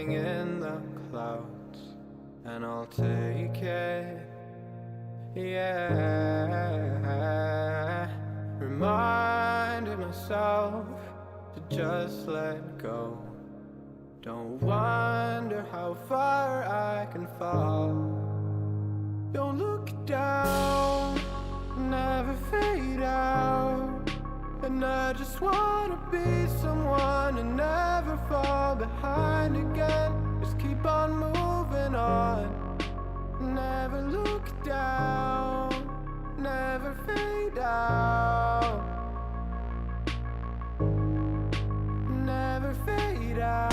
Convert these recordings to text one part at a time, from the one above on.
floating in the clouds, and I'll take it, yeah. Reminding myself to just let go. Don't wonder how far I can fall. Don't look down, never fade out. And I just wanna be someone and never fall behind again. Just keep on moving on. Never look down, never fade out. Never fade out.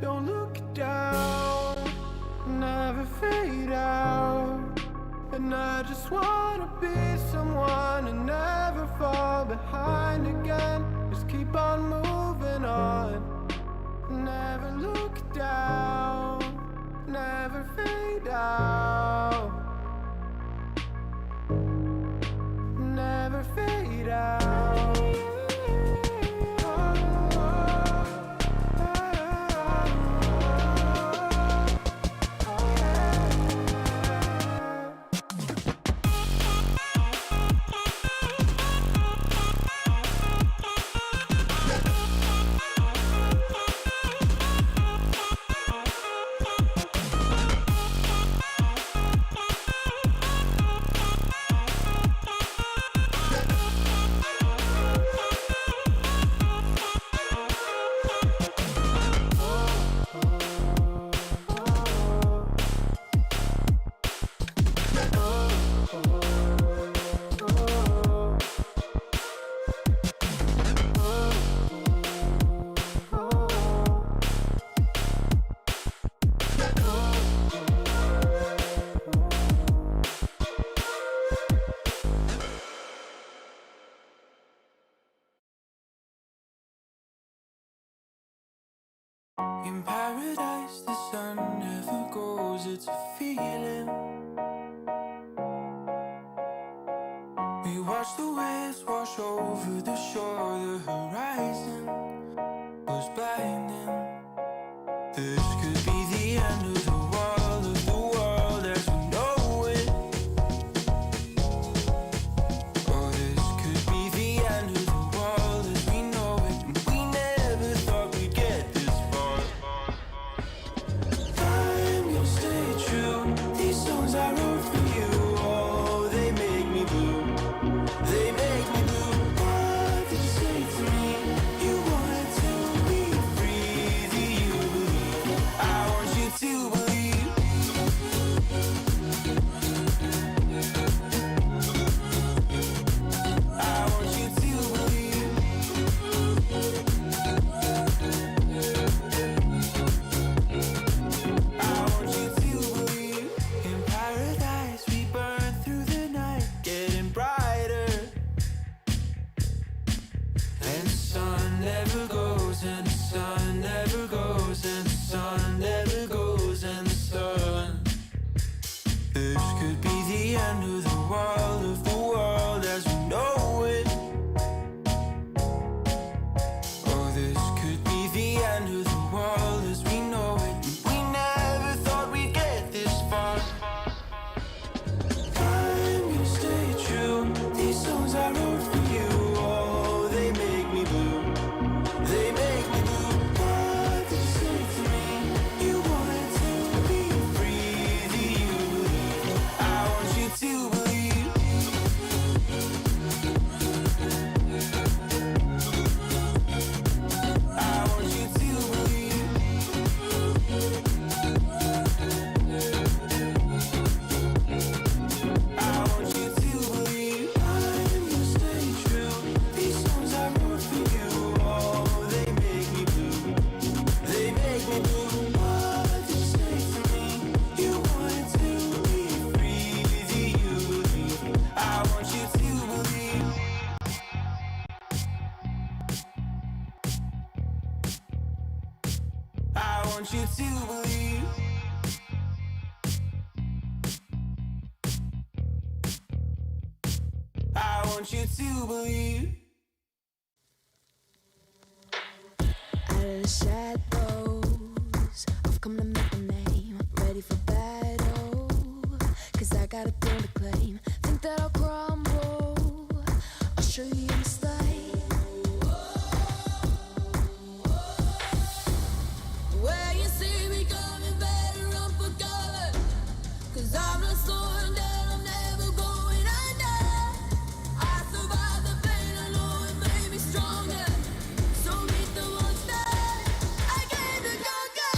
Don't look down, never fade out. And I just wanna be someone and never fall behind again. Just keep on moving on. Never look down, never fade out. Never fade out. In paradise, the sun never goes, it's a feeling. We watch the waves wash over the shore, the horizon was blinding. This could be the end of the world as we know it. Or this could be the end of the world as we know it. And we never thought we'd get this far. I'm gonna stay true. These songs I wrote for you, oh, they make me blue. They make me blue. What did to believe. I want you to believe. Out of the shadows, I've come to make a name. Ready for battle, cause I got a throne to claim. Think that I'll crumble, I'll show you your mistake. Where you see me coming, better run for cover, cause I'm not slowing down, I'm never going under. I survived the pain, I know it made me stronger. So meet the monster I came to conquer.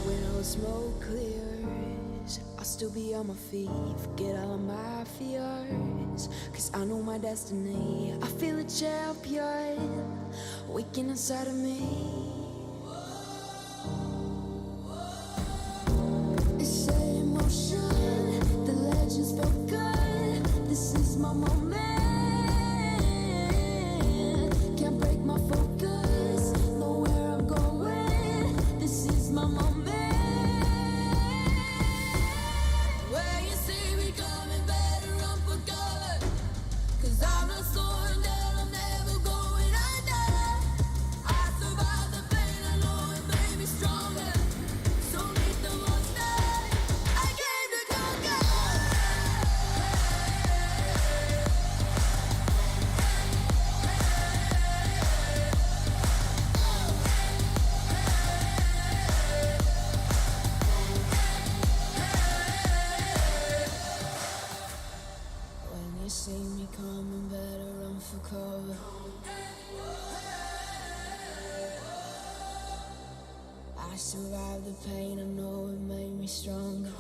When all the smoke clears, I'll still be on my feet. Forget all of my fears, cause I know my destiny. I feel a champion waking inside of me. It's set in motion, the legends spoken. This is my moment. Can't break my focus, know where I'm going. This is my moment. Where you see me coming, better run for cover, cause I'm not slowing down, I'm never going under. I survived the pain, I know it made me stronger. So meet the monster I came to conquer. When you see me coming, better run for cover. I survived the pain, I know it made me stronger.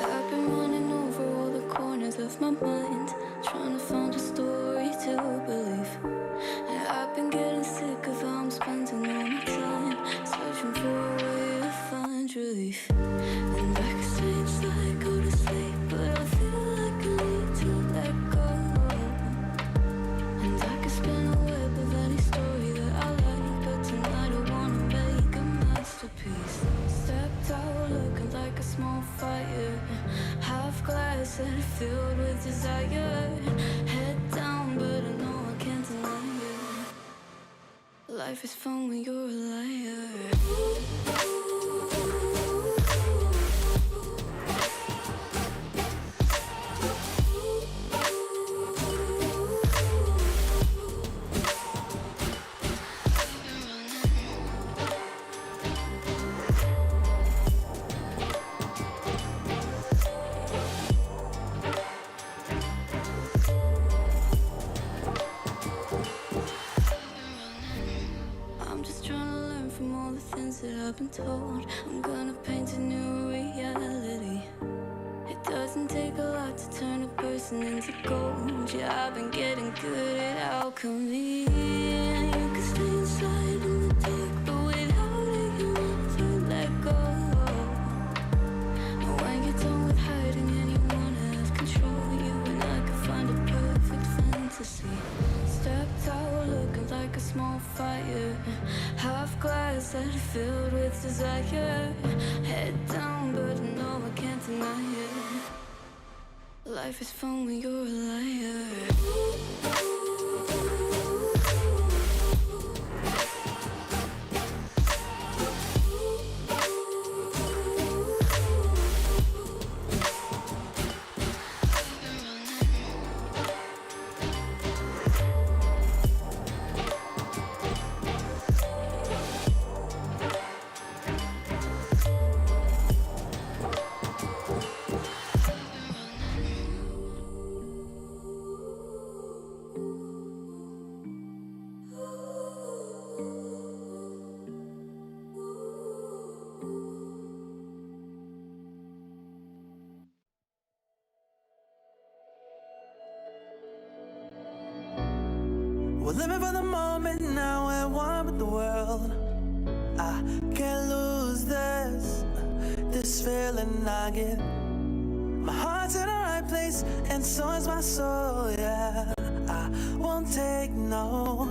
I've been running over all the corners of my mind, trying to find a story to believe. And I've been getting sick of how I'm spending all my time, searching for a way to find relief. And I can stay inside, go to sleep, but I feel like I need to let go. And I can spin a web of any story that I like, but tonight I wanna make a masterpiece. Stepped out looking like a small fire, half glass and filled with desire. Head down, but I know I can't deny it. Life is fun when you're a liar. I'm just trying to learn from all the things that I've been told. I'm gonna paint a new reality. It doesn't take a lot to turn a person into gold. Yeah, I've been getting good at alchemy. And you can stay inside in the dark, but without it you never let go. And when you're done with hiding and you wanna have control, you and I can find a perfect fantasy. Stepped out looking like a small fire, half glass and filled with desire. Head down, but I know I can't deny it. Life is fun when you're a liar. We're living for the moment now, we're one with the world. I can't lose this feeling I get. My heart's in the right place, and so is my soul, yeah. I won't take no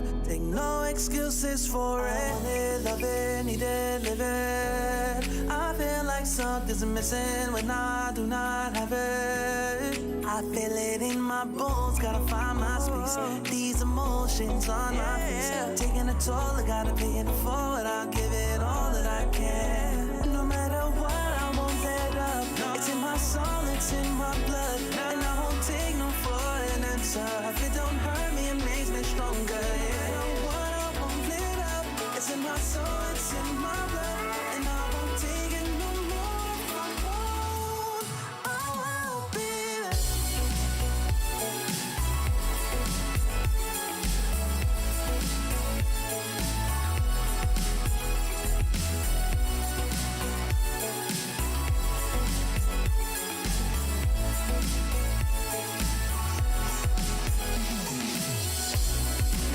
excuses for it. Love it, need it, live it. I feel like something's missing when I do not have it. I feel it in my bones, gotta find my space. These emotions on my face, taking a toll, I gotta pay it forward. I'll give it all that I can. No matter what, I won't let up. It's in my soul, it's in my blood, and I won't take no for an answer. If it don't hurt me, it makes me stronger. Yeah. No what, I won't let up. It's in my soul, it's in my blood, and I won't take it no more. If I won't, I will be there.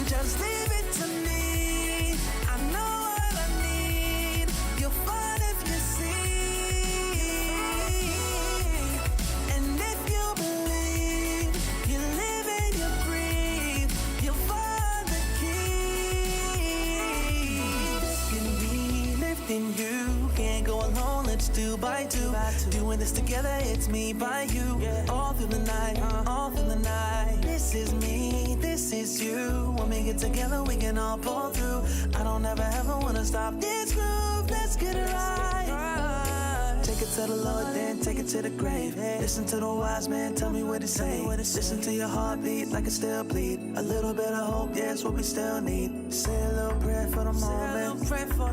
Just leave it to me. I know what I need. You'll find if you see. And if you believe, you live and you breathe, you'll find the key. Lifting me, lifting you. Can't go alone, let's do by two. Doing this together, it's me by you. All through the night, all through the night. This is me, this is you. When we get together, we can all pull through. I don't ever wanna stop this groove. Let's get it right. Take it to the Lord, then take it to the grave. Listen to the wise man, tell me what he say. Listen to your heartbeat like it still bleed. A little bit of hope, yeah, it's what we still need. Say a little prayer for the moment.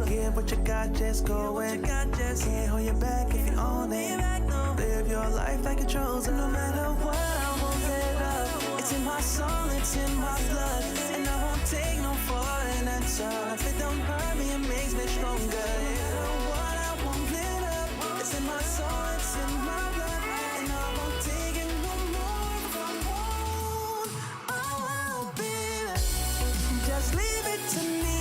Give what you got, just go in. Can't hold you back if you own it. Live your life like you chose, and no matter what, I won't let up. It's in my soul, it's in my blood, and I won't take no for an answer. If it don't hurt me, it makes me stronger. No matter what, I won't let up. It's in my soul, it's in my blood, and I won't take it no more. If I won't, I will be there. Just leave it to me.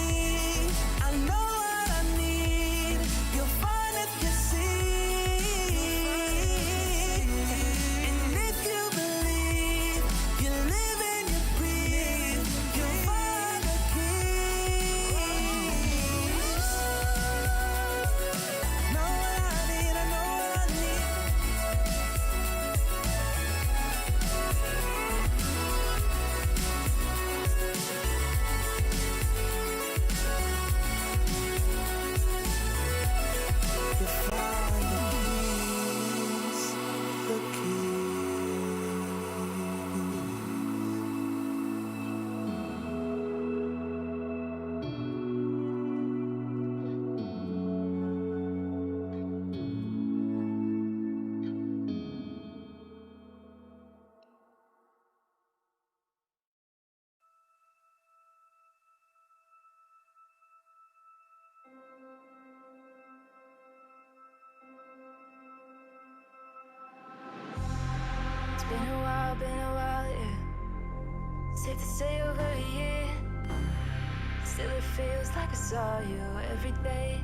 I know what I need. You'll find if you see. And if you believe, you live and you breathe, you'll find the keys. Know what I need, I know what I need. You'll find the keys. It's been a while, yeah. Safe to say over a year. Still it feels like I saw you every day.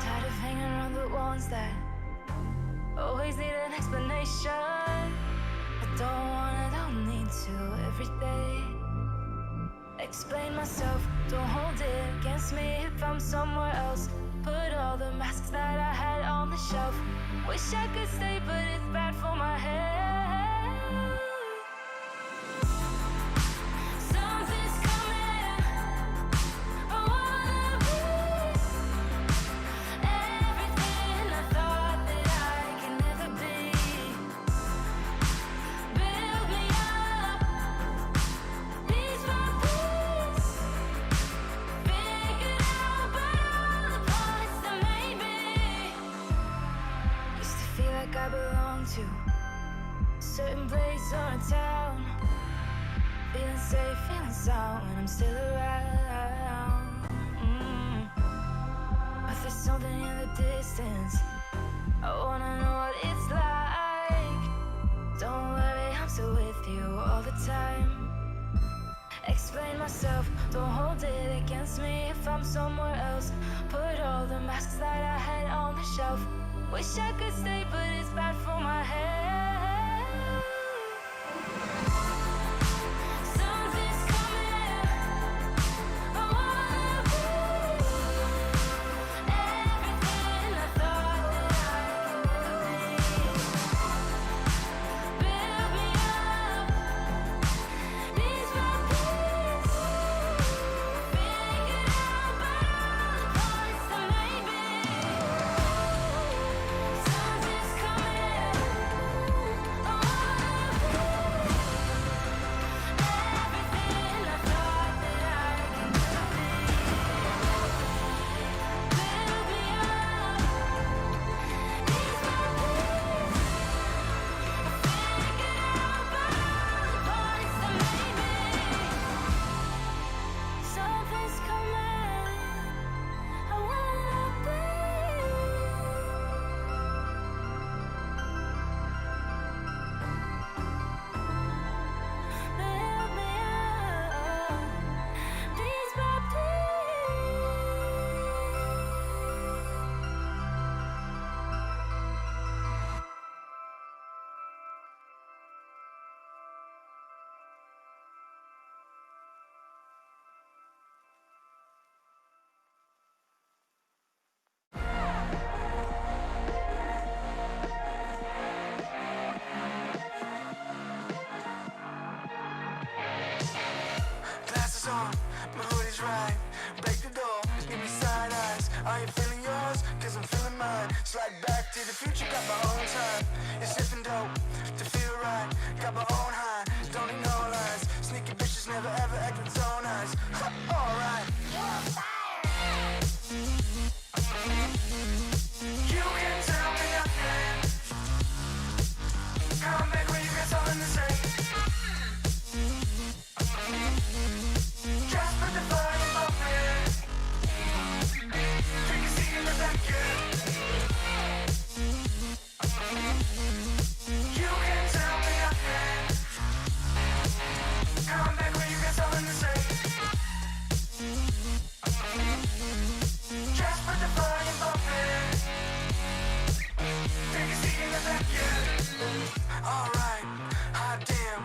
Tired of hanging around the ones that always need an explanation. I don't need to every day. Explain myself, don't hold it against me if I'm somewhere else. Put all the masks that I had on the shelf. Wish I could stay, but it's bad for my head. Something's coming. I wanna be everything I thought that I could never be. Build me up, piece by piece. Figured out by all the parts that made me. Used to feel like I belonged to a certain place or a town. Feeling safe, feeling sound when I'm still around. But there's something in the distance. I wanna know what it's like. Don't worry, I'm still with you all the time. Explain myself, don't hold it against me if I'm somewhere else. Put all the masks that I had on the shelf. Wish I could stay, but it's bad for my head. Something's coming. I wanna be everything I thought that I could be. Build me up, piece by piece. Figure out about all the parts that made me. Something's coming. I wanna be everything I thought that I could be. Build me up, piece by piece. Figure out about all the parts that made me. Something's coming. I wanna be. Build me up, piece by piece. Glasses on, my hoodie's right. Break the door, give me side eyes. Are you feeling yours? Cause I'm feeling mine. Slide back to the future, got my own time. It's sniffing dope to feel right. Got my own high, don't need no lines. Sneaky bitches never ever acting so nice. Alright. You can tell me nothing. Come back when you got something to say. Just put the fire in my hand. Take a seat in the back, yeah. You can tell me nothing. Come back when you got something to say. Just put the fire in my hand. Take a seat in the back, yeah. Alright, hot damn.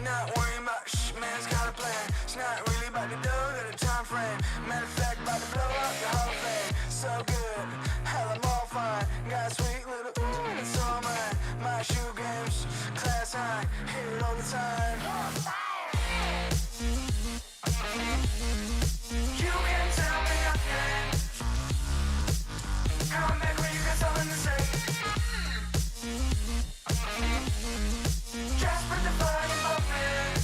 Not worrying about man's got a plan. It's not really about the dough, got a time frame. Matter of fact, about to blow up the Hall of Fame. So good, hell I'm all fine. Got a sweet little ooh, and it's all mine. My shoe games, class high, hear it all the time. You can tell me nothing. Come back when you got something to say. Just put the fire in my hand.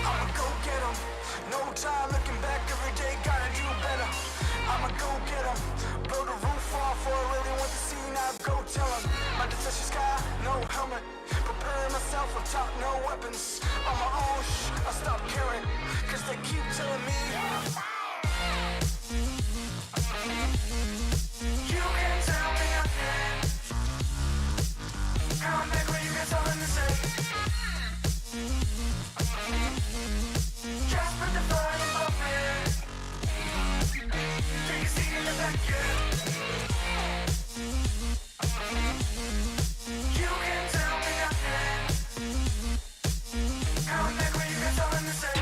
I'ma go get 'em. No time looking back, every day gotta do better. I'ma go get 'em. Blow the roof off for I really want to see, now go tell 'em. My decision sky, no helmet. Preparing myself on top, no weapons. On my own, I stop caring. Cause they keep telling me. You can tell me nothing. Come back when you got something to say. Just put the fire in my hand. Take a seat in the back, yeah. You can tell me nothing. Come back when you got something to say.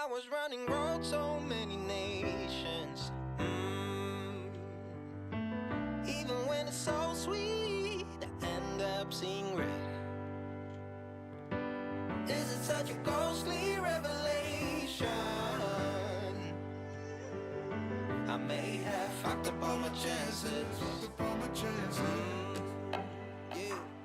was running road so many nations. Even when it's so sweet, I end up seeing red. Is it such a ghostly revelation? I may have fucked up all my chances.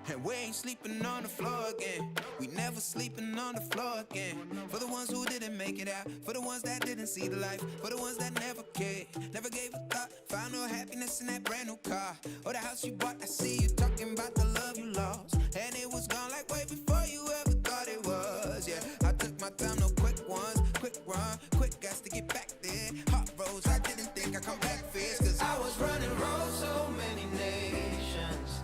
And we ain't sleeping on the floor again. We never sleeping on the floor again. For the ones who didn't make it out, for the ones that didn't see the life, for the ones that never cared, never gave a thought, found no happiness in that brand new car or the house you bought. I see you talking about the love you lost, and it was gone like way before you ever thought it was. Yeah, I took my time, no quick ones, quick run, quick gas to get back there. Hot roads, I didn't think I'd come back fierce, cause I was running road so many nations.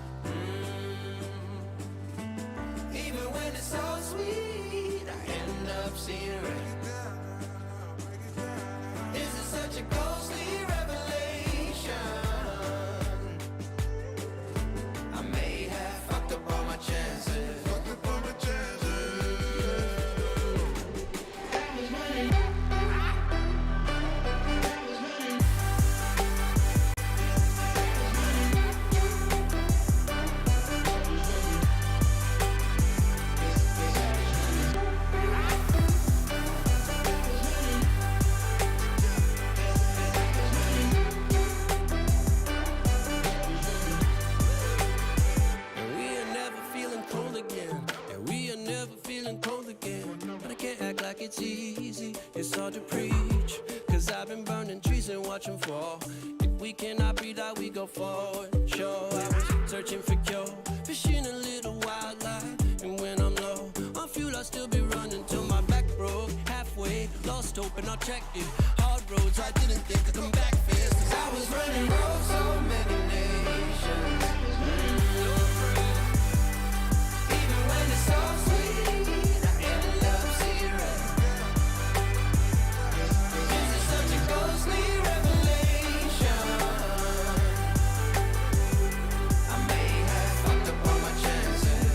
Even when it's so sweet, I end up seeing red. Is it such a ghostly revelation? I may have fucked up all my chances. It's easy, it's hard to preach, cause I've been burning trees and watching fall. If we cannot breathe out, we go forward. Sure, I was searching for cure, fishing a little wildlife, and when I'm low on fuel, I'll still be running till my back broke. Halfway, lost hope and I checked it. Hard roads, I didn't think I'd come back fast, cause I was running road so many nations. Even when it's so sweet, I end up seeing red. Is it such a ghostly revelation? I may have fucked up all my chances.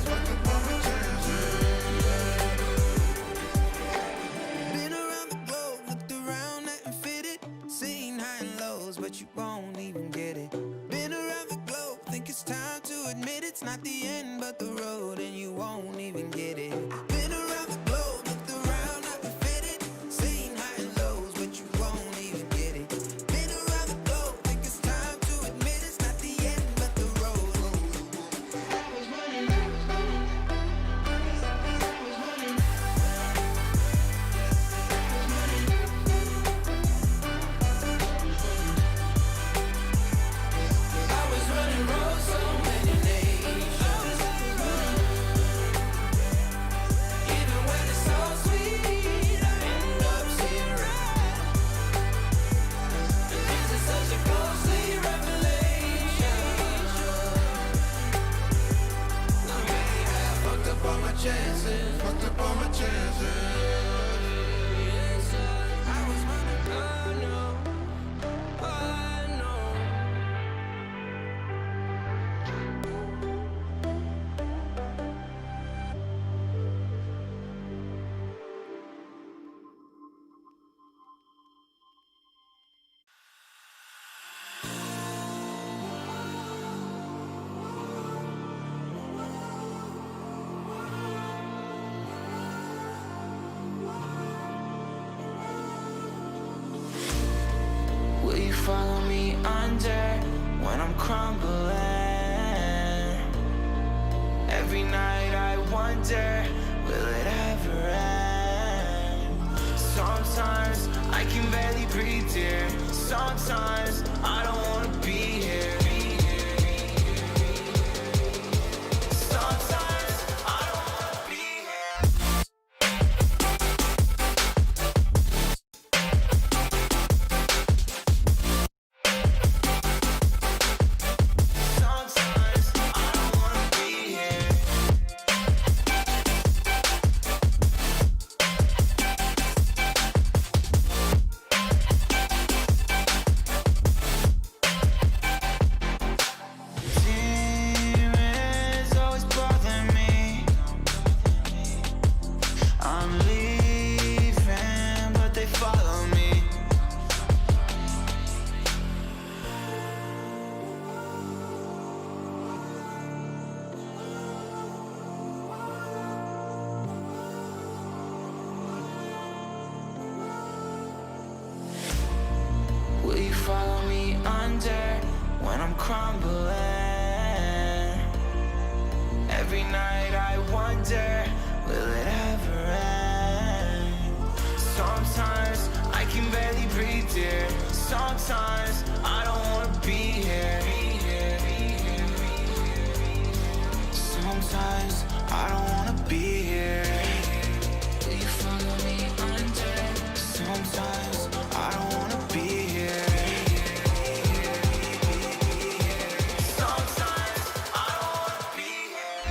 been around the globe, looked around, nothing fitted, seen high and lows, but you won't even get it. Been around the globe, think it's time to admit it's not the end, but the road, and you won't even get it. Been around the globe, looked around, nothing fitted, seen high and lows, but you won't even get it. Been around the globe, think it's time to admit it's not the end, but the road. I was running road so many nations. Even when it's so sweet, I end up seeing red. Is it such a ghostly revelation? I may have fucked up all my chances. Fucked up all my chances. Yes, I was running. I know. I know. Will you follow me under when I'm crumbling? Every night I wonder, will it ever end? Sometimes I can barely breathe, dear. Sometimes I don't wanna be here. Sometimes I don't wanna be here. Sometimes I don't wanna be here. crumbling. Every night I wonder, will it ever end? Sometimes I can barely breathe, dear. Sometimes I don't wanna be here. Sometimes I don't wanna be here. Will you follow me under? Sometimes I don't wanna be here. Sometimes I don't wanna be here.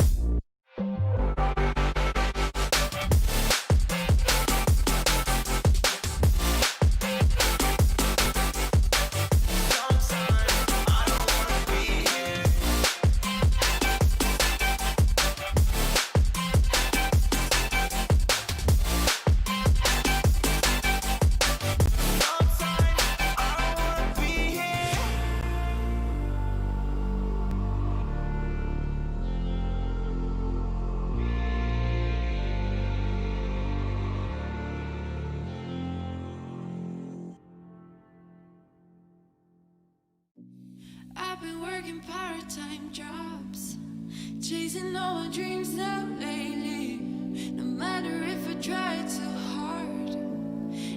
I've been working part-time jobs, chasing all my dreams now lately. No matter if I try too hard,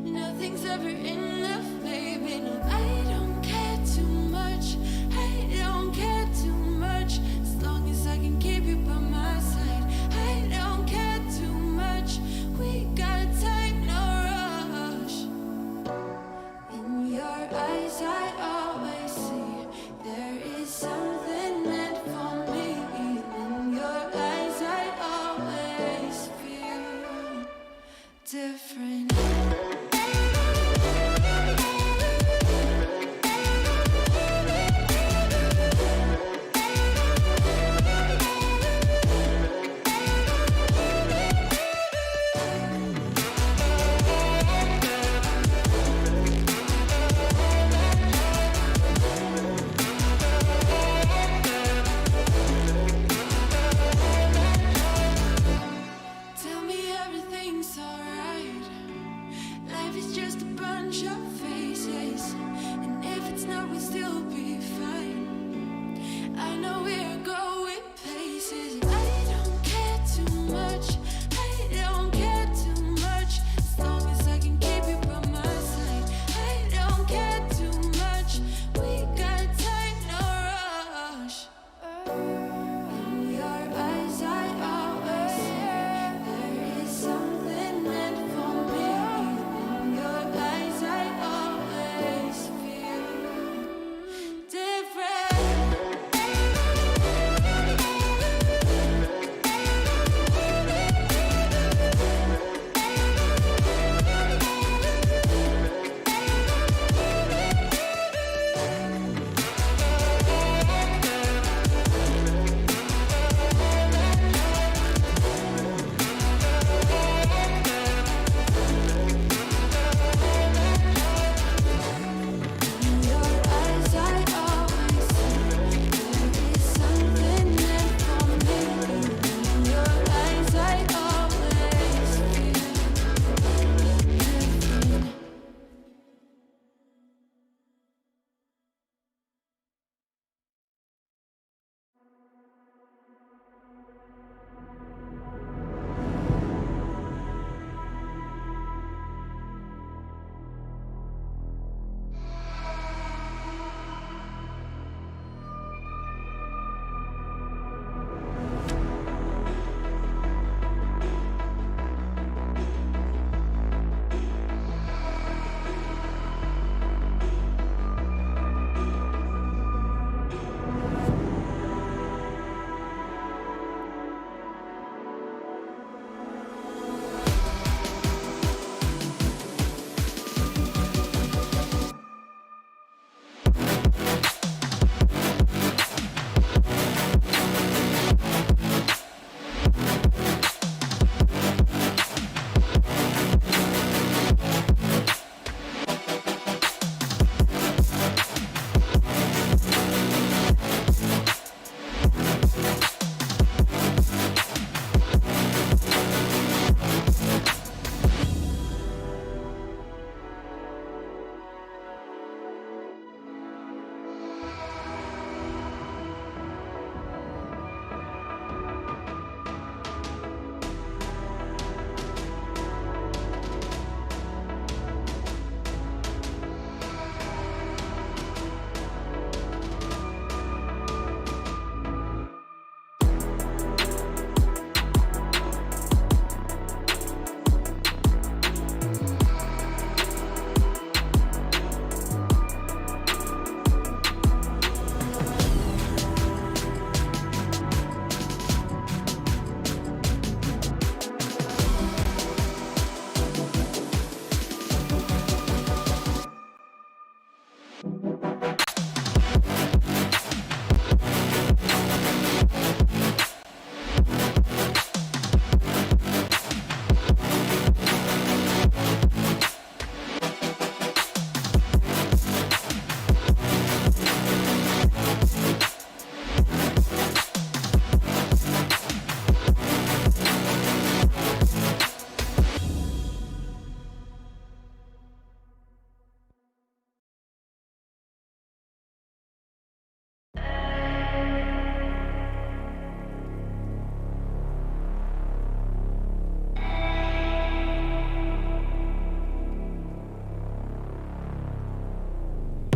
nothing's ever enough, baby. No, I don't care too much. I don't care too much. As long as I can keep you by my side, I don't care too much. We got time, no rush. In your eyes, I always see there is something meant for me. In your eyes, I always feel different.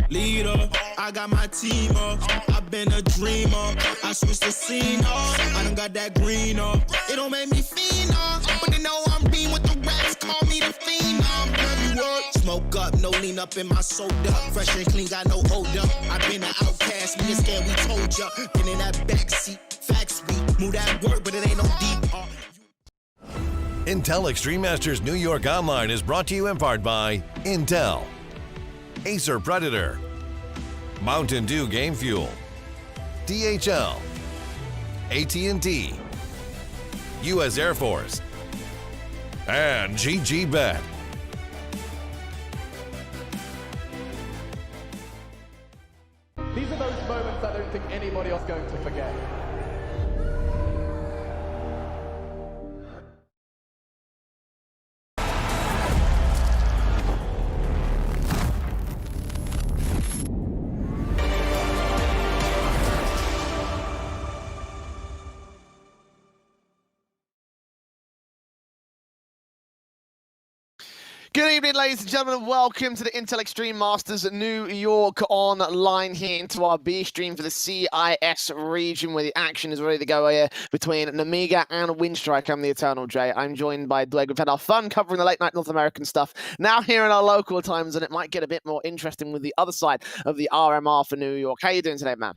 leader. I got my team up. I've been a dreamer. I switched the scene up. I done got that green up. It don't make me fiend up, but they know I'm being with the rats. Call me the fiend up. Every word, smoke up, no lean up in my soda. Fresh and clean, got no odor. I've been an outcast, we scared, we told ya. Been in that backseat, facts we move that word, but it ain't no deep. Intel Extreme Masters New York Online is brought to you in part by Intel, Acer Predator, Mountain Dew Game Fuel, DHL, AT&T, U.S. Air Force, and GG Bet. These are those moments I don't think anybody else is going to forget. Good evening, ladies and gentlemen, and welcome to the Intel Extreme Masters New York Online here into our B stream for the CIS region, where the action is ready to go here between Nemiga and Winstrike. I'm the Eternal J. I'm joined by Dweg. We've had our fun covering the late night North American stuff now here in our local times, and it might get a bit more interesting with the other side of the RMR for New York. How you doing today, man?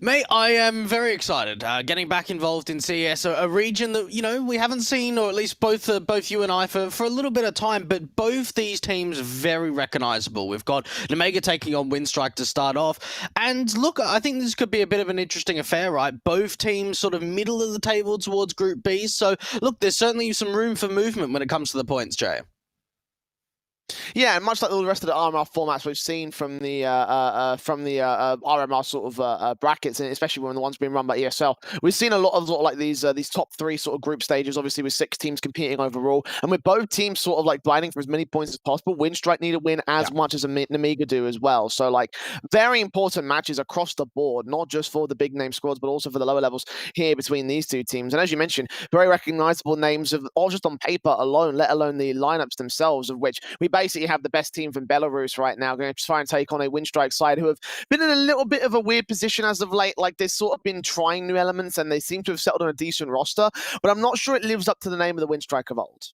Mate, I am very excited. Getting back involved in CIS, a region that, you know, we haven't seen, or at least both you and I, for a little bit of time, but both these teams very recognizable. We've got Nemiga taking on Winstrike to start off, and look, I think this could be a bit of an interesting affair, right? Both teams sort of middle of the table towards Group B, so look, there's certainly some room for movement when it comes to the points, Jay. Yeah, and much like all the rest of the RMR formats we've seen from the RMR sort of brackets, and especially when the ones being run by ESL, we've seen a lot of like these top three sort of group stages. Obviously, with 6 teams competing overall, and with both teams sort of like fighting for as many points as possible. Winstrike need to win as much as Nemiga do as well. So like very important matches across the board, not just for the big name squads, but also for the lower levels here between these two teams. And as you mentioned, very recognizable names of all just on paper alone, let alone the lineups themselves, of which we basically have the best team from Belarus right now, going to try and take on a Winstrike side who have been in a little bit of a weird position as of late. Like they've sort of been trying new elements and they seem to have settled on a decent roster, but I'm not sure it lives up to the name of the Winstrike of old.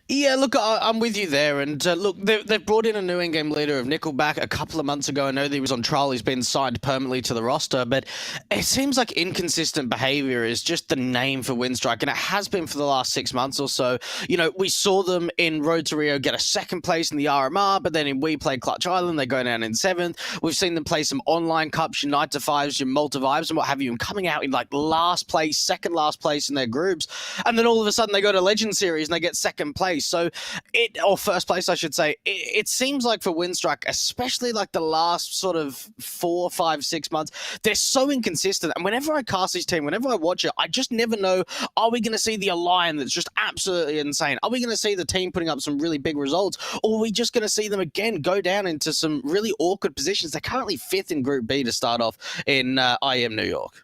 Yeah, look, I'm with you there. And look, they've brought in a new in-game leader of Nickelback a couple of months ago. I know that he was on trial. He's been signed permanently to the roster, but it seems like inconsistent behavior is just the name for Winstrike, and it has been for the last 6 months or so. You know, we saw them in Road to Rio get a 2nd place in the RMR, but then in We Play Clutch Island, they go down in 7th. We've seen them play some online cups, your Night to Fives, your Malta Vibes, and what have you, and coming out in like last place, second last place in their groups. And then all of a sudden they go to Legend Series and they get 2nd place. So or first place, I should say. It seems like for Winstrike, especially like the last sort of 4, 5, 6 months, they're so inconsistent. And whenever I cast this team, whenever I watch it, I just never know, are we going to see the Alliance that's just absolutely insane? Are we going to see the team putting up some really big results? Or are we just going to see them again go down into some really awkward positions? They're currently 5th in Group B to start off in IEM New York.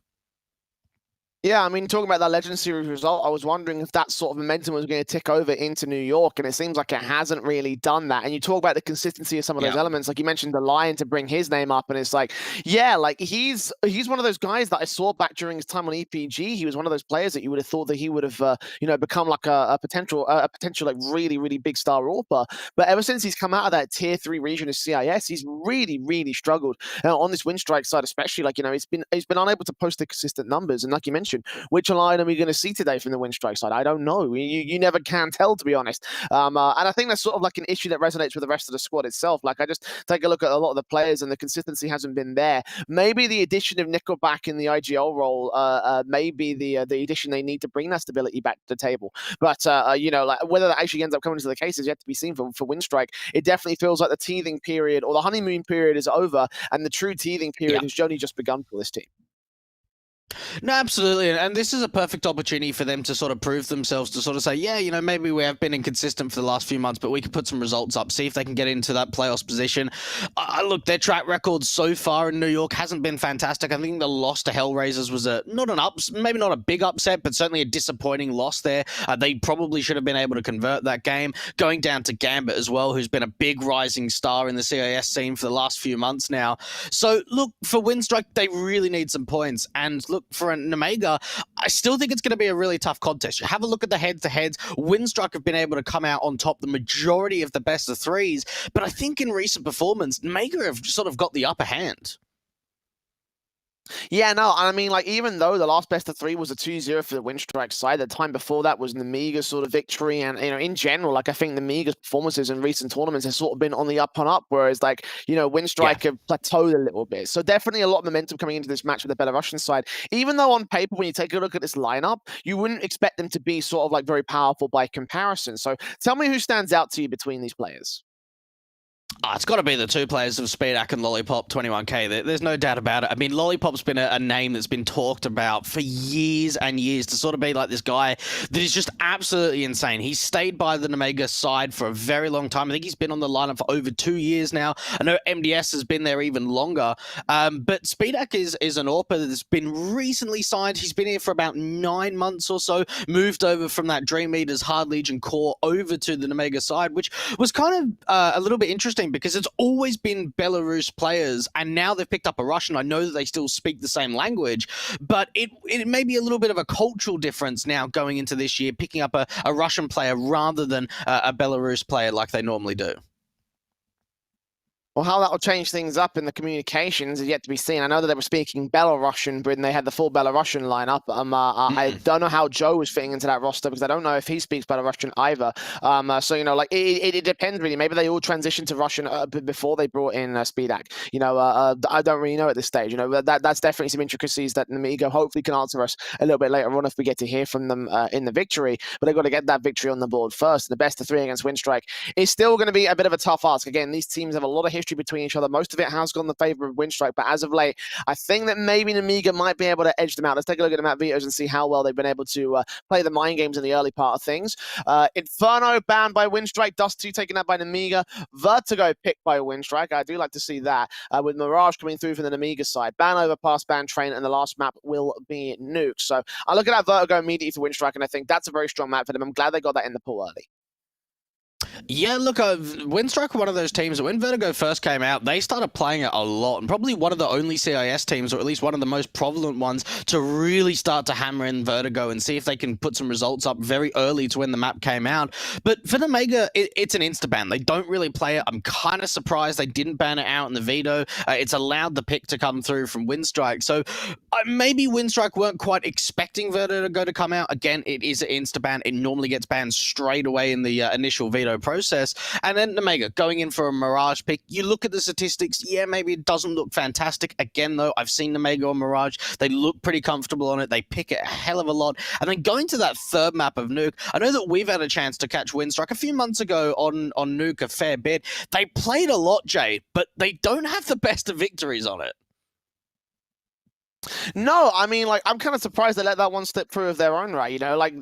Yeah, I mean, talking about that Legend Series result, I was wondering if that sort of momentum was going to tick over into New York, and it seems like it hasn't really done that. And you talk about the consistency of some of those elements, like you mentioned the Lion to bring his name up, and it's like, yeah, like he's one of those guys that I saw back during his time on EPG. He was one of those players that you would have thought that he would have, become like a potential like really, really big star AWPer. But ever since he's come out of that tier 3 region of CIS, he's really, really struggled on this Winstrike side, especially. Like, you know, he's been unable to post the consistent numbers, and like you mentioned, which line are we going to see today from the Winstrike side? I don't know. You never can tell, to be honest. And I think that's sort of like an issue that resonates with the rest of the squad itself. Like, I just take a look at a lot of the players and the consistency hasn't been there. Maybe the addition of Nickelback in the IGL role may be the addition they need to bring that stability back to the table. But, like whether that actually ends up coming to the case is yet to be seen for Winstrike. It definitely feels like the teething period or the honeymoon period is over, and the true teething period has only just begun for this team. No, absolutely. And this is a perfect opportunity for them to sort of prove themselves, to sort of say, yeah, you know, maybe we have been inconsistent for the last few months, but we can put some results up, see if they can get into that playoffs position. Look, their track record so far in New York hasn't been fantastic. I think the loss to HellRaisers was maybe not a big upset, but certainly a disappointing loss there. They probably should have been able to convert that game. Going down to Gambit as well, who's been a big rising star in the CIS scene for the last few months now. So, look, for Winstrike, they really need some points. And look, for a Nemiga, I still think it's going to be a really tough contest. Have a look at the head-to-heads. Winstrike have been able to come out on top the majority of the best of threes, but I think in recent performance, Nemiga have sort of got the upper hand. Yeah, no, I mean, like, even though the last best of 3 was a 2-0 for the Winstrike side, the time before that was Nemiga's sort of victory. And, you know, in general, like, I think Nemiga's performances in recent tournaments have sort of been on the up and up, whereas, like, you know, Winstrike have plateaued a little bit. So definitely a lot of momentum coming into this match with the Belarusian side. Even though on paper, when you take a look at this lineup, you wouldn't expect them to be sort of, like, very powerful by comparison. So tell me who stands out to you between these players. It's got to be the two players of Speedak and Lollipop 21k. There's no doubt about it. I mean, Lollipop's been a name that's been talked about for years and years, to sort of be like this guy that is just absolutely insane. He's stayed by the Nemiga side for a very long time. I think he's been on the lineup for over 2 years now. I know MDS has been there even longer. But Speedak is an AWPer that's been recently signed. He's been here for about 9 months or so, moved over from that Dream Eaters Hard Legion core over to the Nemiga side, which was kind of a little bit interesting, because it's always been Belarus players, and now they've picked up a Russian. I know that they still speak the same language, but it may be a little bit of a cultural difference now going into this year, picking up a Russian player rather than a Belarus player like they normally do. Well, how that will change things up in the communications is yet to be seen. I know that they were speaking Belarusian, but they had the full Belarusian lineup. I don't know how Joe was fitting into that roster, because I don't know if he speaks Belarusian either. So, you know, like, it depends really. Maybe they all transitioned to Russian before they brought in Speedak. You know, I don't really know at this stage. You know, that's definitely some intricacies that Nemiga hopefully can answer us a little bit later on if we get to hear from them in the victory. But they've got to get that victory on the board first. The best of 3 against Winstrike is still going to be a bit of a tough ask. Again, these teams have a lot of history between each other. Most of it has gone in the favor of Winstrike, but as of late, I think that maybe Nemiga might be able to edge them out. Let's take a look at the map vetoes and see how well they've been able to play the mind games in the early part of things. Inferno banned by Winstrike, Dust 2 taken out by Nemiga, Vertigo picked by Winstrike. I do like to see that, with Mirage coming through from the Nemiga side. Ban Overpass, ban Train, and the last map will be Nuke. So I look at that Vertigo immediately for Winstrike, and I think that's a very strong map for them. I'm glad they got that in the pool early. Yeah, look, Winstrike were one of those teams that when Vertigo first came out, they started playing it a lot, and probably one of the only CIS teams, or at least one of the most prevalent ones, to really start to hammer in Vertigo and see if they can put some results up very early to when the map came out. But for Nemiga, it's an insta-ban. They don't really play it. I'm kind of surprised they didn't ban it out in the veto. It's allowed the pick to come through from Winstrike. So maybe Winstrike weren't quite expecting Vertigo to come out. Again, it is an insta-ban. It normally gets banned straight away in the initial veto process. And then Nemiga going in for a Mirage pick. You look at the statistics, yeah, maybe it doesn't look fantastic. Again, though, I've seen Nemiga on Mirage. They look pretty comfortable on it. They pick it a hell of a lot. And then going to that third map of Nuke, I know that we've had a chance to catch Winstrike a few months ago on Nuke a fair bit. They played a lot, Jay, but they don't have the best of victories on it. No, I mean, like, I'm kind of surprised they let that one slip through of their own right. You know, like,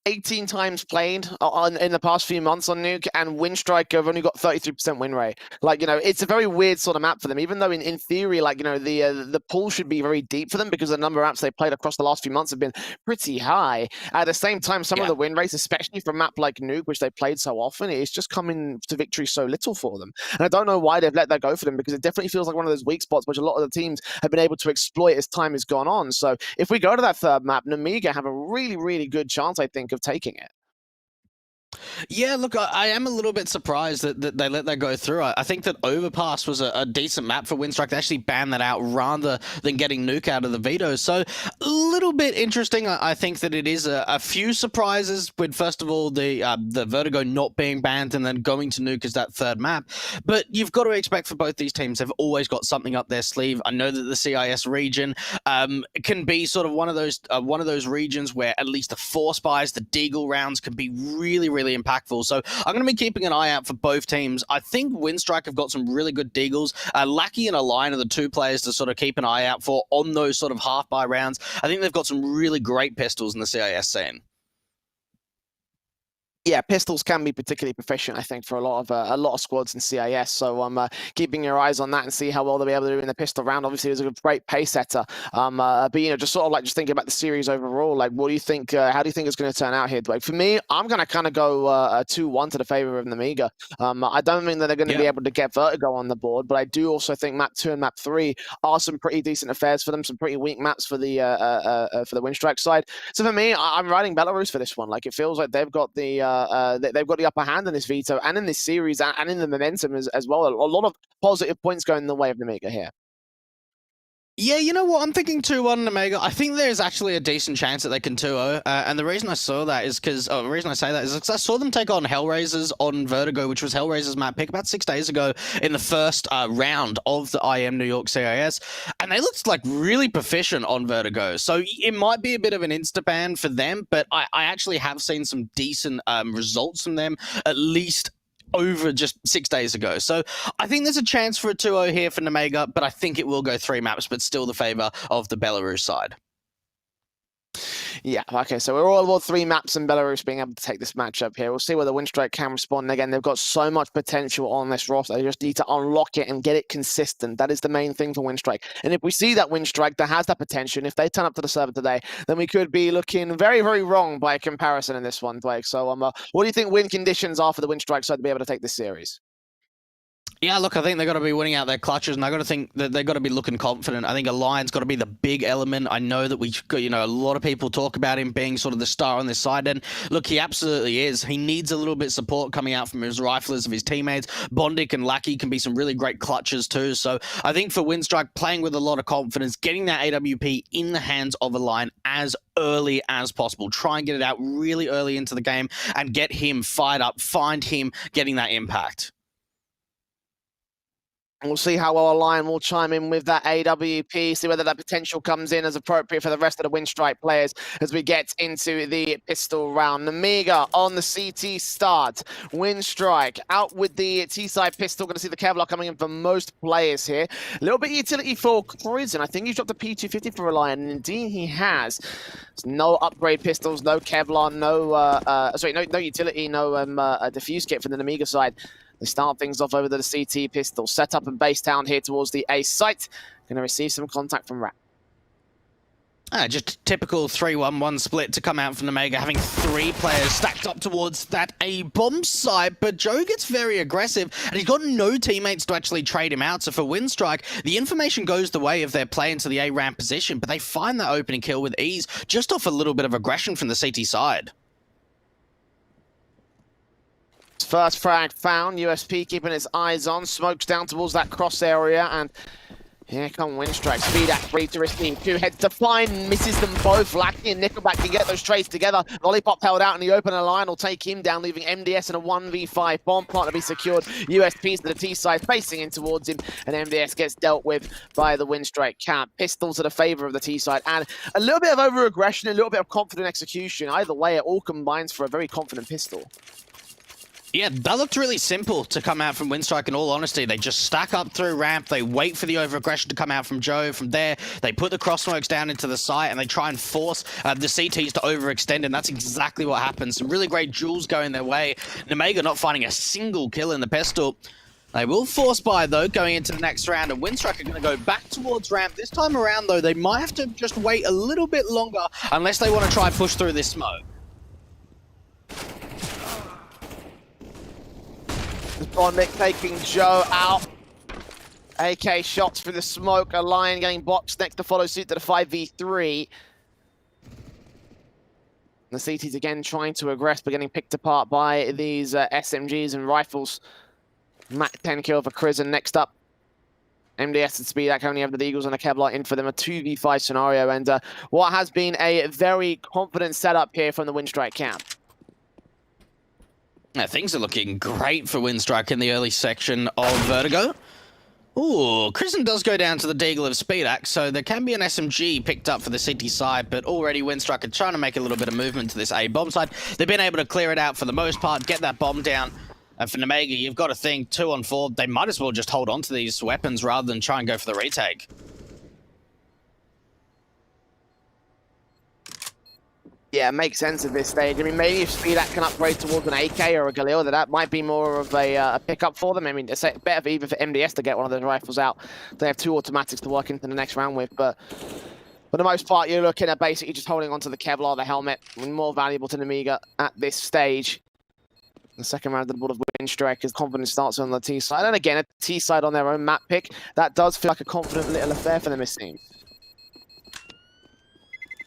18 times played in the past few months on Nuke, and Winstrike have only got 33% win rate. Like, you know, it's a very weird sort of map for them, even though in theory, like, you know, the pool should be very deep for them because the number of apps they played across the last few months have been pretty high. At the same time, some of the win rates, especially for a map like Nuke, which they played so often, it's just coming to victory so little for them. And I don't know why they've let that go for them, because it definitely feels like one of those weak spots which a lot of the teams have been able to exploit as time has gone on. So if we go to that third map, Nemiga have a really, really good chance, I think, of taking it. Yeah, look, I am a little bit surprised that they let that go through. I think that Overpass was a decent map for Winstrike. They actually banned that out rather than getting Nuke out of the veto. So a little bit interesting. I think that it is a few surprises with, first of all, the Vertigo not being banned and then going to Nuke as that third map. But you've got to expect for both these teams, they've always got something up their sleeve. I know that the CIS region can be sort of one of those regions where at least the Force buys, the Deagle rounds can be really, really really impactful. So I'm going to be keeping an eye out for both teams. I think Winstrike have got some really good deagles. Lackey and Align are the two players to sort of keep an eye out for on those sort of half-buy rounds. I think they've got some really great pistols in the CIS scene. Yeah, pistols can be particularly proficient, I think, for a lot of squads in CIS. So I'm keeping your eyes on that and see how well they'll be able to do in the pistol round. Obviously, there's a great pace setter. But just sort of like just thinking about the series overall. Like, what do you think? How do you think it's going to turn out here, Dwight? For me, I'm going to kind of go 2-1 to the favor of Nemiga. I don't think that they're going to be able to get Vertigo on the board, but I do also think map 2 and map 3 are some pretty decent affairs for them. Some pretty weak maps for the Winstrike side. So for me, I'm riding Belarus for this one. Like, it feels like they've got the they've got the upper hand in this veto and in this series and in the momentum as well. A lot of positive points going in the way of Nemiga here. Yeah, you know what? I'm thinking 2-1 Nemiga. I think there's actually a decent chance that they can 2-0. And the reason I saw that is because, the reason I say that is because I saw them take on HellRaisers on Vertigo, which was HellRaisers map pick about 6 days ago in the first round of the IEM New York CIS. And they looked like really proficient on Vertigo. So it might be a bit of an insta-ban for them, but I actually have seen some decent results from them, at least over just 6 days ago. So I think there's a chance for a 2-0 here for Nemiga, but I think it will go 3 maps, but still the favor of the Belarus side. Yeah, okay, so we're all about 3 maps and Belarus being able to take this matchup here. We'll see whether Winstrike can respond. And again, they've got so much potential on this roster. They just need to unlock it and get it consistent. That is the main thing for Winstrike. And if we see that Winstrike that has that potential, if they turn up to the server today, then we could be looking very, very wrong by comparison in this one, Blake. So what do you think win conditions are for the Winstrike side to be able to take this series? Yeah, look, I think they've got to be winning out their clutches, and I got to think that they've got to be looking confident. I think Alion's got to be the big element. I know that a lot of people talk about him being sort of the star on this side, and look, he absolutely is. He needs a little bit of support coming out from his riflers of his teammates. Bondik and Lackey can be some really great clutches too. So I think for Winstrike, playing with a lot of confidence, getting that AWP in the hands of Alion as early as possible. Try and get it out really early into the game and get him fired up, find him getting that impact. We'll see how well Lion will chime in with that AWP, see whether that potential comes in as appropriate for the rest of the Winstrike players as we get into the pistol round. Nemiga on the CT start. Winstrike out with the T-side pistol. Going to see the Kevlar coming in for most players here. A little bit of utility for Prison. I think he's dropped a P250 for Lion, and indeed he has. There's no upgrade pistols, no Kevlar, no utility, no diffuse kit for the Nemiga side. They start things off over the CT pistol. Set up and base down here towards the A site. Going to receive some contact from Rat. Just typical 3-1-1 split to come out from Nemiga, having 3 players stacked up towards that A bomb site, but Joe gets very aggressive, and he's got no teammates to actually trade him out. So for Winstrike, the information goes the way of their play into the A ramp position, but they find that opening kill with ease, just off a little bit of aggression from the CT side. First frag found. USP keeping its eyes on. Smokes down towards that cross area, and here come Winstrike. Speed at 3 to receive. 2 heads to find. Misses them both. Lackey and Nickelback can get those trades together. Lollipop held out in the open. Line will take him down, leaving MDS in a 1v5. Bomb plot to be secured. USP's to the T side, facing in towards him, and MDS gets dealt with by the Winstrike camp. Pistol to the favor of the T side, and a little bit of over-aggression, a little bit of confident execution. Either way, it all combines for a very confident pistol. Yeah, that looked really simple to come out from Winstrike, in all honesty. They just stack up through ramp, they wait for the over-aggression to come out from Joe. From there, they put the cross smokes down into the site, and they try and force the CTs to overextend, and that's exactly what happens. Some really great duels going their way. Nemiga not finding a single kill in the pistol. They will force buy, though, going into the next round, and Winstrike are going to go back towards ramp. This time around, though, they might have to just wait a little bit longer unless they want to try and push through this smoke. Bondik taking Joe out. AK shots through the smoke. A Lion getting boxed next to follow suit to the 5v3. The CT's again trying to aggress, but getting picked apart by these SMGs and rifles. Mac 10 kill for Crizzen. Next up, MDS and Speedak only have the Eagles and a Kevlar in for them, a 2v5 scenario, and what has been a very confident setup here from the Winstrike camp. Things are looking great for Winstrike in the early section of Vertigo. Ooh, Christen does go down to the Deagle of Speedax, so there can be an SMG picked up for the city side, but already Winstrike are trying to make a little bit of movement to this A bomb side. They've been able to clear it out for the most part, get that bomb down. And for Nemiga, you've got to think 2 on 4, they might as well just hold on to these weapons rather than try and go for the retake. Yeah, it makes sense at this stage. I mean, maybe if Speedax can upgrade towards an AK or a Galil, that might be more of a pickup for them. I mean, it's better even for MDS to get one of those rifles out. They have 2 automatics to work into the next round with, but for the most part, you're looking at basically just holding onto the Kevlar, the helmet, more valuable to Nemiga at this stage. The second round of the board of Winstrike as confidence starts on the T side. And again, a T side on their own map pick. That does feel like a confident little affair for them, it seems.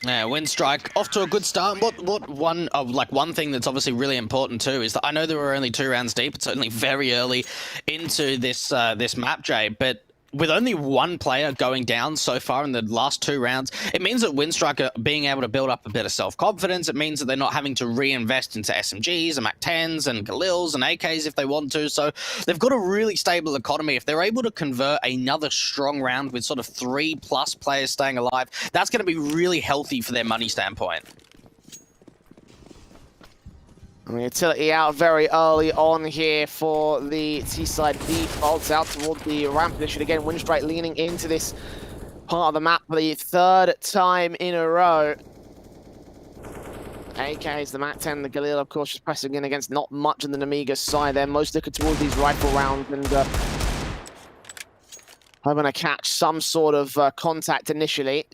Yeah, Winstrike off to a good start. One thing that's obviously really important too is that I know there were only 2 rounds deep. It's only very early into this this map, Jay, but with only 1 player going down so far in the last 2 rounds, it means that Winstrike are being able to build up a bit of self-confidence. It means that they're not having to reinvest into SMGs and MAC-10s and Galils and AKs if they want to. So they've got a really stable economy. If they're able to convert another strong round with sort of 3+ players staying alive, that's going to be really healthy for their money standpoint. I mean, utility out very early on here for the T-side defaults out towards the ramp position. Again, Winstrike leaning into this part of the map for the 3rd time in a row. AK's the MAC-10, the Galil, of course, just pressing in against not much on the Nemiga side there. Most looking towards these rifle rounds and hoping to catch some sort of contact initially.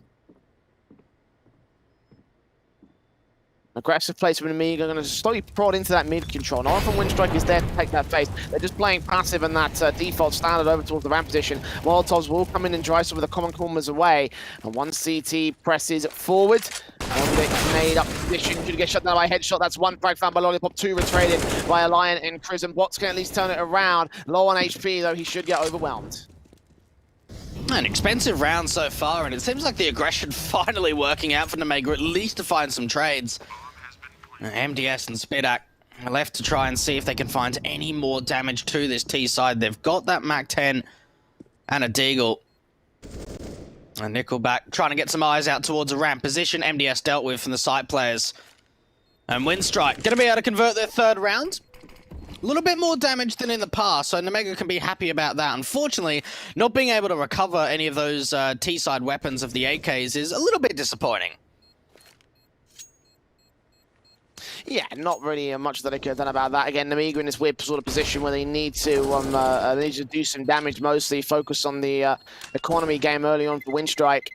Aggressive place from Nemiga, going to slowly prod into that mid control. No one from Winstrike is there to take that face. They're just playing passive and that default standard over towards the ramp position. Molotovs will come in and drive some of the common corners away. And one CT presses forward. And made up position. Should get shut down by a headshot. That's 1 frag found by Lollipop. 2 retraded by Alliant and Christen. Bots can at least turn it around. Low on HP, though, he should get overwhelmed. An expensive round so far, and it seems like the aggression finally working out for Nemiga, at least to find some trades. MDS and Speedax are left to try and see if they can find any more damage to this T side. They've got that MAC-10 and a Deagle. And Nickelback trying to get some eyes out towards a ramp position. MDS dealt with from the site players. And Winstrike going to be able to convert their 3rd round. A little bit more damage than in the past, so Nemiga can be happy about that. Unfortunately, not being able to recover any of those T-side weapons of the AKs is a little bit disappointing. Yeah, not really much that they could have done about that. Again, Nemiga in this weird sort of position where they need to do some damage mostly, focus on the economy game early on for Winstrike.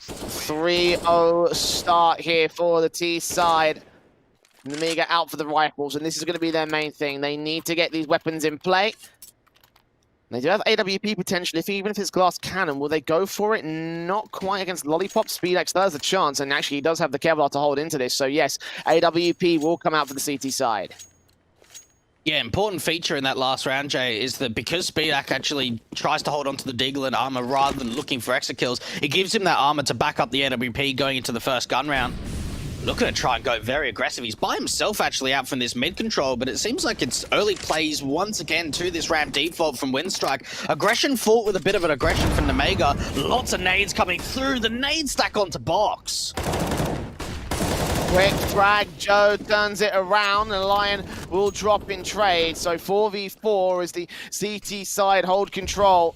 3-0 start here for the T side. Nemiga out for the rifles, and this is going to be their main thing. They need to get these weapons in play. They do have AWP potentially, even if it's glass cannon. Will they go for it? Not quite against Lollipop. Speedax does a chance, and actually he does have the Kevlar to hold into this. So yes, AWP will come out for the CT side. Yeah, important feature in that last round, Jay, is that because Speedax actually tries to hold on to the Deagle and armor rather than looking for extra kills, it gives him that armor to back up the AWP going into the first gun round. Looking to try and go very aggressive. He's by himself actually out from this mid control, but it seems like it's early plays once again to this ramp default from Winstrike. Aggression fought with a bit of an aggression from Nemiga. Lots of nades coming through. The nade stack onto box. Quick frag, Joe turns it around, and Lion will drop in trade. So 4v4 as the CT side hold control.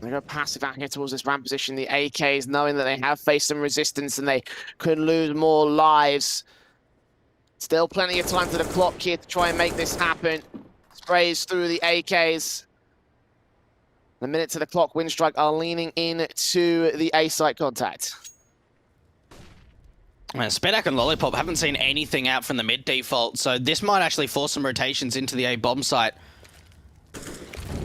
They go passive out here towards this ramp position. The AKs, knowing that they have faced some resistance and they could lose more lives. Still plenty of time to the clock here to try and make this happen. Sprays through the AKs. A minute to the clock, Winstrike are leaning into the A site contact. Speedax and Lollipop haven't seen anything out from the mid default, so this might actually force some rotations into the A bomb site.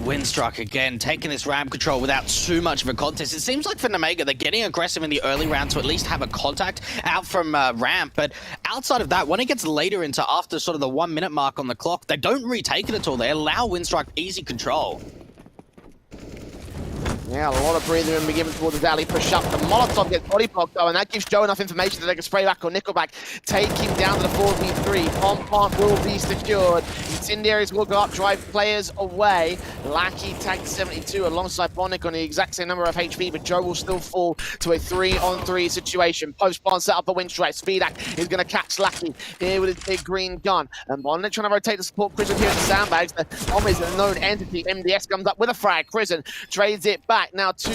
Winstrike again, taking this ramp control without too much of a contest. It seems like for Nemiga, they're getting aggressive in the early round to at least have a contact out from ramp. But outside of that, when it gets later into after sort of the 1 minute mark on the clock, they don't retake it at all. They allow Winstrike easy control. Yeah, a lot of breathing room be given towards the alley push up. The Molotov gets body blocked though, and that gives Joe enough information that they can spray back on Nickelback, take him down to the 4v3. Bomb plant will be secured. Incendiaries will go up, drive players away. Lackey tagged 72 alongside Bonic on the exact same number of HP, but Joe will still fall to a 3-on-3 situation. Post plant set up for Winstrike. Speedak is going to catch Lackey here with his big green gun. And Bonic trying to rotate the support Prison here at the sandbags. The bomb is a known entity. MDS comes up with a frag. Prison trades it back. Now 2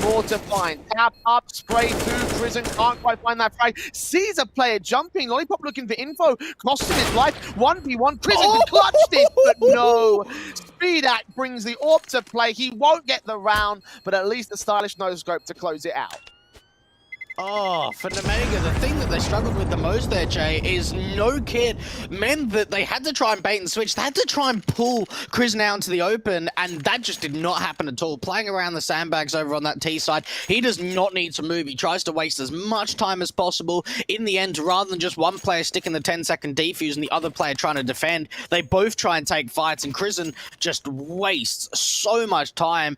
more to find. Tap up, spray through. Prison can't quite find that frag. Sees a player jumping. Lollipop looking for info. Costing his life. 1v1. Prison could clutch this, but no. Speedak brings the AWP to play. He won't get the round, but at least the stylish no-scope to close it out. Oh, for Nemiga, the thing that they struggled with the most there, Jay, is no kit meant that they had to try and bait and switch. They had to try and pull Krisen out into the open, and that just did not happen at all. Playing around the sandbags over on that T side, he does not need to move. He tries to waste as much time as possible. In the end, rather than just one player sticking the 10-second defuse and the other player trying to defend, they both try and take fights, and Krisen just wastes so much time.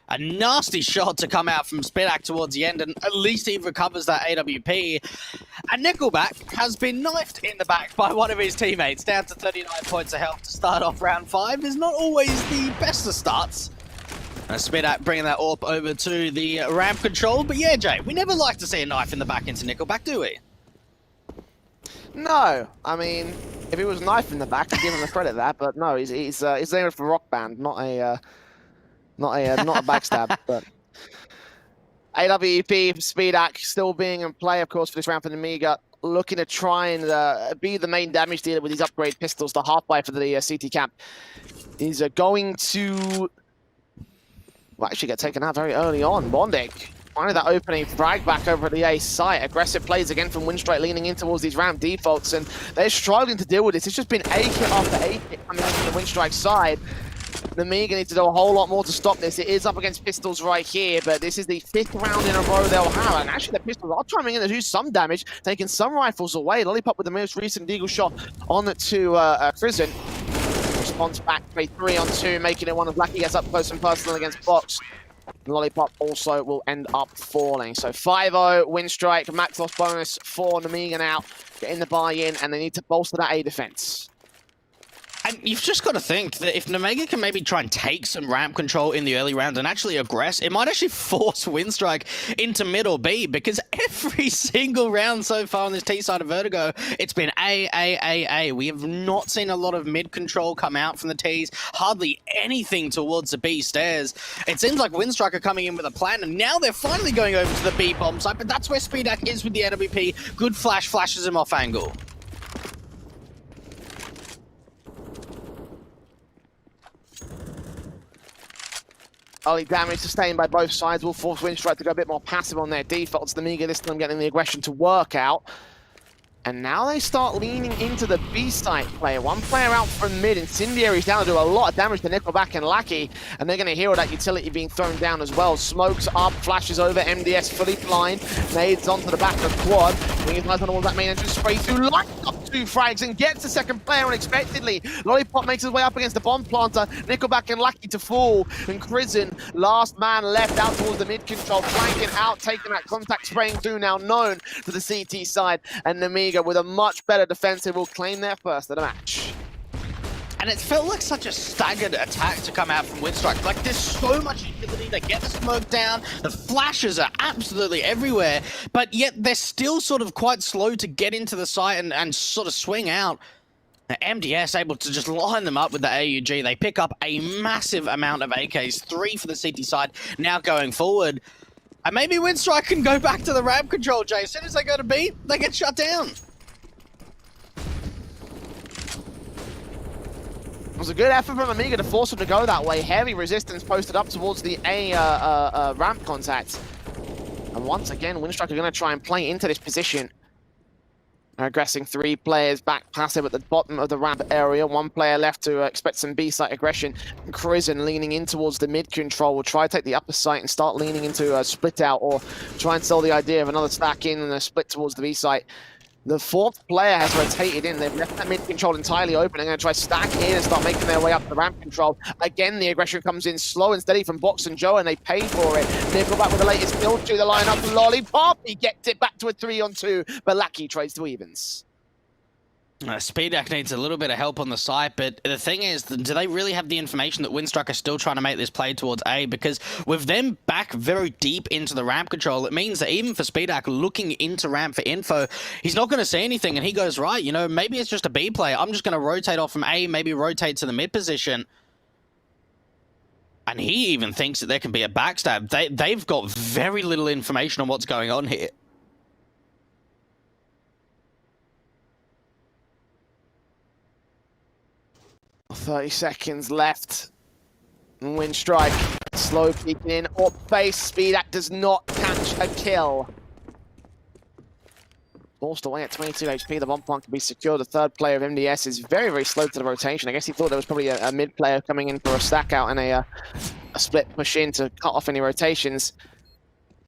A nasty shot to come out from Speedak towards the end, and at least he recovers that AWP. And Nickelback has been knifed in the back by one of his teammates, down to 39 points of health to start off round 5. Is not always the best of starts. Speedak bringing that AWP over to the ramp control. But yeah, Jay, we never like to see a knife in the back into Nickelback, do we? No, I mean, if it was a knife in the back, I'd give him the credit there. But no, he's there for Rock Band, not a backstab. But AWP, Speedak still being in play, of course, for this round for Nemiga, looking to try and be the main damage dealer with these upgrade pistols. The half-life for the CT camp is going to actually get taken out very early on. Bondic finding that opening frag back over at the A site. Aggressive plays again from Winstrike leaning in towards these ramp defaults, and they're struggling to deal with this. It's just been A kit after A kit coming into the Winstrike side. Nemiga needs to do a whole lot more to stop this. It is up against pistols right here, but this is the 5th round in a row they'll have. And actually, the pistols are chiming in to do some damage, taking some rifles away. Lollipop with the most recent deagle shot on to Krisen. Response back, play 3-on-2, making it one of Blacky gets up close and personal against Box. Lollipop also will end up falling. So 5-0, Winstrike, max loss bonus for Nemiga now. Getting the buy-in, and they need to bolster that A defense. And you've just got to think that if Nemiga can maybe try and take some ramp control in the early round and actually aggress, it might actually force Winstrike into mid or B, because every single round so far on this T side of Vertigo, it's been A. We have not seen a lot of mid control come out from the Ts, hardly anything towards the B stairs. It seems like Winstrike are coming in with a plan, and now they're finally going over to the B bomb site, but that's where Speedak is with the AWP. Good flashes him off angle. Early damage sustained by both sides will force Winstrike to go a bit more passive on their defaults. Nemiga this time getting the aggression to work out. And now they start leaning into the B-site player. One player out from mid. Incendiary's down to do a lot of damage to Nickelback and Lackey. And they're going to hear that utility being thrown down as well. Smokes up, flashes over, MDS fully blind. Nades onto the back of Quad. Wings nice on all that main entrance, spray through, lights up 2 frags and gets the second player unexpectedly. Lollipop makes his way up against the bomb planter. Nickelback and Lackey to fall. And Krisen, last man left out towards the mid control, flanking out, taking that contact, spraying through, now known to the CT side. And Nemiga with a much better defensive will claim their first of the match. And it felt like such a staggered attack to come out from Winstrike. Like, there's so much utility. They get the smoke down. The flashes are absolutely everywhere. But yet they're still sort of quite slow to get into the site and sort of swing out. Now, MDS able to just line them up with the AUG. They pick up a massive amount of AKs. 3 for the CT side now going forward. And maybe Winstrike can go back to the ramp control, Jay. As soon as they go to B, they get shut down. It was a good effort from Nemiga to force him to go that way. Heavy resistance posted up towards the A ramp contact. And once again, Winstrike are going to try and play into this position. They're aggressing 3 players back passive at the bottom of the ramp area. 1 player left to expect some B-site aggression. Krisen leaning in towards the mid control will try to take the upper site and start leaning into a split out, or try and sell the idea of another stack in and a split towards the B-site. The fourth player has rotated in. They've left that mid control entirely open. They're going to try stack in and start making their way up the ramp control. Again, the aggression comes in slow and steady from Box and Joe, and they pay for it. Nickelback with the latest kill to the lineup. Lollipop, he gets it back to a 3-on-2, but Lackey trades to evens. Speedak needs a little bit of help on the site, but the thing is, do they really have the information that Winstrike are still trying to make this play towards A? Because with them back very deep into the ramp control, it means that even for Speedak looking into ramp for info, he's not going to see anything, and he goes, right, you know, maybe it's just a B play. I'm just going to rotate off from A, maybe rotate to the mid position. And he even thinks that there can be a backstab. They've got very little information on what's going on here. 30 seconds left. Winstrike, slow peeking in, up base, Speedak does not catch a kill. Forced away at 22 HP, the bomb plant can be secured. The third player of MDS is very, very slow to the rotation. I guess he thought there was probably a mid player coming in for a stack out and a split push in to cut off any rotations.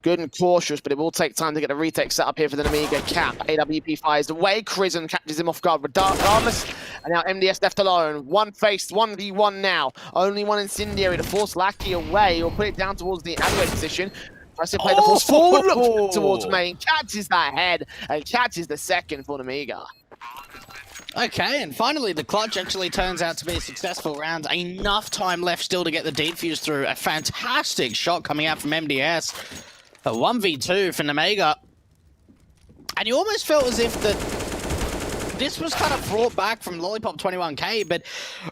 Good and cautious, but it will take time to get a retake set up here for the Nemiga cap. AWP fires away, Crizzen catches him off guard regardless, and now MDS left alone. One faced, 1v1 now. Only one incendiary to force Lackey away, or put it down towards the alleyway position. Tries to play the force forward look towards main, catches that head, and catches the second for Nemiga. Okay, and finally the clutch actually turns out to be a successful round. Enough time left still to get the defuse through. A fantastic shot coming out from MDS. A 1v2 for Nemiga. And you almost felt as if this was kind of brought back from Lollipop 21k, but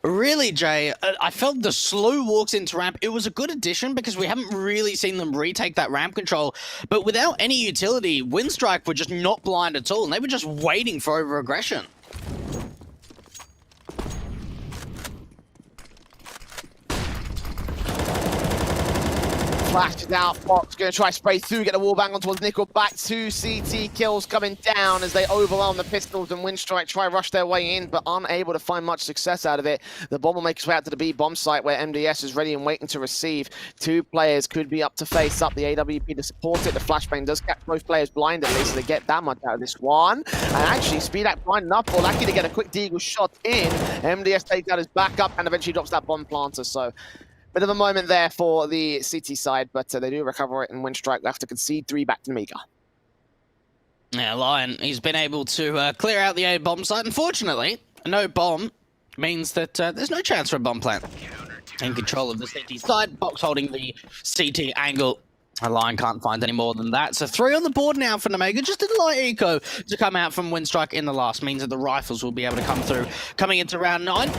really, Jay, I felt the slow walks into ramp. It was a good addition because we haven't really seen them retake that ramp control, but without any utility, Winstrike were just not blind at all, and they were just waiting for over-aggression. Flashes out, Fox going to try spray through, get the wall bang on towards Nickelback. 2 CT kills coming down as they overwhelm the pistols, and Winstrike try rush their way in, but unable to find much success out of it. The bomb will make its way out to the B bomb site where MDS is ready and waiting to receive. 2 players could be up to face up, the AWP to support it. The flashbang does catch both players blind at least, so they get that much out of this one. And actually, Speedak blind enough for Lackey to get a quick deagle shot in. MDS takes out his backup and eventually drops that bomb planter, so bit of a moment there for the City side, but they do recover it, and Winstrike have to concede 3 back to Nemiga. Yeah, Lion, he's been able to clear out the A bomb site. Unfortunately, no bomb means that there's no chance for a bomb plant. In control of the City side, Box holding the CT angle. Lion can't find any more than that. So 3 on the board now for Nemiga. Just a light eco to come out from Winstrike in the last means that the rifles will be able to come through coming into round 9.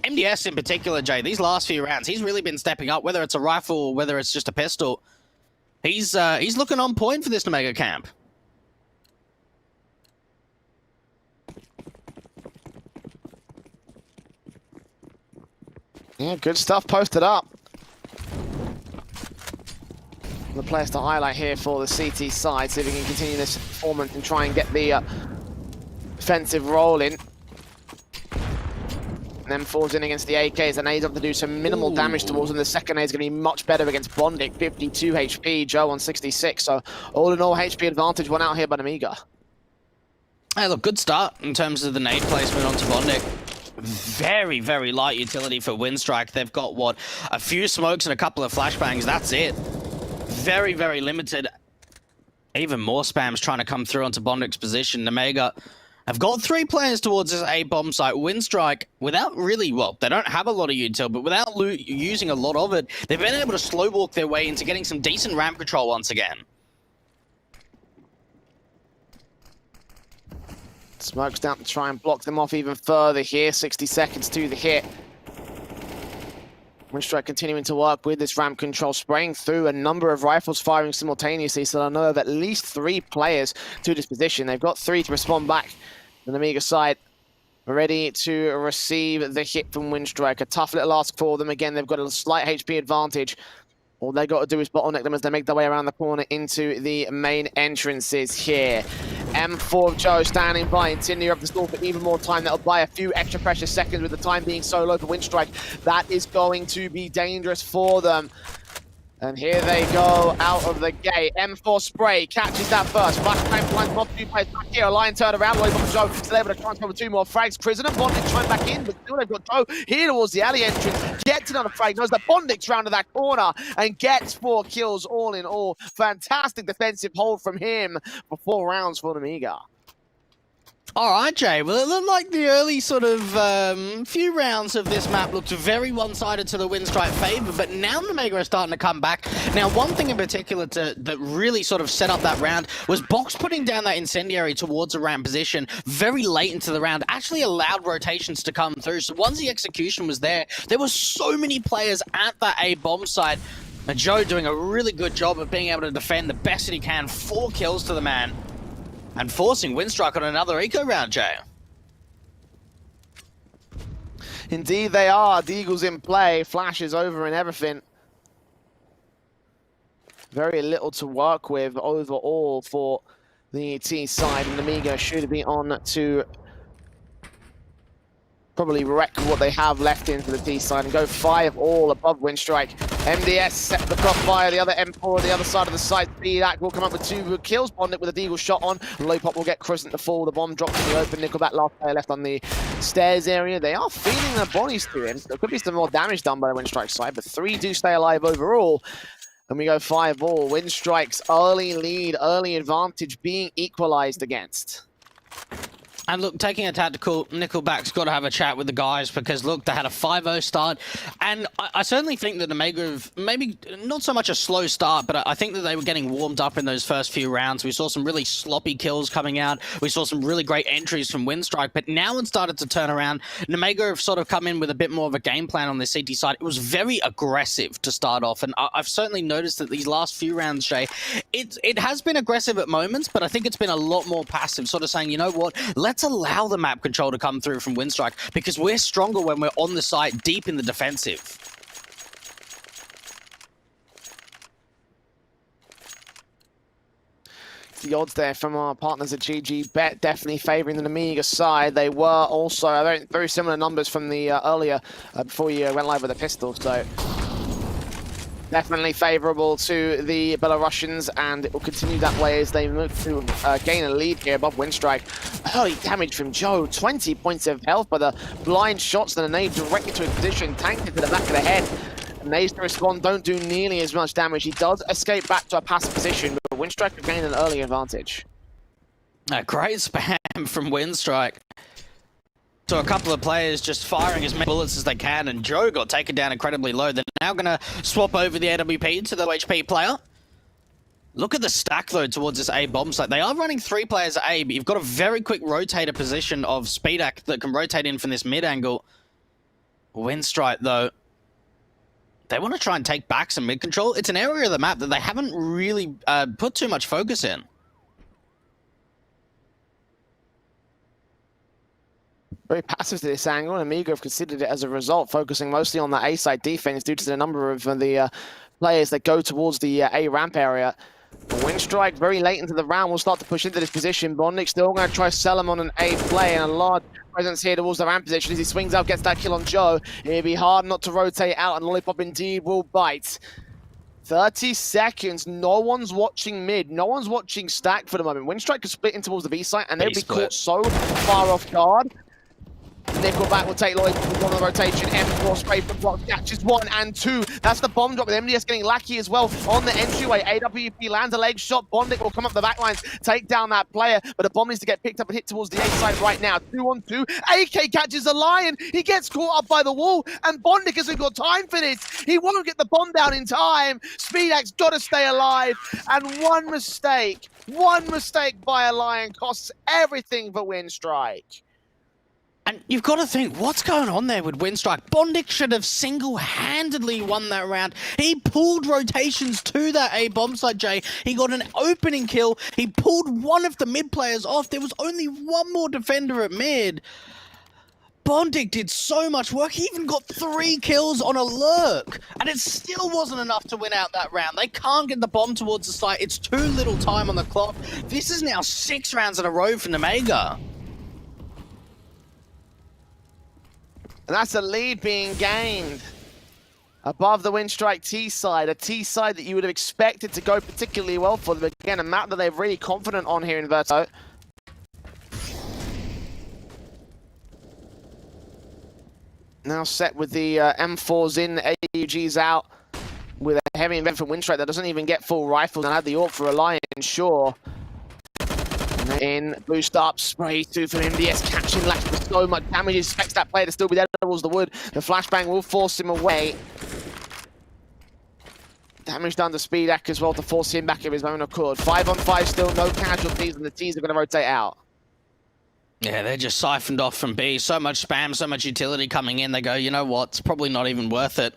MDS in particular, Jay, these last few rounds, he's really been stepping up, whether it's a rifle or whether it's just a pistol. He's looking on point for this Nemiga camp. Yeah, good stuff posted up. The players to highlight here for the CT side, see if we can continue this performance and try and get the defensive rolling. And then falls in against the AKs, and A's up to do some minimal damage towards them. The second A is going to be much better against Bondic, 52 HP, Joe on 66. So all in all, HP advantage won out here by Nemiga. Hey, look, good start in terms of the nade placement onto Bondic. Very, very light utility for Winstrike. They've got, what, a few smokes and a couple of flashbangs. That's it. Very, very limited. Even more spams trying to come through onto Bondic's position. Nemiga have got 3 players towards this A bomb site. Winstrike, without really, well, they don't have a lot of util, but without using a lot of it, they've been able to slow walk their way into getting some decent ramp control once again. Smokes down to try and block them off even further here. 60 seconds to the hit. Winstrike continuing to work with this ramp control, spraying through a number of rifles firing simultaneously, so I know of at least 3 players to this position. They've got 3 to respond back. The Nemiga side ready to receive the hit from Winstrike. A tough little ask for them. Again, they've got a slight HP advantage. All they got to do is bottleneck them as they make their way around the corner into the main entrances here. M4 of Joe standing by, intending up the stall for even more time. That'll buy a few extra precious seconds with the time being so low for Winstrike. That is going to be dangerous for them. And here they go out of the gate. M4 spray catches that first. Flashbang blinds mob 2 players back here. A line turn around. Lloyd from Joe still able to transfer with 2 more frags. Prison and Bondix trying back in, but still they've got Joe here towards the alley entrance. Gets another frag. Knows that Bondix round to that corner and gets 4 kills all in all. Fantastic defensive hold from him for 4 rounds for Nemiga. All right, Jay. Well, it looked like the early sort of few rounds of this map looked very one-sided to the Winstrike favor, but now Nemiga are starting to come back. Now, one thing in particular that really sort of set up that round was Box putting down that incendiary towards a ramp position very late into the round, actually allowed rotations to come through. So once the execution was there were so many players at that A bomb site. And Joe doing a really good job of being able to defend the best that he can. 4 kills to the man. And forcing Winstrike on another eco round, Jay. Indeed they are. Deagle's in play. Flashes over and everything. Very little to work with overall for the T side. And Nemiga should be on to probably wreck what they have left into the T side and go 5-all above Winstrike. MDS set the crossfire, the other M4 the other side of the site. Speedak will come up with 2 kills. Bondit with a Deagle shot on. Low-Pop will get Crescent to fall. The bomb drops in the open. Nickelback last player left on the stairs area. They are feeding their bodies to him. So there could be some more damage done by the Winstrike side, but 3 do stay alive overall. And we go 5-all. Winstrike's early lead, early advantage being equalized against. And look, taking a tactical, Nickelback's got to have a chat with the guys because, look, they had a 5-0 start. And I certainly think that Nemiga have maybe not so much a slow start, but I think that they were getting warmed up in those first few rounds. We saw some really sloppy kills coming out. We saw some really great entries from Winstrike, but now it started to turn around. Nemiga have sort of come in with a bit more of a game plan on the CT side. It was very aggressive to start off, and I've certainly noticed that these last few rounds, Jay, it has been aggressive at moments, but I think it's been a lot more passive, sort of saying, you know what, let's allow the map control to come through from Winstrike because we're stronger when we're on the site deep in the defensive. The odds there from our partners at GG Bet definitely favouring the Nemiga side. They were also very similar numbers from the earlier before you went live with the pistol, so definitely favourable to the Belarusians, and it will continue that way as they move to gain a lead here above Winstrike. Early damage from Joe, 20 points of health, but the blind shots that a nade directly to his position, tanked it to the back of the head. Nades to respond don't do nearly as much damage. He does escape back to a passive position, but Winstrike will gain an early advantage. A great spam from Winstrike. So a couple of players just firing as many bullets as they can, and Joe got taken down incredibly low. They're now going to swap over the AWP to the HP player. Look at the stack, though, towards this A bomb site. They are running 3 players at A, but you've got a very quick rotator position of Speedak that can rotate in from this mid angle. Winstrike, though, they want to try and take back some mid control. It's an area of the map that they haven't really put too much focus in. Very passive to this angle, and Nemiga have considered it as a result, focusing mostly on the A side defense due to the number of the players that go towards the A ramp area. Winstrike very late into the round will start to push into this position. Bondix still going to try to sell him on an A play, and a large presence here towards the ramp position as he swings out, gets that kill on Joe. It'll be hard not to rotate out, and Lollipop indeed will bite. 30 seconds, no one's watching mid, no one's watching stack for the moment. Winstrike could split in towards the B site, and they'll be caught so far off guard. Nickelback will take Lloyd with one of the rotation. M4 spray from block, catches 1 and 2. That's the bomb drop with MDS getting lucky as well on the entryway. AWP lands a leg shot. Bondic will come up the back lines, take down that player, but the bomb needs to get picked up and hit towards the A side right now. 2-on-2. AK catches a lion. He gets caught up by the wall, and Bondic hasn't got time for this. He won't get the bomb down in time. Speedak's got to stay alive, and one mistake by a lion costs everything for Winstrike. And you've got to think, what's going on there with Winstrike? Bondic should have single-handedly won that round. He pulled rotations to that A bomb site, Jay. He got an opening kill. He pulled one of the mid players off. There was only one more defender at mid. Bondic did so much work. He even got 3 kills on a lurk. And it still wasn't enough to win out that round. They can't get the bomb towards the site. It's too little time on the clock. This is now 6 rounds in a row for Nemiga. And that's a lead being gained. above the Winstrike T side, a T side that you would have expected to go particularly well for them. Again, a map that they're really confident on here in Verto. Now set with the M4s in, AUGs out, with a heavy investment from Winstrike that doesn't even get full rifles and had the AWP for a Lion, sure. In, boost up, spray two from MDS, catching Lack with so much damage. He expects that player to still be there towards the wood. The flashbang will force him away. Damage done to Speedak as well to force him back of his own accord. 5 on 5 still, no casualties, and the T's are going to rotate out. Yeah, they're just siphoned off from B. So much spam, so much utility coming in. They go, you know what, it's probably not even worth it.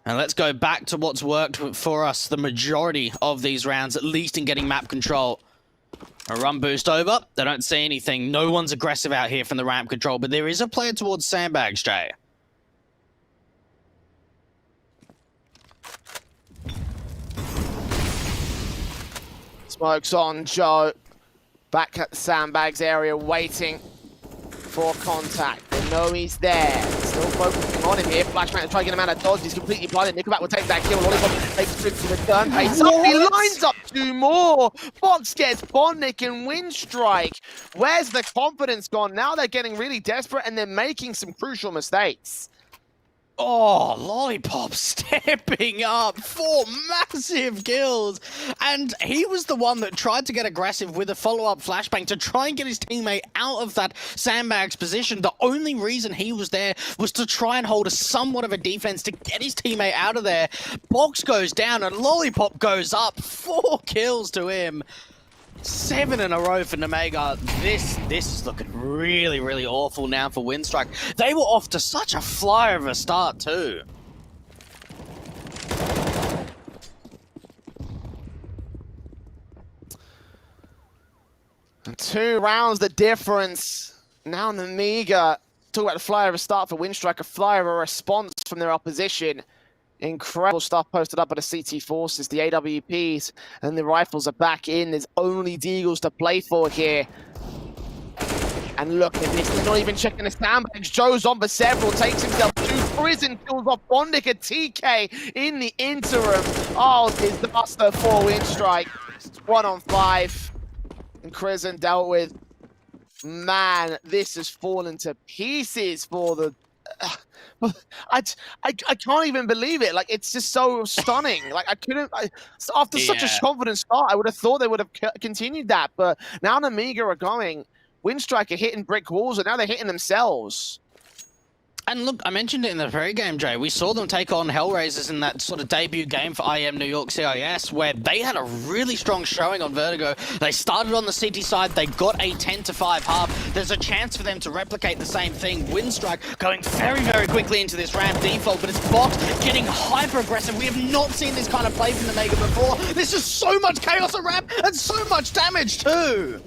And let's go back to what's worked for us the majority of these rounds, at least in getting map control. A run boost over. They don't see anything. No one's aggressive out here from the ramp control, but there is a player towards sandbags, Jay. Smokes on Joe. Back at the sandbags area, waiting for contact. They know he's there. Still focusing on him here. Flashback to try to get him out of dodge. He's completely blinded. Nickelback will take that kill. Lollipop takes trip to return. Pace up. He lines up 2 more. Box gets Bondnik and Winstrike. Where's the confidence gone? Now they're getting really desperate and they're making some crucial mistakes. Oh, Lollipop stepping up 4 massive kills. And he was the one that tried to get aggressive with a follow-up flashbang to try and get his teammate out of that sandbags position. The only reason he was there was to try and hold somewhat of a defense to get his teammate out of there. Box goes down and Lollipop goes up. 4 kills to him. 7 in a row for Nemiga. This is looking really, really awful now for Winstrike. They were off to such a flyer of a start too. And 2 rounds the difference. Now Nemiga, talk about the flyer of a start for Winstrike, a flyer of a response from their opposition. Incredible stuff posted up by the CT Forces, the AWPs, and the rifles are back in. There's only Deagles to play for here. And look at this, he's not even checking the sandbags. Joe's on for several, takes himself 2 prison kills off Bondnik and TK in the interim. Oh, disaster for Winstrike. 1 on 5. And Crizzen dealt with. Man, this has fallen to pieces for the... I can't even believe it. Like, it's just so stunning. Like, after such a confident start, I would have thought they would have continued that. But now Nemiga are going. Winstrike are hitting brick walls, and now they're hitting themselves. And look, I mentioned it in the pre-game, Jay. We saw them take on HellRaisers in that sort of debut game for IEM New York CIS, where they had a really strong showing on Vertigo. They started on the CT side. They got a 10-5 half. There's a chance for them to replicate the same thing. Winstrike going very, very quickly into this ramp default, but it's Box getting hyper-aggressive. We have not seen this kind of play from the Nemiga before. There's just so much chaos at ramp and so much damage too.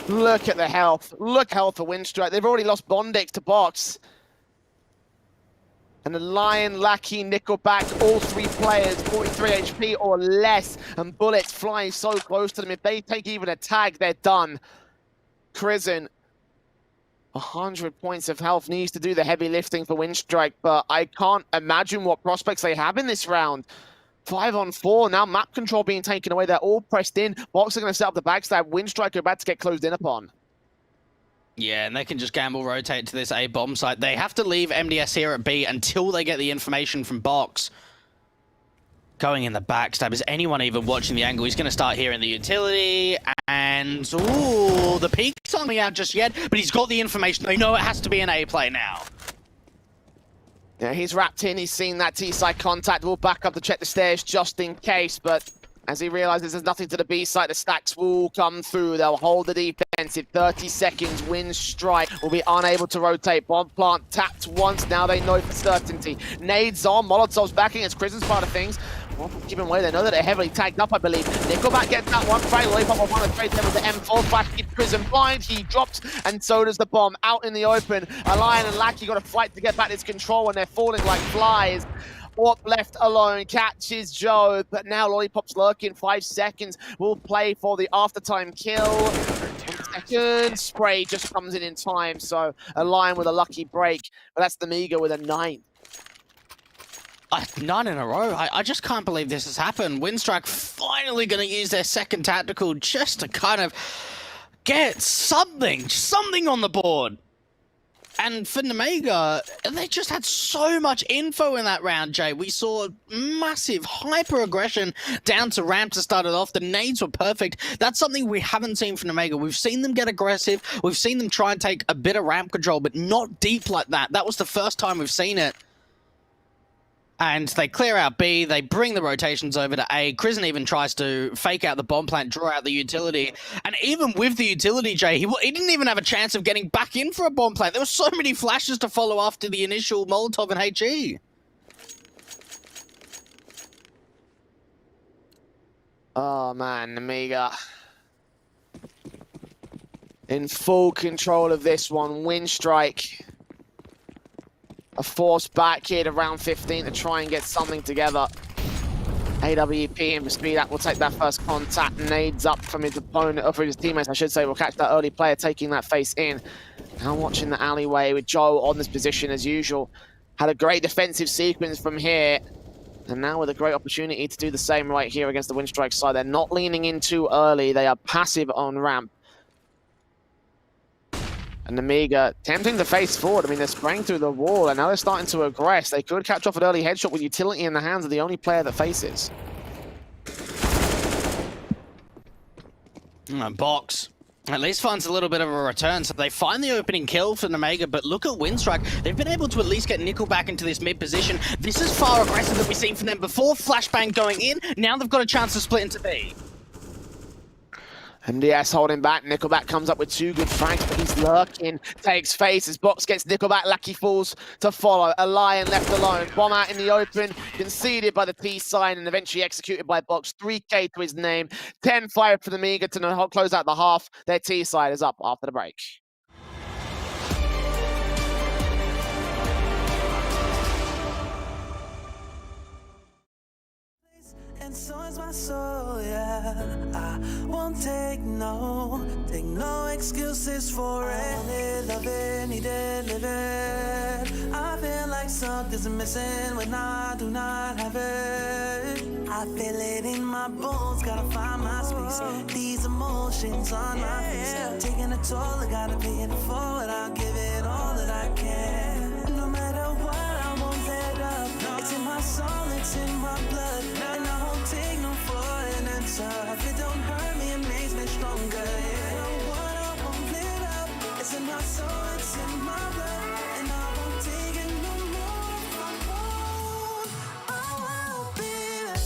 Look at the health. Look health for Winstrike. They've already lost Bondix to Box. And the Lion, Lackey, Nickelback, all 3 players, 43 HP or less, and bullets flying so close to them. If they take even a tag, they're done. Crizzen, 100 points of health, needs to do the heavy lifting for Winstrike, but I can't imagine what prospects they have in this round. 5 on 4, now map control being taken away. They're all pressed in. Box are going to set up the backstab. Winstrike are about to get closed in upon. Yeah, and they can just gamble rotate to this A bomb site. They have to leave MDS here at B until they get the information from Box. Going in the backstab. Is anyone even watching the angle? He's going to start here in the utility. And, ooh, the peak's not coming out just yet, but he's got the information. They know it has to be an A play now. Yeah, he's wrapped in. He's seen that T-side contact. We'll back up to check the stairs just in case, but as he realizes there's nothing to the B side, the stacks will come through. They'll hold the defensive. 30 seconds. Winstrike will be unable to rotate. Bomb plant tapped once. Now they know for certainty. Nades on. Molotov's backing against Crizzen's part of things. Well, giving away, they know that they're heavily tagged up, I believe. Nickelback gets that one. Frank Lollipop on one of the trades there with the M4 flash. Keep Crizzen blind. He drops, and so does the bomb. Out in the open. Lion and Lackey got to fight to get back this control when they're falling like flies. Orp left alone, catches Joe, but now Lollipop's lurking. 5 seconds will play for the after-time kill. second spray just comes in time. So a Lion with a lucky break, but that's Nemiga with a 9. 9 in a row. I just can't believe this has happened. Winstrike finally going to use their second tactical just to kind of get something on the board. And for Nemiga, they just had so much info in that round, Jay. We saw massive hyper-aggression down to ramp to start it off. The nades were perfect. That's something we haven't seen from Nemiga. We've seen them get aggressive. We've seen them try and take a bit of ramp control, but not deep like that. That was the first time we've seen it. And they clear out B, they bring the rotations over to A. Crizzen even tries to fake out the bomb plant, draw out the utility. And even with the utility, Jay, he didn't even have a chance of getting back in for a bomb plant. There were so many flashes to follow after the initial Molotov and HE. Oh man, Nemiga in full control of this one. Winstrike a force back here to round 15 to try and get something together. AWP in for speed up will take that first contact. Nades up from his opponent, or from his teammates, I should say. Will catch that early player taking that face in. Now watching the alleyway with Joe on this position as usual. Had a great defensive sequence from here. And now with a great opportunity to do the same right here against the Winstrike side. They're not leaning in too early. They are passive on ramp. And Nemiga tempting to face forward. I mean, they're spraying through the wall, and now they're starting to aggress. They could catch off an early headshot with utility in the hands of the only player that faces. Box at least finds a little bit of a return, so they find the opening kill for Nemiga, but look at Winstrike. They've been able to at least get Nickel back into this mid position. This is far aggressive than we've seen from them before. Flashbang going in. Now they've got a chance to split into B. MDS holding back. Nickelback comes up with 2 good frags, but he's lurking. Takes face as Box gets Nickelback. Lucky falls to follow. A Lion left alone. Bomb out in the open. Conceded by the T sign and eventually executed by Box. 3K to his name. 10-5 for the Nemiga to close out the half. Their T side is up after the break. And so is my soul, yeah. I won't take no excuses for it. Love it, need it, live it. I feel like something's missing when I do not have it. I feel it in my bones, gotta find my space. These emotions on my face, taking a toll, I gotta pay it forward. I'll give it all that I can. No matter what, I won't let up. It's in my soul, it's in my blood, and I won't take no for an answer. If it don't hurt me, it makes me stronger. Yeah. No what, I won't let up. It's in my soul, it's in my blood, and I won't take it no more. If I won't, I won't be there.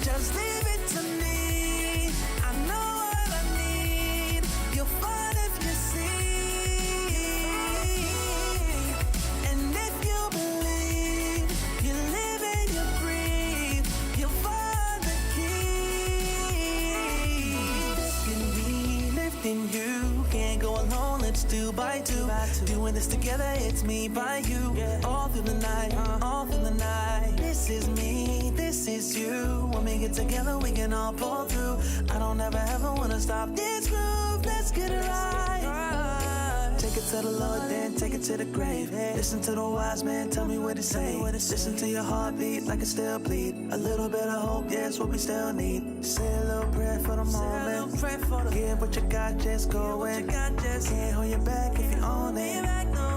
Just leave it to me. I know what I need. You'll find if you see. And if you believe, you live and you breathe, you'll find the key. This can be lifting you. Can't go alone, let's do by two. Doing this together, it's me by you. All through the night, all through the night. This is me, this is you. When we get together, we can all pull through. I don't ever wanna stop this groove. Let's get it right. Take it to the Lord, then take it to the grave. Listen to the wise man, tell me what to say. Listen to your heartbeat like it still bleed. A little bit of hope, yeah, it's what we still need. Say a little prayer for the moment. Give what you got, just go in. Can't hold you back if you own it.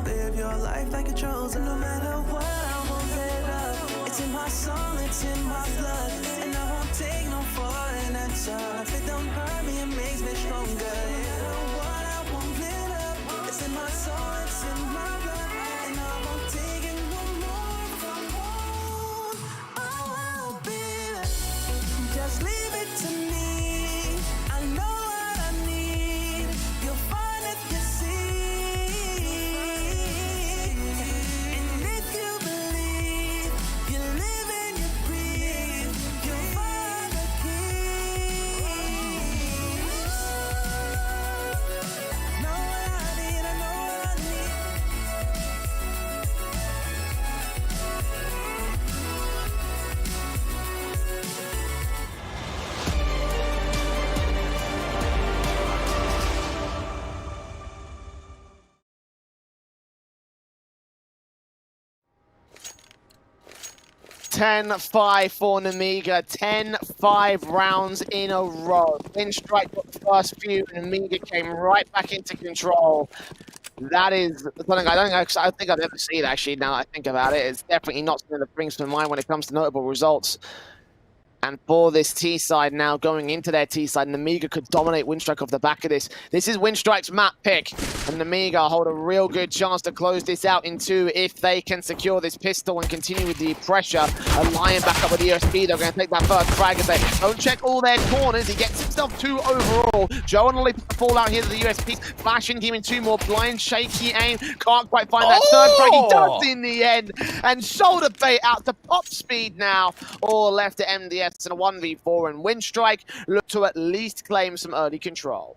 Live your life like you're chosen. No matter what, I won't let up. It's in my soul, it's in my blood, and I won't take no for an answer. If it don't hurt me, it makes me stronger. You know what, I won't let up. It's in my soul, it's in my blood, and I won't take it no more. If I won't, I won't be there. Just leave it to me. I know what I need. You'll find if you see. And if you believe, you live and you breathe, you'll find the key. 10-5 for Nemiga. 10-5 rounds in a row. Winstrike got the first few, and Nemiga came right back into control. That is something I don't think I've ever seen, actually, now that I think about it. It's definitely not something that brings to mind when it comes to notable results. And for this T side now, going into their T side, Nemiga could dominate Winstrike off the back of this. This is Winstrike's map pick, and Nemiga hold a real good chance to close this out in 2 if they can secure this pistol and continue with the pressure. A Lion back up with the USP, they're going to take that first frag as they don't check all their corners. He gets himself 2 overall. Joe and Lolly fall out here to the USP, flashing him in 2 more, blind, shaky aim, can't quite find that third frag. He does in the end, and shoulder bait out to pop speed now, all left to MDS. And a 1v4, and Winstrike look to at least claim some early control.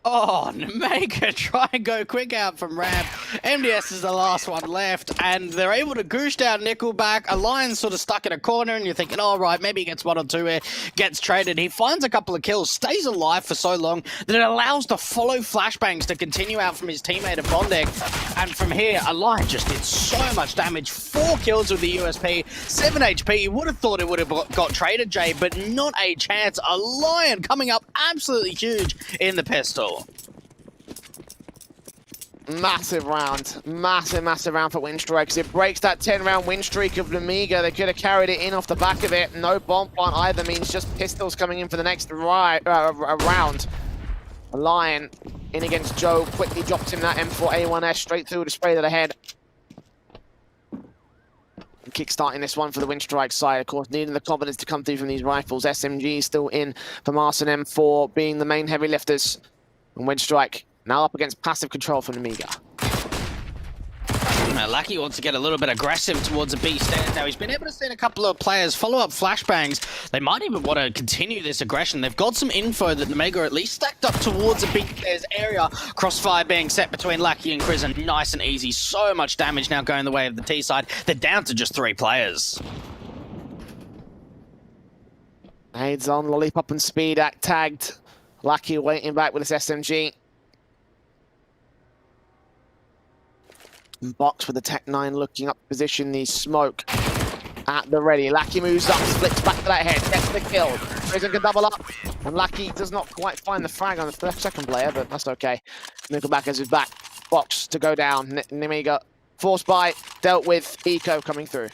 Oh, Nemiga try and go quick out from ramp. MDS is the last one left, and they're able to goosh down Nickelback. A Lion's sort of stuck in a corner, and you're thinking, all right, maybe he gets 1 or 2 here, gets traded. He finds a couple of kills, stays alive for so long that it allows the follow flashbangs to continue out from his teammate of Bondek. And from here, a Lion just did so much damage. 4 kills with the USP, 7 HP. You would have thought it would have got traded, Jay, but not a chance. A Lion coming up absolutely huge in the pistol. Massive round. Massive round for Winstrike, because it breaks that 10-round win streak of Nemiga. They could have carried it in off the back of it. No bomb plant either means just pistols coming in for the next round. A Lion in against Joe, quickly drops him that M4A1S straight through to spray to the head. Kickstarting this one for the Winstrike side, of course, needing the confidence to come through from these rifles. SMG still in for Mars and M4 being the main heavy lifters. And Winstrike now up against passive control from Nemiga. Lucky wants to get a little bit aggressive towards a B stand. Now, he's been able to send a couple of players follow up flashbangs. They might even want to continue this aggression. They've got some info that Nemiga are at least stacked up towards a B stairs area. Crossfire being set between Lucky and Chris, and nice and easy. So much damage now going the way of the T side. They're down to just 3 players. Nades on, Lollipop and Speed Act tagged. Lucky waiting back with his SMG. Box with the Tech 9 looking up to position the smoke at the ready. Lucky moves up, flicks back to that head, gets the kill. Prison can double up, and Lucky does not quite find the frag on the second player, but that's okay. Nickelback has his back. Box to go down. Nemiga forced by, dealt with, Eco coming through.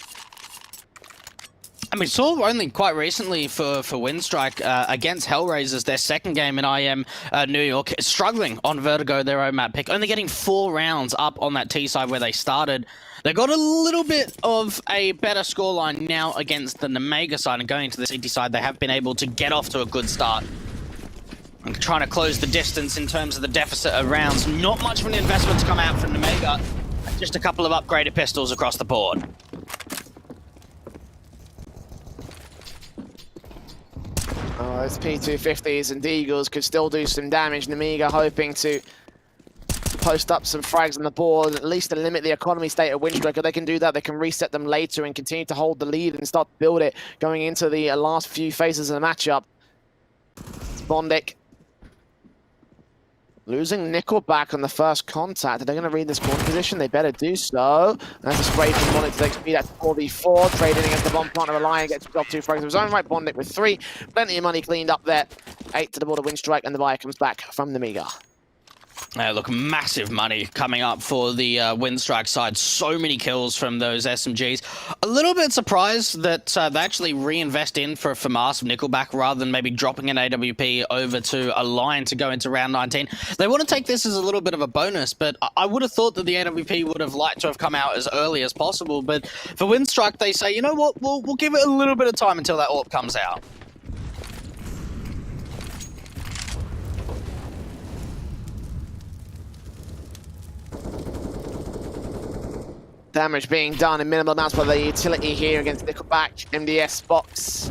I mean, saw only quite recently for Winstrike against HellRaisers, their second game in IEM New York, struggling on Vertigo, their own map pick, only getting 4 rounds up on that T side where they started. They got a little bit of a better scoreline now against the Nemiga side, and going to the CT side, they have been able to get off to a good start. And trying to close the distance in terms of the deficit of rounds. Not much of an investment to come out from Nemiga, just a couple of upgraded pistols across the board. Oh, those P250s and Deagles could still do some damage. Nemiga hoping to post up some frags on the board, at least to limit the economy state of Winstrike. If they can do that, they can reset them later and continue to hold the lead and start to build it going into the last few phases of the matchup. It's Bondic losing Nickelback on the first contact. Are they going to read this corner position? They better do so. That's a spray from Bondic to take speed. That's 4v4. Trading against the bomb partner. Lion gets himself 2 frags of his own right. Bondic with 3. Plenty of money cleaned up there. 8 to the board of Winstrike, and the buyer comes back from Nemiga. Look, massive money coming up for the Winstrike side. So many kills from those SMGs. A little bit surprised that they actually reinvest in for Mars of Nickelback rather than maybe dropping an AWP over to a Lion to go into round 19. They want to take this as a little bit of a bonus, but I would have thought that the AWP would have liked to have come out as early as possible. But for Winstrike, they say, you know what, we'll give it a little bit of time until that AWP comes out. Damage being done in minimal amounts by the utility here against Nickelback. MDS box.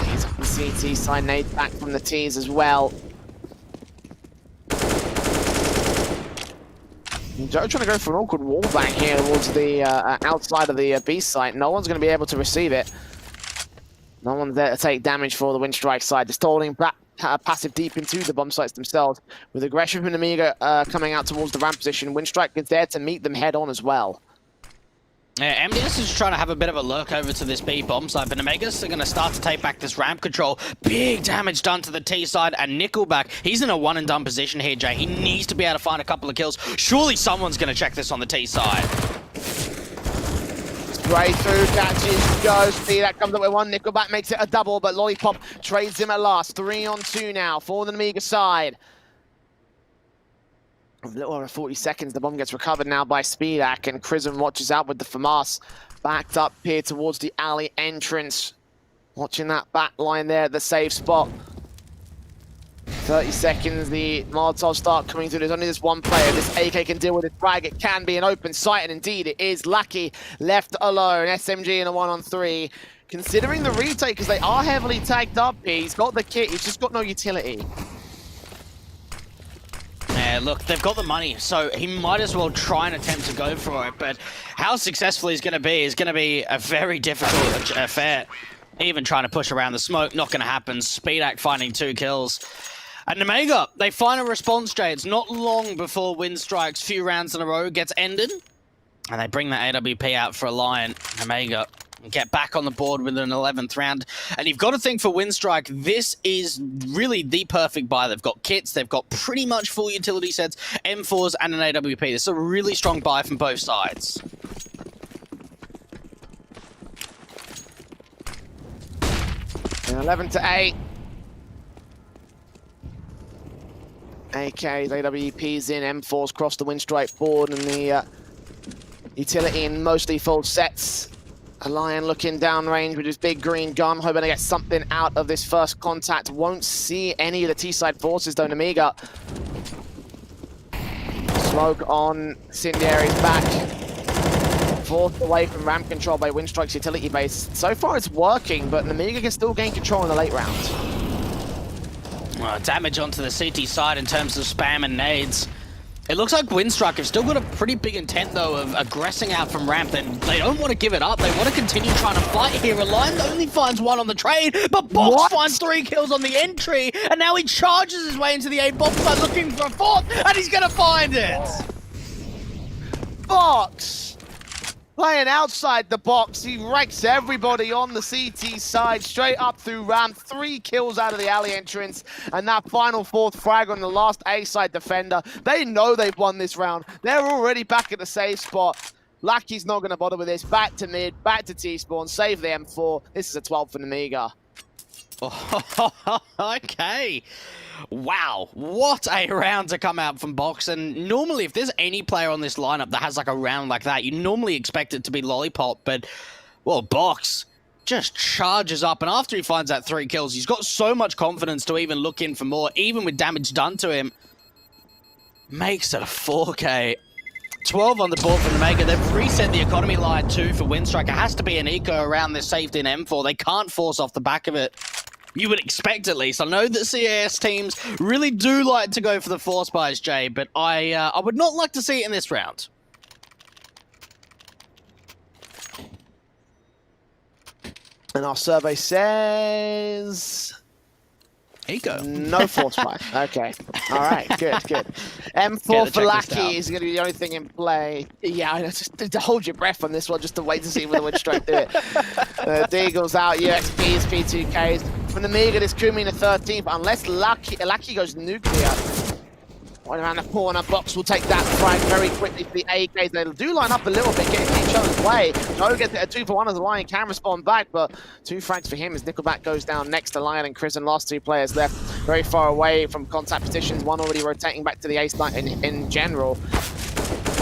He's up the CT side, nade back from the T's as well. Joe trying to go for an awkward wall back here towards the outside of the B site. No one's going to be able to receive it. No one's there to take damage for the Winstrike side. Just holding back passive deep into the bomb sites themselves. With aggression from Nemiga coming out towards the ramp position, Winstrike is there to meet them head on as well. Yeah, MDS is trying to have a bit of a lurk over to this B bomb side, but Nemigas are going to start to take back this ramp control. Big damage done to the T side, and Nickelback, he's in a one and done position here, Jay. He needs to be able to find a couple of kills. Surely someone's going to check this on the T side. Straight through, catches, goes. See, that comes up with one. Nickelback makes it a double, but Lollipop trades him at last. 3-on-2 now for the Nemiga side. A little over 40 seconds, the bomb gets recovered now by Speedak, and Crism watches out with the FAMAS backed up here towards the alley entrance. Watching that back line there, the safe spot. 30 seconds, the Molotovs start coming through. There's only this one player. This AK can deal with this frag. It can be an open sight, and indeed it is. Lucky left alone. SMG in a 1-on-3. Considering the retake, because they are heavily tagged up here, he's got the kit, he's just got no utility. Yeah, look, they've got the money, so he might as well try and attempt to go for it, but how successful he's going to be is going to be a very difficult affair. Even trying to push around the smoke, not going to happen. Speedak finding 2 kills. And Nemiga, they find a response, Jay. It's not long before Winstrike's few rounds in a row gets ended. And they bring that AWP out for a Lion. Nemiga get back on the board with an 11th round. And you've got to think for Winstrike, this is really the perfect buy. They've got kits, they've got pretty much full utility sets, M4s and an AWP. This is a really strong buy from both sides. And 11-8. AKs, AWPs in, M4s cross the Winstrike board, and the utility in mostly full sets. A Lion looking downrange with his big green gun, hoping to get something out of this first contact. Won't see any of the T-side forces though. Nemiga. Smoke on Cindiari's back. Forced away from ramp control by Winstrike's utility base. So far it's working, but Nemiga can still gain control in the late round. Damage onto the CT side in terms of spam and nades. It looks like Winstrike have still got a pretty big intent, though, of aggressing out from ramp, and they don't want to give it up. They want to continue trying to fight here. Lion only finds 1 on the trade, but Box finds 3 kills on the entry, and now he charges his way into the A bomb side looking for a 4th, and he's going to find it! Box! Playing outside the box, he wrecks everybody on the CT side, straight up through ramp. 3 kills out of the alley entrance, and that final 4th frag on the last A-side defender. They know they've won this round. They're already back at the safe spot. Lucky's not going to bother with this. Back to mid, back to T-spawn, save the M4. This is a 12 for Nemiga. Oh, okay. Wow, what a round to come out from Box. And normally if there's any player on this lineup that has like a round like that, you normally expect it to be Lollipop, but well, Box just charges up, and after he finds that 3 kills, he's got so much confidence to even look in for more, even with damage done to him. Makes it a 4K. 12 on the board for Nemiga. They've reset the economy line too for Winstrike. It has to be an eco around this safety in M4. They can't force off the back of it. You would expect, at least. I know that CIS teams really do like to go for the force buys, Jay, but I would not like to see it in this round. And our survey says... Eco. No force buy. Okay. All right. Good, good. M4 for Lucky is going to be the only thing in play. Yeah, I know, just to hold your breath on this one, just to wait to see whether Winstrike do it. Deagle's out, UXPs, P2Ks. From the Nemiga, this could mean a 13th, unless Lucky goes nuclear. Right around the corner, Box will take that frag very quickly for the AKs. They do line up a little bit, getting each other's way. No gets a 2-for-1 as the Lion can respond back, but 2 frags for him as Nickelback goes down next to Lion and Chris, and last 2 players left very far away from contact positions. One already rotating back to the ace line in general.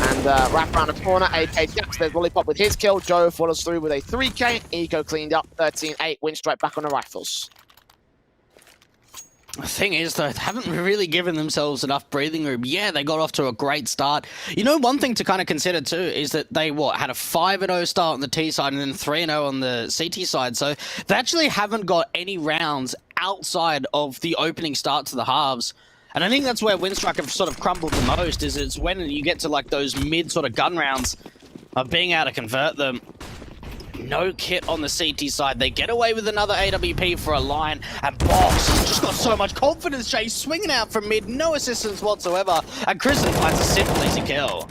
And wrap around the corner, AK gaps. There's Lollipop with his kill. Joe follows through with a 3K. Eco cleaned up, 13-8. Winstrike back on the rifles. The thing is, though, they haven't really given themselves enough breathing room. Yeah, they got off to a great start. You know, one thing to kind of consider, too, is that they, had a 5-0 start on the T side and then 3-0 on the CT side. So they actually haven't got any rounds outside of the opening start to the halves. And I think that's where Winstrike have sort of crumbled the most, is it's when you get to, like, those mid sort of gun rounds of being able to convert them. No kit on the CT side. They get away with another AWP for a Lion, and Box has just got so much confidence, Jay, swinging out from mid, no assistance whatsoever, and Kristen finds a simple easy kill.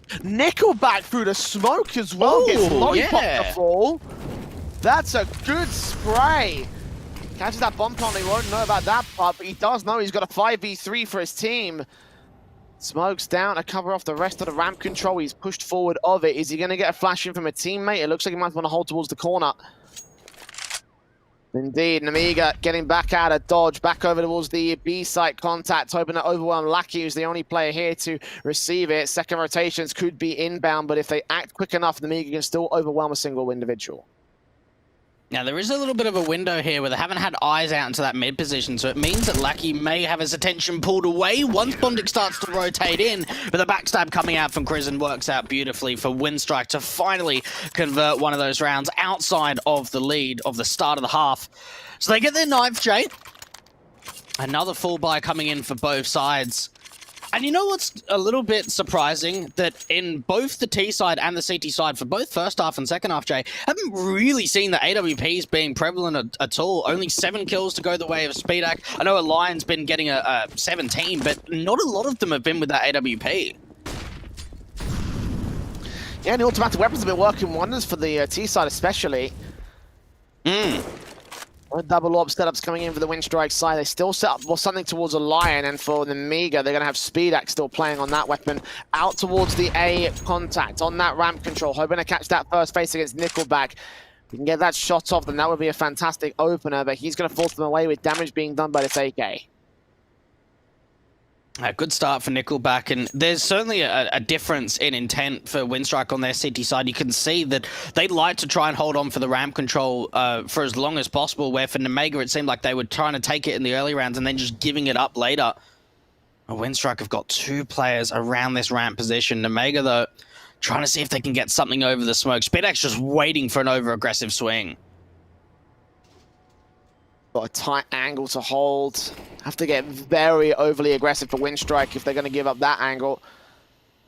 Nickelback through the smoke as well. Ooh, Gets lollipop yeah. to fall. That's a good spray. Catches that bomb plant. He won't know about that part, but he does know he's got a 5v3 for his team. Smokes down to cover off the rest of the ramp control. He's pushed forward of it. Is he going to get a flash in from a teammate? It looks like he might want to hold towards the corner. Indeed, Nemiga getting back out of dodge, back over towards the B site contact, hoping to overwhelm Lackey, who's the only player here to receive it. Second rotations could be inbound, but if they act quick enough, Nemiga can still overwhelm a single individual. Now, there is a little bit of a window here where they haven't had eyes out into that mid position, so it means that Lackey may have his attention pulled away once Bondic starts to rotate in, but the backstab coming out from Crizzen works out beautifully for Winstrike to finally convert one of those rounds outside of the lead of the start of the half. So they get their 9th, Jay. Another full buy coming in for both sides. And you know what's a little bit surprising? That in both the T side and the CT side, for both first half and second half, Jay, haven't really seen the AWPs being prevalent at all. Only 7 kills to go the way of Speedak. I know Alion's been getting a 17, but not a lot of them have been with that AWP. Yeah, the automatic weapons have been working wonders for the T side especially. Double orb setups coming in for the Winstrike side. They still set up something towards a Lion, and for the Nemiga, they're going to have Speedak still playing on that weapon. Out towards the A contact on that ramp control, hoping to catch that first face against Nickelback. If we can get that shot off, then that would be a fantastic opener, but he's going to force them away with damage being done by this AK. A good start for Nickelback, and there's certainly a difference in intent for Winstrike on their CT side. You can see that they'd like to try and hold on for the ramp control for as long as possible, where for Nemiga it seemed like they were trying to take it in the early rounds and then just giving it up later. Winstrike have got 2 players around this ramp position. Nemiga, though, trying to see if they can get something over the smoke. Speedak's just waiting for an over-aggressive swing. Got a tight angle to hold. Have to get very overly aggressive for Winstrike if they're going to give up that angle.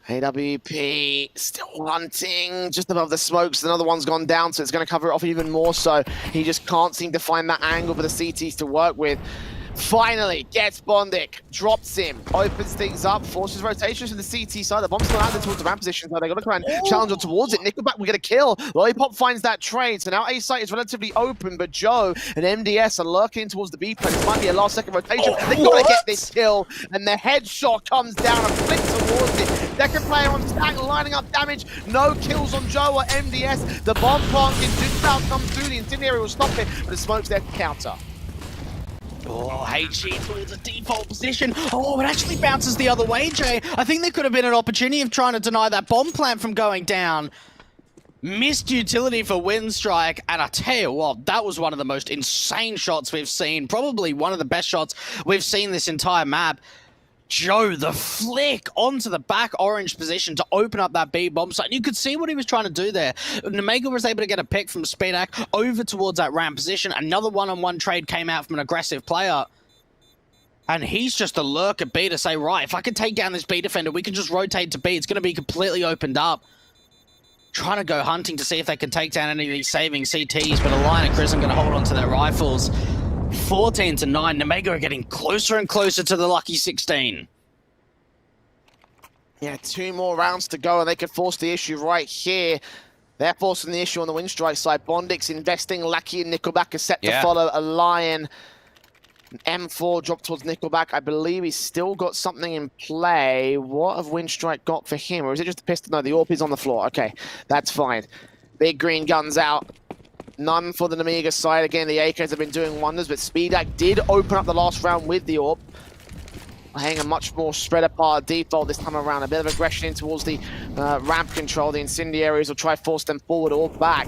AWP still hunting just above the smokes. Another one's gone down, so it's going to cover it off even more so. He just can't seem to find that angle for the CTs to work with. Finally gets Bondic, drops him, opens things up, forces rotations to the CT side. The bomb's still landed towards the ramp position, so they're going to try and challenge on towards it. Nickelback will get a kill. Lollipop finds that trade, so now A site is relatively open, but Joe and MDS are lurking towards the B plane. This might be a last second rotation. They've got to get this kill, and the headshot comes down and flicks towards it. Second player on stack, lining up damage. No kills on Joe or MDS. The bomb plant can just about come through. The incendiary will stop it, but the smoke's there to counter. Oh, HE towards a default position. Oh, it actually bounces the other way, Jay. I think there could have been an opportunity of trying to deny that bomb plant from going down. Missed utility for Winstrike, and I tell you what, that was one of the most insane shots we've seen. Probably one of the best shots we've seen this entire map. Joe, the flick onto the back orange position to open up that B bomb site. You could see what he was trying to do there. Nemiga was able to get a pick from Speedak over towards that ramp position. Another one-on-one trade came out from an aggressive player. And he's just a lurk at B to say, right, if I can take down this B defender, we can just rotate to B. It's going to be completely opened up. Trying to go hunting to see if they can take down any of these saving CTs, but Allion and Chris are going to hold on to their rifles. 14-9, Nemiga are getting closer and closer to the lucky 16. Yeah, 2 more rounds to go, and they could force the issue right here. They're forcing the issue on the Winstrike side. Bondic's investing. Lackey and Nickelback are set to follow. Allion. M4 dropped towards Nickelback. I believe he's still got something in play. What have Winstrike got for him? Or is it just a pistol? No, the AWP is on the floor. Okay, that's fine. Big green guns out. None for the Nemiga side. Again, the AKs have been doing wonders, but Speedak did open up the last round with the AWP. Playing a much more spread apart default this time around. A bit of aggression in towards the ramp control. The incendiaries will try to force them forward or back.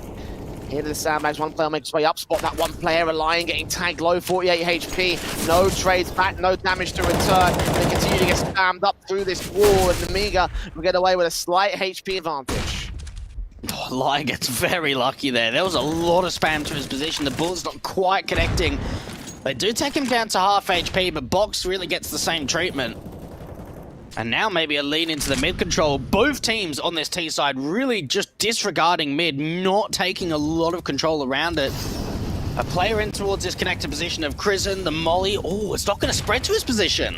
Here to the sandbags. One player makes his way up. Spot that one player. Allion getting tagged low. 48 HP. No trades back. No damage to return. They continue to get spammed up through this wall, and Nemiga will get away with a slight HP advantage. Oh, Lion gets very lucky there. There was a lot of spam to his position. The bullet's not quite connecting. They do take him down to half HP, but Box really gets the same treatment. And now maybe a lead into the mid control. Both teams on this T side really just disregarding mid, not taking a lot of control around it. A player in towards this connected position of Crizzen, the molly. Oh, it's not going to spread to his position.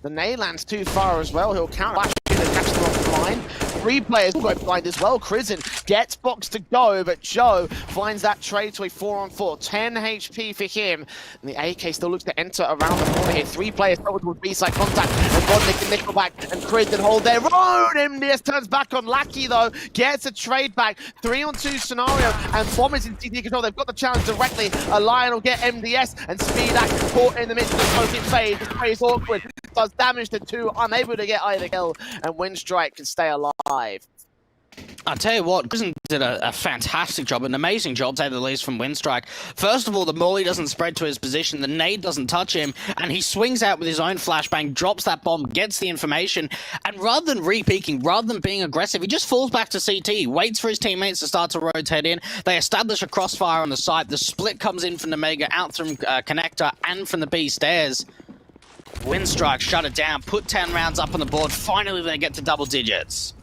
The nade lands too far as well. He'll counter and catch them blind. 3 players will go blind as well. Crizin gets Box to go, but Joe finds that trade to a 4-on-4. 10 HP for him. And the AK still looks to enter around the corner here. 3 players towards B-side contact. And Bodnik and Nickelback and Crizin hold their own. MDS turns back on Lackey though. Gets a trade back. 3-on-2 scenario. And Bomb is in CT control. They've got the challenge directly. A Lion will get MDS. And Speedak caught in the midst of the closing phase. The phase awkward. Does damage to 2. Unable to get either kill. And Winstrike can stay alive. I'll tell you what, Crizin did a fantastic job, an amazing job, to say the least, from Winstrike. First of all, the molly doesn't spread to his position, the nade doesn't touch him, and he swings out with his own flashbang, drops that bomb, gets the information, and rather than re-peeking, rather than being aggressive, he just falls back to CT, waits for his teammates to start to rotate in. They establish a crossfire on the site. The split comes in from Nemiga, out from Connector, and from the B stairs. Winstrike shut it down, put 10 rounds up on the board. Finally, they get to double digits.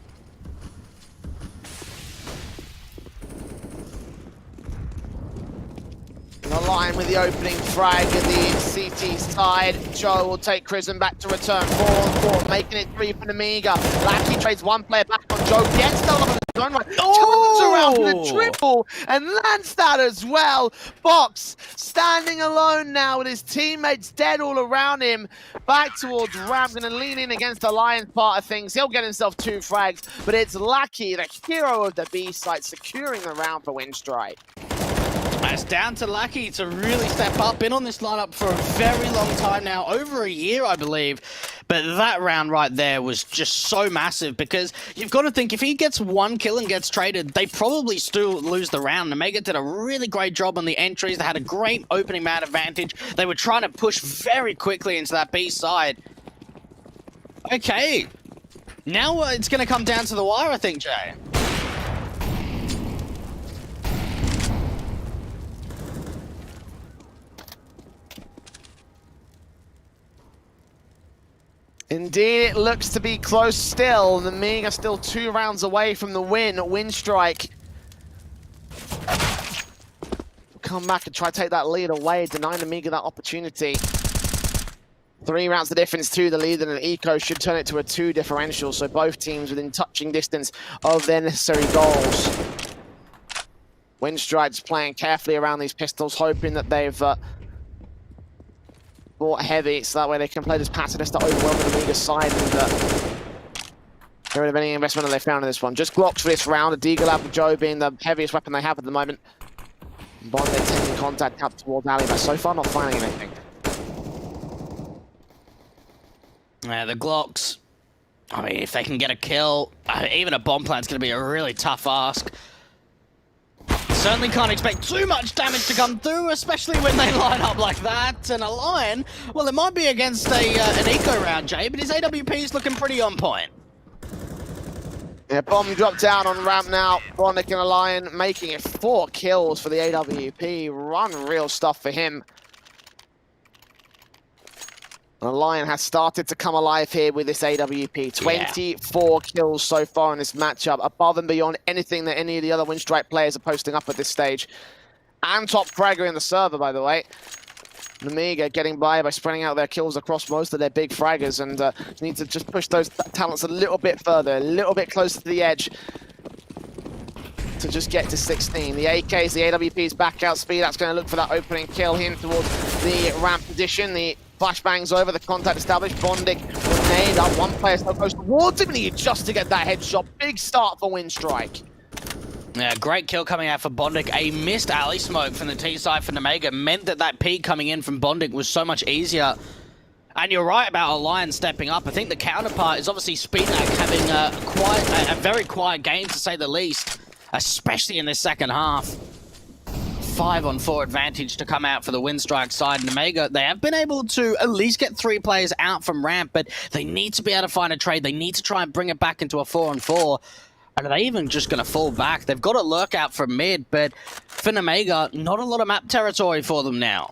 The line with the opening frag at the CT side. Joe will take Crizin back to return. 4-on-4, making it 3 for Nemiga. Lackey trades 1 player back on Joe. Gets the on his own right. Turns around for the triple and lands that as well. Box standing alone now with his teammates dead all around him. Back towards Ramp, going to lean in against the Lions part of things. He'll get himself 2 frags, but it's Lackey, the hero of the B site, securing the round for Winstrike. It's down to Lackey to really step up. Been on this lineup for a very long time now, over a year, I believe. But that round right there was just so massive, because you've got to think, if he gets 1 kill and gets traded, they probably still lose the round. Nemiga did a really great job on the entries. They had a great opening man advantage. They were trying to push very quickly into that B side. Okay. Now it's going to come down to the wire, I think, Jay. Indeed, it looks to be close still. The Nemiga still 2 rounds away from the win. Winstrike come back and try to take that lead away, deny Nemiga that opportunity. 3 rounds the difference to the lead, and an eco should turn it to a 2 differential, so both teams within touching distance of their necessary goals. Winstrike's playing carefully around these pistols, hoping that they've bought heavy, so that way they can play this passiveness to overwhelm the Nemiga side and get rid of any investment that they found in this one. Just Glocks for this round, a Deagle out with Joe being the heaviest weapon they have at the moment. Bond, they're taking contact up towards Ali, but so far not finding anything. Yeah, the Glocks, I mean, if they can get a kill, even a bomb plant's going to be a really tough ask. Certainly can't expect too much damage to come through, especially when they line up like that. And a Lion, well, it might be against an eco round, Jay, but his AWP's looking pretty on point. Yeah, bomb dropped down on ramp now. Bondic and a Lion making it 4 kills for the AWP. Unreal stuff for him. The Lion has started to come alive here with this AWP. 24 kills so far in this matchup, above and beyond anything that any of the other Winstrike players are posting up at this stage. And top fragger in the server, by the way. Nemiga getting by spreading out their kills across most of their big fraggers, and need to just push those talents a little bit further, a little bit closer to the edge to just get to 16. The AKs, the AWPs back out speed. That's going to look for that opening kill in towards the ramp position. The flashbangs over, the contact established. Bondic grenade up, 1 player still close towards him, and he just to get that headshot. Big start for Winstrike. Yeah, great kill coming out for Bondic. A missed alley smoke from the T side for Nemiga meant that peek coming in from Bondic was so much easier. And you're right about a Lion stepping up. I think the counterpart is obviously Speedak having a very quiet game, to say the least, especially in this second half. 5-on-4 advantage to come out for the Winstrike side. Nemiga, they have been able to at least get 3 players out from ramp, but they need to be able to find a trade. They need to try and bring it back into a 4-on-4. And are they even just going to fall back? They've got a lurk out from mid, but for Nemiga, not a lot of map territory for them now.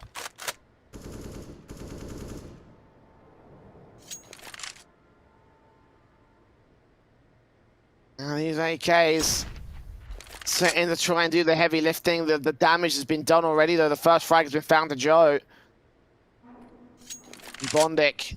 Now these AKs setting to try and do the heavy lifting. The damage has been done already, though. The first frag has been found to Joe. Bondic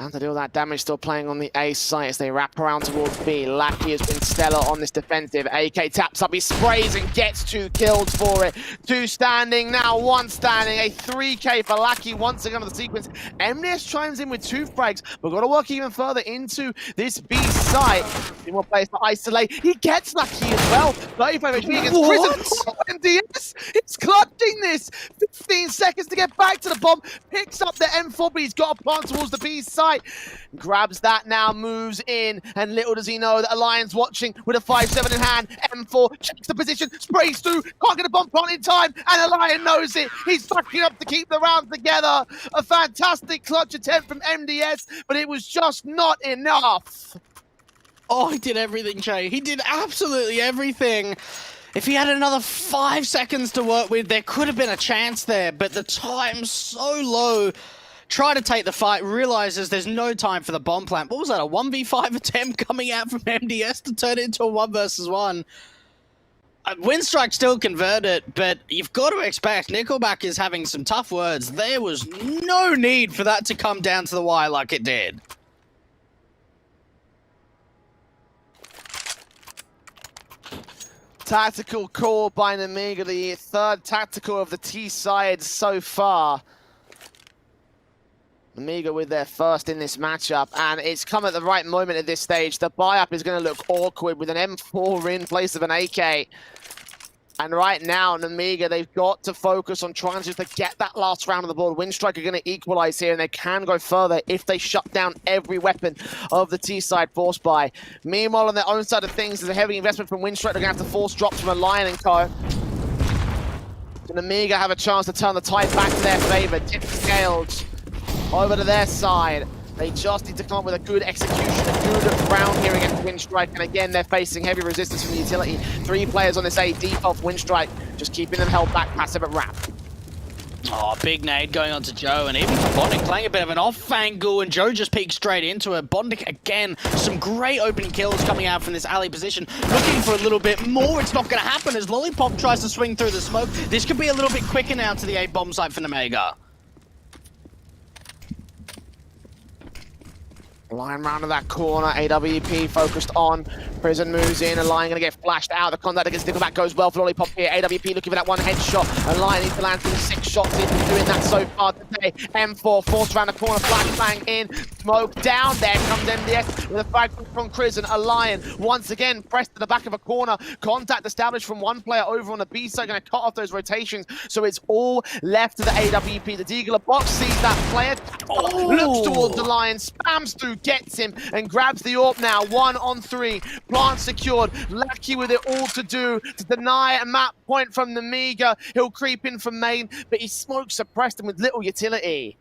And to do all that damage, still playing on the A site as they wrap around towards B. Lackey has been stellar on this defensive. AK taps up, he sprays and gets 2 kills for it. 2 standing, now 1 standing. A 3K for Lackey once again on the sequence. MDS chimes in with 2 frags, but got to work even further into this B site. 2 more players to isolate. He gets Lackey as well. 35 HP against Prison. Oh, MDS, it's clutching this. 15 seconds to get back to the bomb. Picks up the M4, but he's got a plant towards the B site. Grabs that now, moves in, and little does he know that Alliance watching with a 5-7 in hand. M4 checks the position, sprays through, can't get a bomb plant in time, and Alliance knows it. He's backing up to keep the round together. A fantastic clutch attempt from MDS, but it was just not enough. Oh, he did everything, Jay. He did absolutely everything. If he had another 5 seconds to work with, there could have been a chance there, but the time's so low. Try to take the fight, realizes there's no time for the bomb plant. What was that, a 1v5 attempt coming out from MDS to turn it into a 1 versus 1? Winstrike still converted, but you've got to expect Nickelback is having some tough words. There was no need for that to come down to the wire like it did. Tactical call by Nemiga, the 3rd tactical of the T side so far. Nemiga with their first in this matchup, and it's come at the right moment at this stage. The buy-up is going to look awkward with an M4 in place of an AK. And right now, Nemiga, they've got to focus on trying to get that last round on the board. Winstrike are going to equalize here, and they can go further if they shut down every weapon of the T-side force buy. Meanwhile, on their own side of things, there's a heavy investment from Winstrike. They're going to have to force drops from Alliance and co. So Nemiga have a chance to turn the tide back to their favor. Tip the scales over to their side. They just need to come up with a good execution, a good round here against Winstrike. And again, they're facing heavy resistance from the utility. 3 players on this A, default Winstrike, just keeping them held back, passive at wrap. Oh, big nade going on to Joe, and even for Bondic playing a bit of an off angle, and Joe just peeks straight into it. Bondic again, some great opening kills coming out from this alley position, looking for a little bit more. It's not going to happen as Lollipop tries to swing through the smoke. This could be a little bit quicker now to the A bomb site for Nemiga. Line round to that corner, AWP focused on. Prison moves in, a line going to get flashed out. The contact against Nickelback goes well for Lollipop here. AWP looking for that one headshot. A line needs to land through 6 shots in, doing that so far today. M4 forced around the corner, flashbang in, smoke down. There comes MDS with a frag from Prison. A lion once again pressed to the back of a corner. Contact established from one player over on the B side, going to cut off those rotations. So it's all left to the AWP. The Deagler box sees that player, looks towards the lion, spams through, gets him, and grabs the AWP now. 1 on 3. Plant secured. Lackey with it all to do to deny a map point from Nemiga. He'll creep in from main, but he smoke suppressed him with little utility.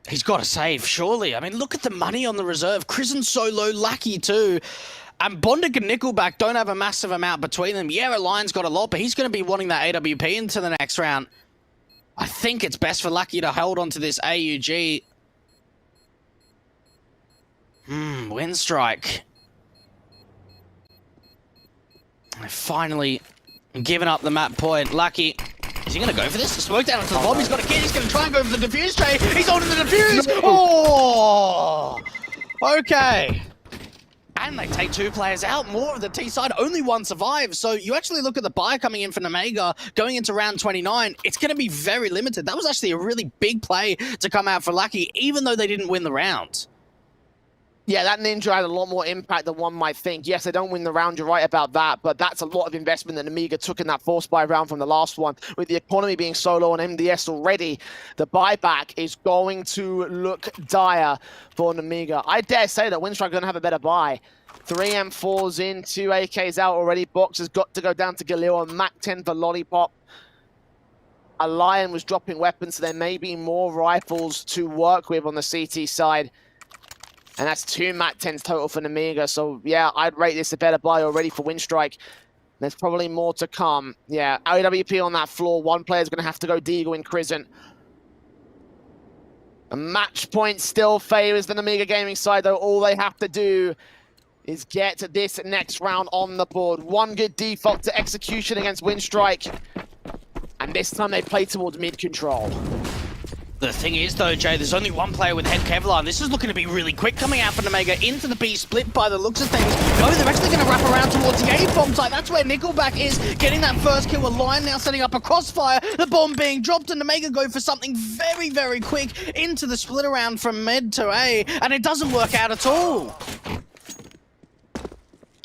He's got to save, surely. I mean, look at the money on the reserve. Krisen's so low, Lackey too. And Bondic and Nickelback don't have a massive amount between them. Yeah, Alliance got a lot, but he's going to be wanting that AWP into the next round. I think it's best for Lackey to hold on to this AUG. Winstrike. Finally giving up the map point. Lucky. Is he going to go for this? The smoke down onto the bomb. He's got a kid. He's going to try and go for the defuse tray. He's holding the defuse. Oh! Okay. And they take 2 players out. More of the T side. Only 1 survives. So you actually look at the buy coming in for Nemiga going into round 29. It's going to be very limited. That was actually a really big play to come out for Lucky, even though they didn't win the round. Yeah, that Ninja had a lot more impact than one might think. Yes, they don't win the round, you're right about that, but that's a lot of investment that Nemiga took in that force buy round from the last one. With the economy being so low on MDS already, the buyback is going to look dire for Nemiga. I dare say that Winstrike are going to have a better buy. 3 M4s in, 2 AKs out already. Box has got to go down to Galil on Mac 10 for Lollipop. A Lion was dropping weapons, so there may be more rifles to work with on the CT side. And that's 2 Mac 10s total for Nemiga. So, yeah, I'd rate this a better buy already for Winstrike. There's probably more to come. Yeah, AWP on that floor. 1 player's going to have to go Deagle in Prison. A match point still favors the Nemiga gaming side, though. All they have to do is get this next round on the board. 1 good default to execution against Winstrike. And this time they play towards mid-control. The thing is, though, Jay, there's only one player with head Kevlar, and this is looking to be really quick coming out for Nemiga into the B split by the looks of things. No, they're actually going to wrap around towards the A-bomb site. That's where Nickelback is getting that first kill. A Lion now setting up a crossfire. The bomb being dropped, and Nemiga go for something very, very quick into the split around from mid to A, and it doesn't work out at all.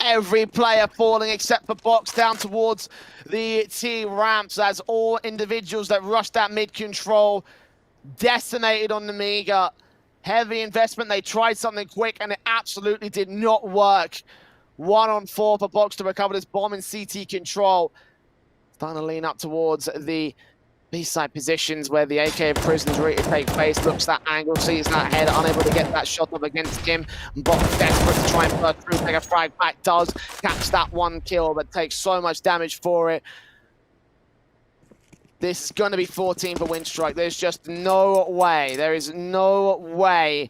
Every player falling except for Box down towards the T ramps as all individuals that rushed that mid control decimated on Nemiga. Heavy investment. They tried something quick and it absolutely did not work. 1-on-4 for Box to recover this bomb in CT control. Starting to lean up towards the B-side positions where the AK prisons ready to take place. Looks that angle, sees that head, unable to get that shot up against him. Box desperate to try and burst through, take a frag back, does catch that one kill, but takes so much damage for it. This is going to be 14 for Winstrike. There's just no way. There is no way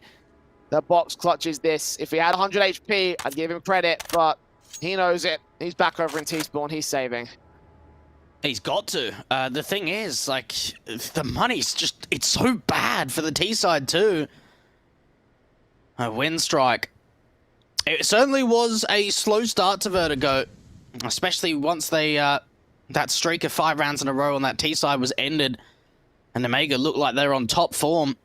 that Box clutches this. If he had 100 HP, I'd give him credit, but he knows it. He's back over in T-spawn. He's saving. He's got to. The thing is, like, the money's just, it's so bad for the T-side too. Winstrike. It certainly was a slow start to Vertigo, especially once they, that streak of 5 rounds in a row on that T-side was ended, and Nemiga looked like they're on top form.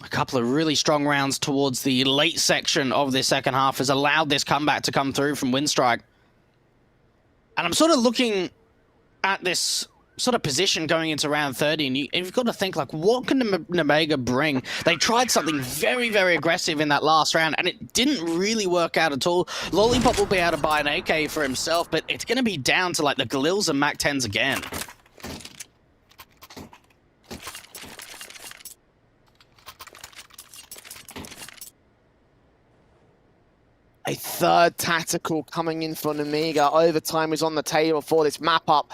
A couple of really strong rounds towards the late section of this second half has allowed this comeback to come through from Winstrike. And I'm sort of looking at this sort of position going into round 30, and you've got to think, like, what can Nemiga bring? They tried something very, very aggressive in that last round, and it didn't really work out at all. Lollipop will be able to buy an AK for himself, but it's going to be down to, like, the Galils and MAC-10s again. A third tactical coming in for Nemiga. Overtime is on the table for this map up.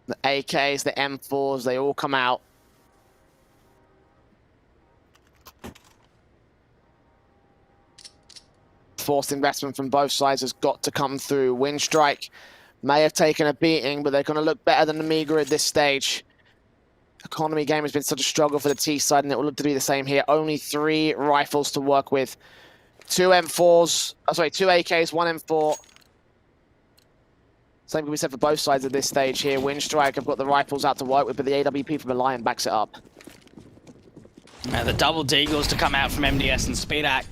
The AKs, the M4s, they all come out. Forced investment from both sides has got to come through. Winstrike may have taken a beating, but they're going to look better than Nemiga at this stage. Economy game has been such a struggle for the T side, and it will look to be the same here. Only 3 rifles to work with. 2 M4s, sorry, 2 AKs, 1 M4. Same can be said for both sides at this stage here. Winstrike have got the rifles out to work with, but the AWP from Lion backs it up. The double deagles to come out from MDS and Speedak.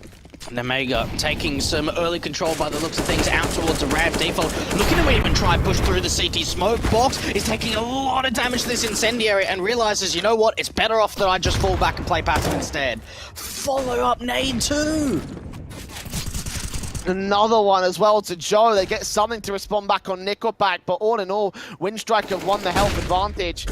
Nemiga taking some early control by the looks of things out towards the ramp default. Looking to even try push through the CT smoke. Box is taking a lot of damage to this incendiary and realizes, you know what, it's better off that I just fall back and play passive instead. Follow up nade too. Another one as well to Joe. They get something to respond back on Nickelback, but all in all, Winstrike have won the health advantage.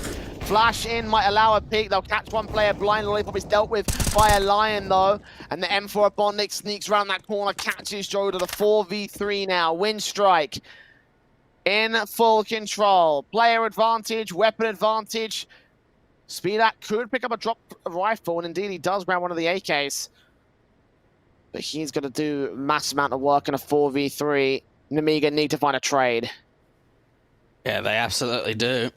Flash in might allow a peek. They'll catch one player blind. Lollipop is dealt with by a Lion though. And the M4 of Bondic sneaks around that corner, catches Joe to the 4v3 now. Winstrike in full control. Player advantage, weapon advantage. Speedak could pick up a drop rifle, and indeed he does grab one of the AKs. But he's going to do a massive amount of work in a 4v3. Nemiga need to find a trade. Yeah, they absolutely do.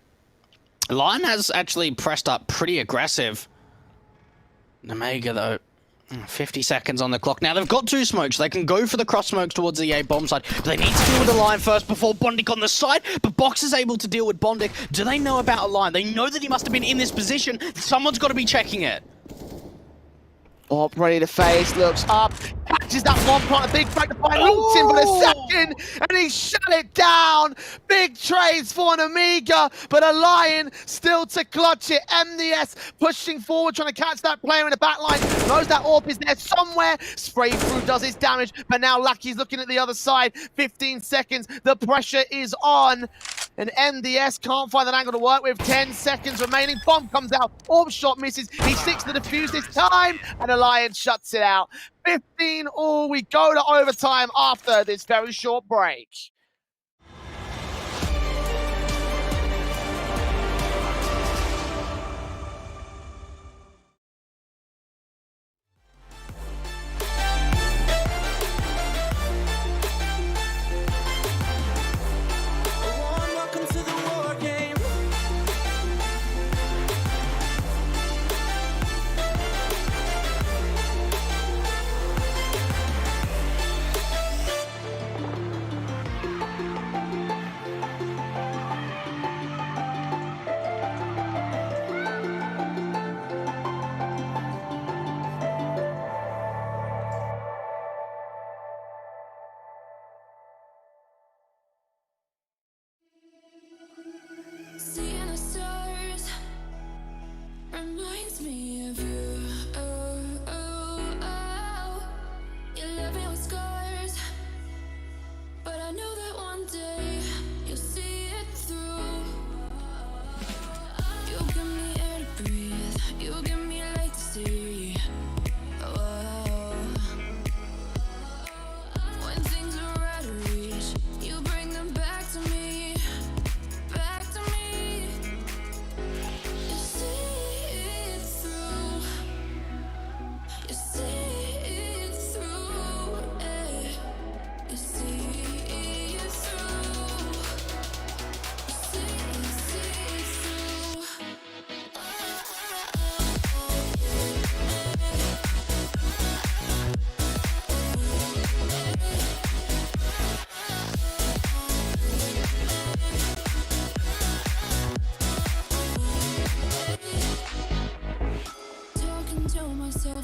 Lion has actually pressed up pretty aggressive. Nemiga, though, 50 seconds on the clock. Now, they've got 2 smokes. They can go for the cross smokes towards the A bomb side, but they need to deal with the Lion first before Bondic on the side. But Box is able to deal with Bondic. Do they know about a Lion? They know that he must have been in this position. Someone's got to be checking it. Bob ready to face, looks up, catches that one point, a big frag to find, looks in for the second, and he shut it down. Big trades for Nemiga, but a Lion still to clutch it. MDS pushing forward, trying to catch that player in the back line, knows that AWP is there somewhere, spray through, does his damage, but now Lucky's looking at the other side, 15 seconds, the pressure is on, and MDS can't find an angle to work with, 10 seconds remaining, bomb comes out, AWP shot misses, he sticks to the defuse this time, and a Lion shuts it out. 15 all. We go to overtime after this very short break.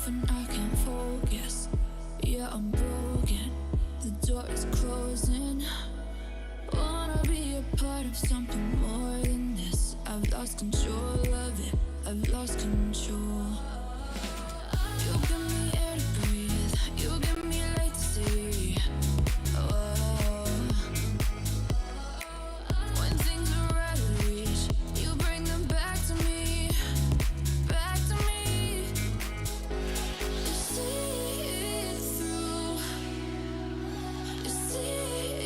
moving, I can't focus. Yeah, I'm broken. The door is closing. Wanna be a part of something more than this. I've lost control of it. I've lost control. You give me air to breathe. You give me light to see. Oh. When things are out of reach, you bring them back to me. Back to me. You see it through. You see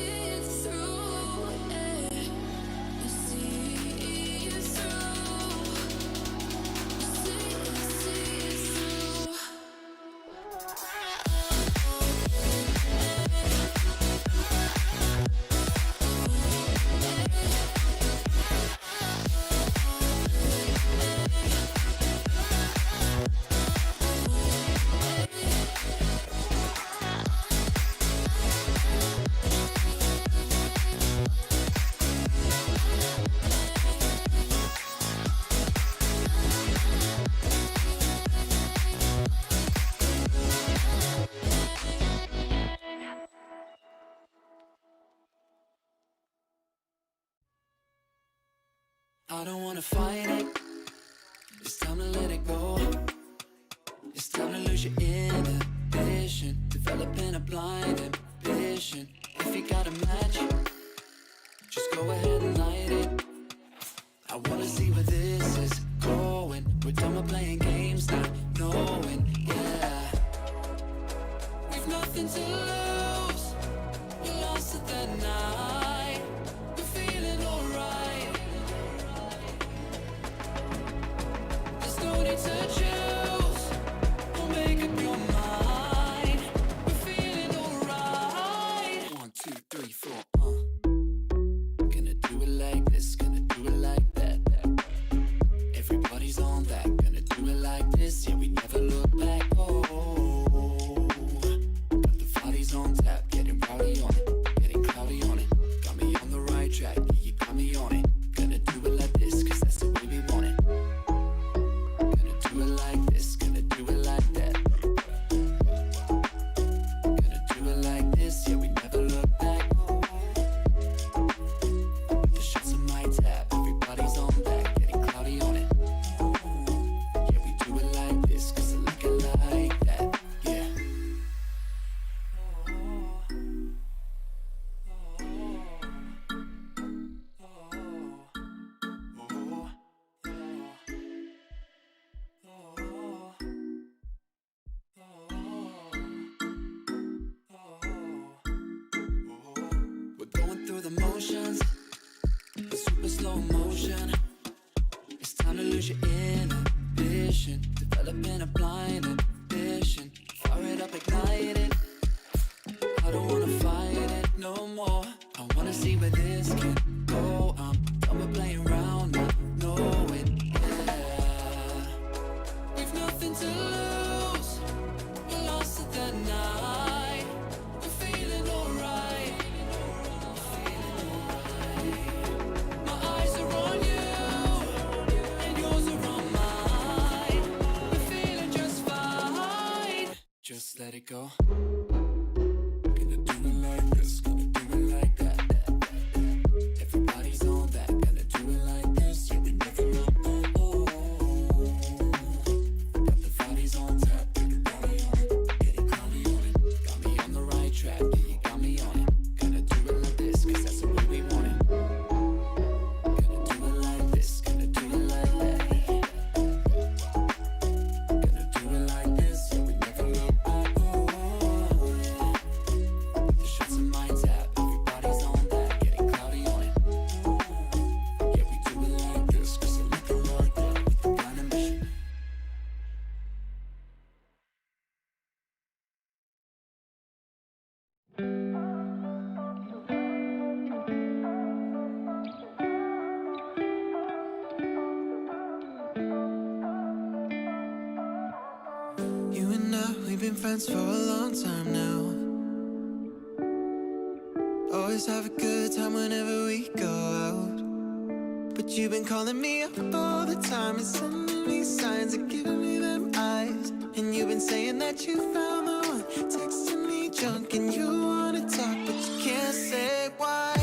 it through. Yeah. You see it through. You see it through. I don't wanna fight it. It's time to let it go. It's time to lose your inhibition. Developing a blind ambition. If you got a match, just go ahead and light it. I wanna see where this is going. We're done with playing games, not knowing, yeah. We've nothing to lose. We lost it that night. We're feeling alright. There's no need to choose. Don't make up your mind. We're feeling alright. 1, 2, 3, 4. Gonna do it like this. Gonna do it like that. Everybody's on that. Gonna do it like this. Yeah, we never look back. Oh, got the bodies on tap. Getting rowdy on it. Getting cloudy on it. Got me on the right track. Yeah, you got me on it. Gonna do it like this, cause that's the way we want it. Gonna do it like this, gonna do it like that. Gonna do it like this, yeah, we never look back. The shots on my tab, everybody's on that, getting cloudy on it. Yeah, we do it like this, cause I like it like that, yeah. We're going through the motions, in super slow motion. It's time to lose your inhibition. Developing a blind ambition. Fire it up, ignite it. I don't wanna fight it no more. I wanna see where this can go. I'm done with playing around, not knowing, yeah. We've nothing to lose. We lost it that night. We're feeling alright. My eyes are on you, and yours are on mine. We're feeling just fine. Just let it go. Gonna do it like this, gonna do it like that. Everybody's on that, gonna do it like this. Yeah, we never look back. Got the bodies on tap, getting rowdy on it, getting cloudy on it. Got me on the right track, yeah, you got me on it. Gonna do it like this, cause that's the way we want it. Gonna do it like this, gonna do it like that. Gonna do it like this, yeah, we never look back. The shots in my tab, everybody's on that, getting cloudy on it. Yeah, we do it like this, cause I like it like that, with the blind ambition. You and I, we've been friends for a long time now. Always have a good time whenever we go out. But you've been calling me up all the time and sending me signs and giving me them eyes. And you've been saying that you found the one, texting me junk and you wanna talk, but you can't say why.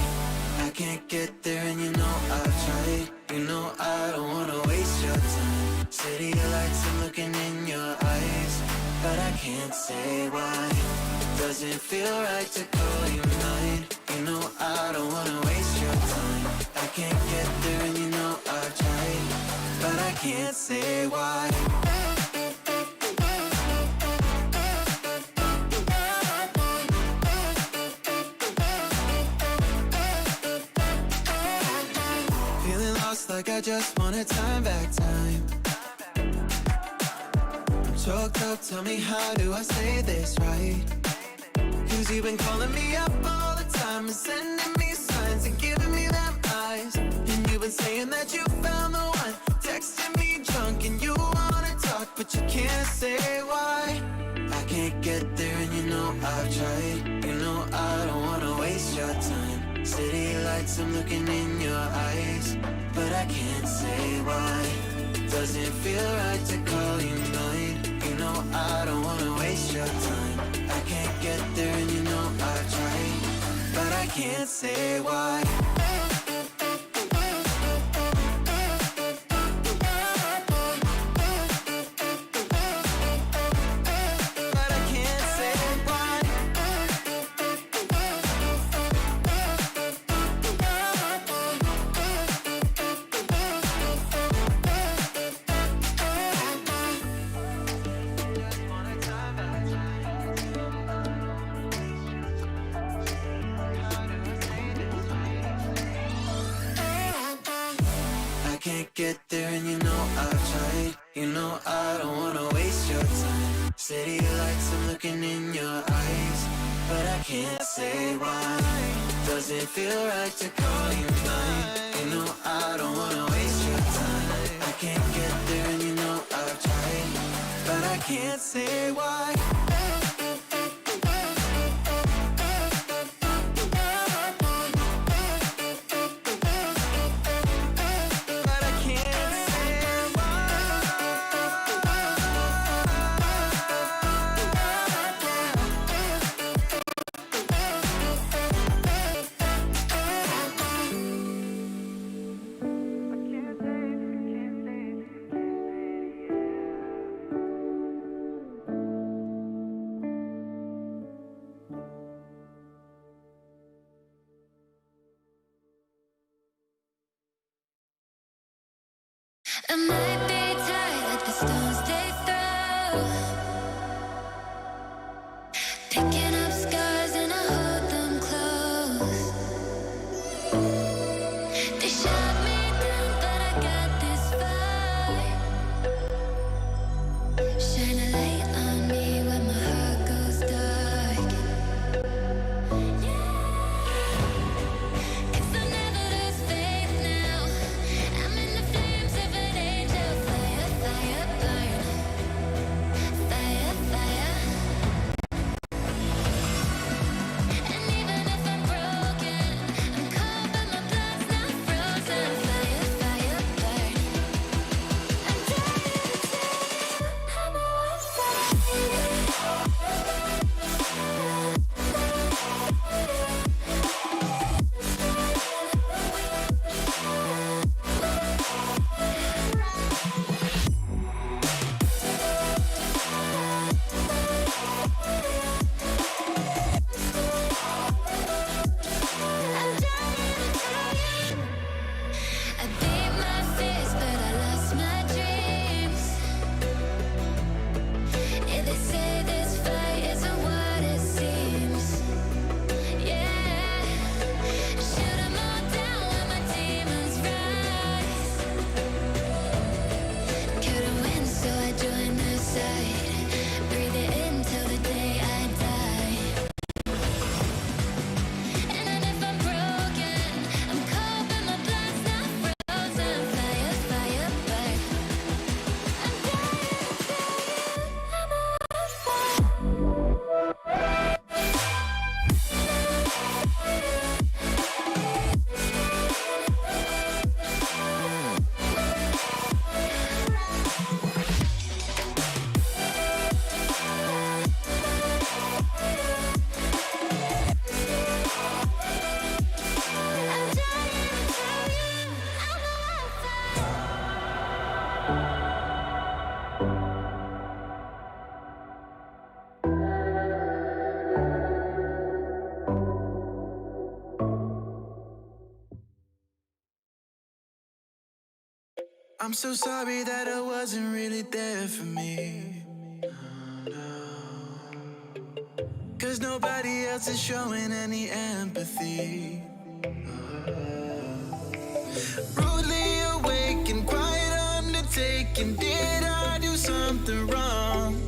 I can't get there and you know I've tried. You know I don't wanna waste your time. City lights, I'm looking in your eyes, but I can't say why. Doesn't feel right to call you mine. You know I don't wanna waste your time. I can't get there and you know I've tried, but I can't say why. Feeling lost like I just want a time back time. I'm choked up, tell me how do I say this right? Cause you've been calling me up all the time and sending me signs and giving me them eyes. And you've been saying that you found the one, texting me drunk and you wanna talk, but you can't say why. I can't get there and you know I've tried. You know I don't wanna waste your time. City lights, I'm looking in your eyes, but I can't say why. Doesn't feel right to call you mine. You know I don't wanna waste your time. I can't get there and you know I've tried, but I can't say why. But I can't say why. I can't get there and you know I've tried. You know I don't wanna waste your time. City lights, I'm looking in your eyes, but I can't say why. Doesn't feel right to call you mine. You know I don't wanna waste your time. I can't get there and you know I've tried, but I can't say why. But I can't say I might be tired like the stones they throw, picking up scars and I hold them close. They shot me down, but I got this far. Shine a light on me when my heart goes dark. If I never lose faith now, I'm in the flames of an angel. so sorry that I wasn't really there for me. Cause nobody else is showing any empathy. Rudely awake and quiet undertaking. Did I do something wrong?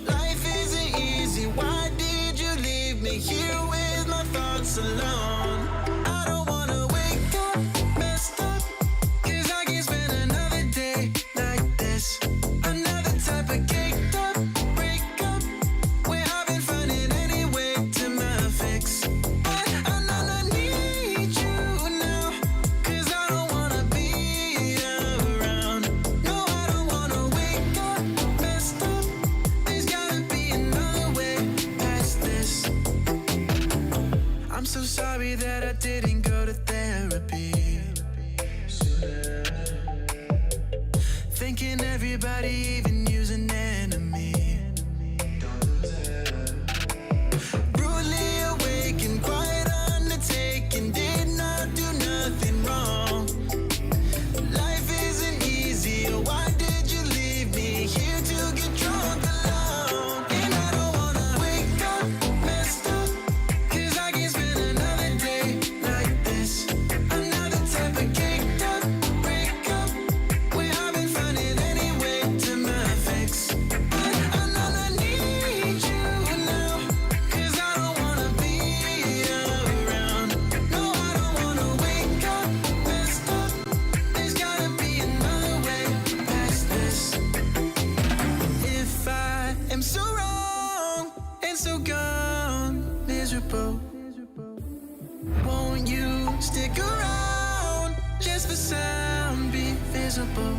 Life isn't easy. Why did you leave me here with my thoughts alone? I don't wanna wake up messed up, cause I can't spend another day like this. Another type of caked up breakup, where I've been finding any way to my fix. But I need you now, cause I don't wanna be around. No, I don't wanna wake up messed up. There's gotta be another way past this. I'm so sorry that I didn't go to therapy. Thinking everybody, even you's an enemy. Brutally awake and quiet undertaking. Did not do nothing wrong. Life isn't easy. Why did you leave me here to get drunk alone? And I don't wanna wake up messed up, cause I can't spend another day like this. Another type of caked up breakup, where I've been finding any way to my fix. But I need you now, cause I don't wanna be around. No, I don't wanna wake up messed up. There's gotta be another way past this. If I am so wrong and so gone, miserable, won't you stick around just for some be visible?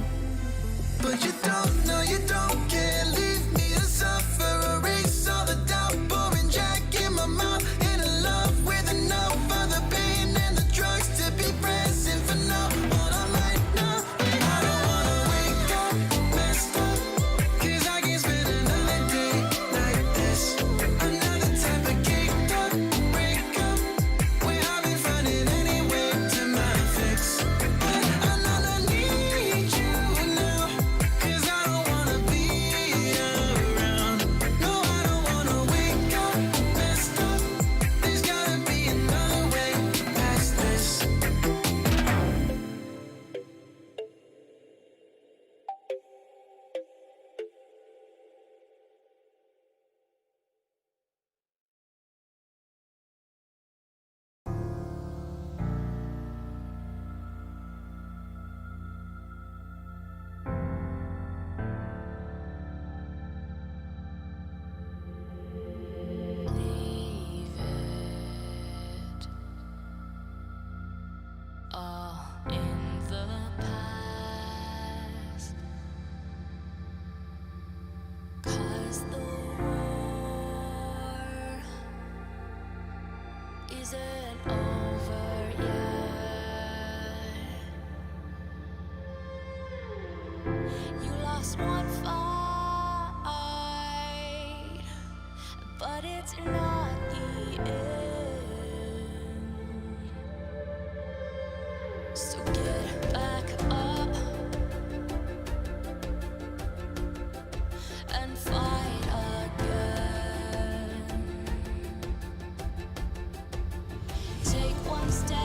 But you don't, no, you don't care. Leave me to suffer, erase all the doubt, pouring Jack in my mouth, in a love with enough of the pain and the drugs to be present for now. All I'm right now, I don't wanna wake up messed up, cause I can't spend another day like this. Another type of caked up breakup, where I've been finding any way to my fix. But I need you now, cause I don't wanna be around. No, I don't wanna wake up messed up. There's gotta be another way past this. Leave it all in the past, 'cause the war isn't over yet. You lost one fight, but it's not the end. So get back up and fight again. Take one step.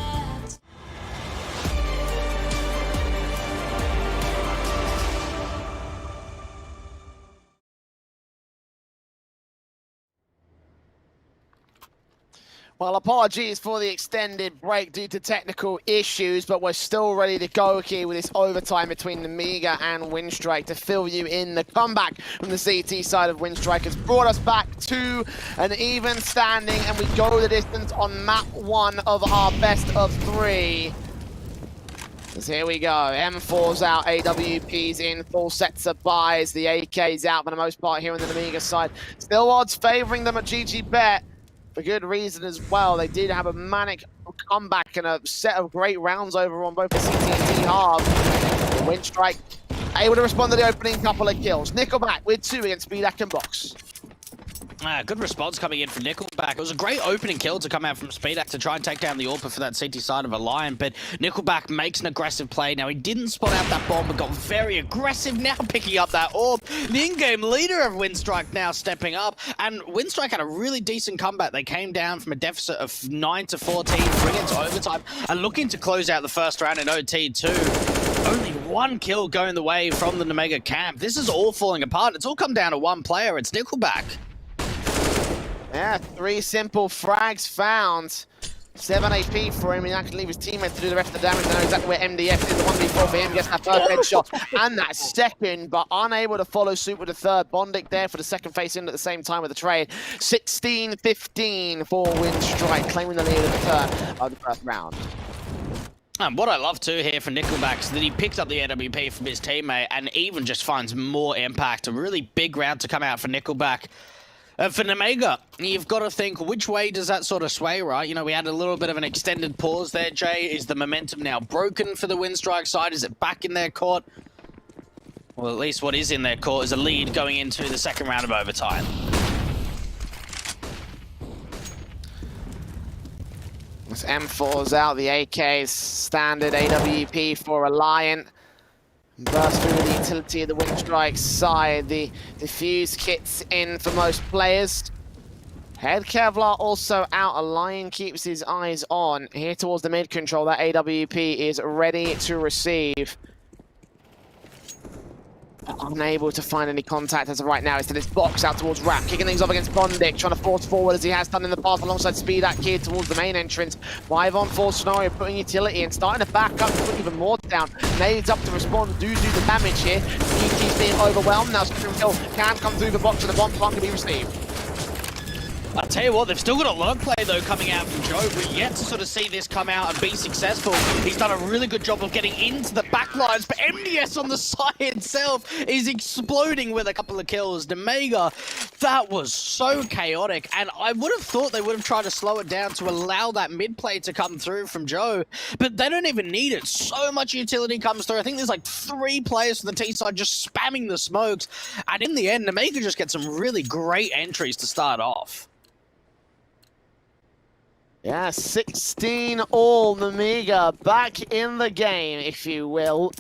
Well, apologies for the extended break due to technical issues, but we're still ready to go here with this overtime between Nemiga and Winstrike to fill you in. The comeback from the CT side of Winstrike has brought us back to an even standing, and we go the distance on map 1 of our best of 3. So here we go. M4's out, AWP's in, full sets of buys. The AK's out for the most part here on the Nemiga side. Still odds favouring them at GG Bet. For good reason as well. They did have a manic comeback and a set of great rounds over on both the CT and D halves. Winstrike able to respond to the opening couple of kills. Nickelback with 2 against BDAC and Box. Good response coming in from Nickelback. It was a great opening kill to come out from Speedak to try and take down the AWP for that CT side of a Lion, but Nickelback makes an aggressive play. Now, he didn't spot out that bomb, but got very aggressive now picking up that AWP. The in-game leader of Winstrike now stepping up, and Winstrike had a really decent comeback. They came down from a deficit of 9-14, bring it to overtime, and looking to close out the first round in OT too. Only one kill going the way from the Nemiga camp. This is all falling apart. It's all come down to one player. It's Nickelback. Yeah, 3 simple frags found. 7 AP for him. He now can leave his teammates to do the rest of the damage. They know exactly where MDF is. The 1v4 for him. Gets that first headshot and that second, but unable to follow suit with the third. Bondic there for the second face in at the same time with the trade. 16-15 for Winstrike, claiming the lead at the turn of the first round. And what I love too here for Nickelback is that he picked up the AWP from his teammate and even just finds more impact. A really big round to come out for Nickelback. For Nemiga, you've got to think, which way does that sort of sway, right? You know, we had a little bit of an extended pause there, Jay. Is the momentum now broken for the Winstrike side? Is it back in their court? Well, at least what is in their court is a lead going into the second round of overtime. This M4's out, the AK's standard AWP for a Lion. Burst through the utility of the Winstrike side. The defuse kits in for most players. Head Kevlar also out. A Lion keeps his eyes on. Here towards the mid control, that AWP is ready to receive. Unable to find any contact as of right now. Instead, it's box out towards Rap, kicking things off against Bondic, trying to force forward as he has done in the past alongside Speedak here towards the main entrance. 5-on-4 scenario, putting utility and starting to back up, put even more down. Nades up to respond, do the damage here. He keeps being overwhelmed now. Spectrum kill can come through the box and the bomb plant can be received. I tell you what, they've still got a lot of play though coming out from Joe. We're yet to sort of see this come out and be successful. He's done a really good job of getting into the back lines, but MDS on the side itself is exploding with a couple of kills. Nemiga, that was so chaotic, and I would have thought they would have tried to slow it down to allow that mid play to come through from Joe, but they don't even need it. So much utility comes through. I think there's like 3 players from the T side just spamming the smokes, and in the end, Nemiga just gets some really great entries to start off. Yeah, 16 all. Nemiga back in the game, if you will.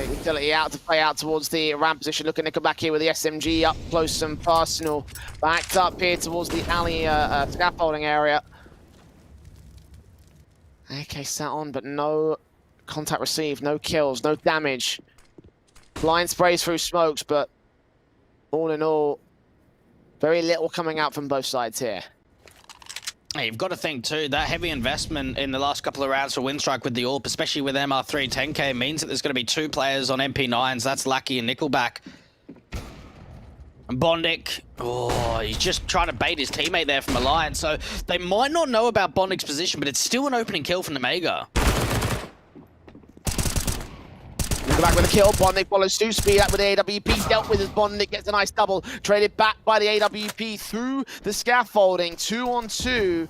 Utility out to play out towards the ramp position. Looking to come back here with the SMG up close and personal. Backed up here towards the alley scaffolding area. AK sat on, but no contact received, no kills, no damage. Blind sprays through smokes, but all in all, very little coming out from both sides here. Hey, you've got to think too, that heavy investment in the last couple of rounds for Winstrike with the AWP, especially with MR3 10k, means that there's going to be 2 players on MP9s. That's Lucky and Nickelback. And Bondic, oh, he's just trying to bait his teammate there from a line. So they might not know about Bondic's position, but it's still an opening kill from Nemiga. Back with a kill. Bondic follows suit. Speed up with the AWP. Dealt with as Bondic gets a nice double. Traded back by the AWP through the scaffolding. 2-on-2.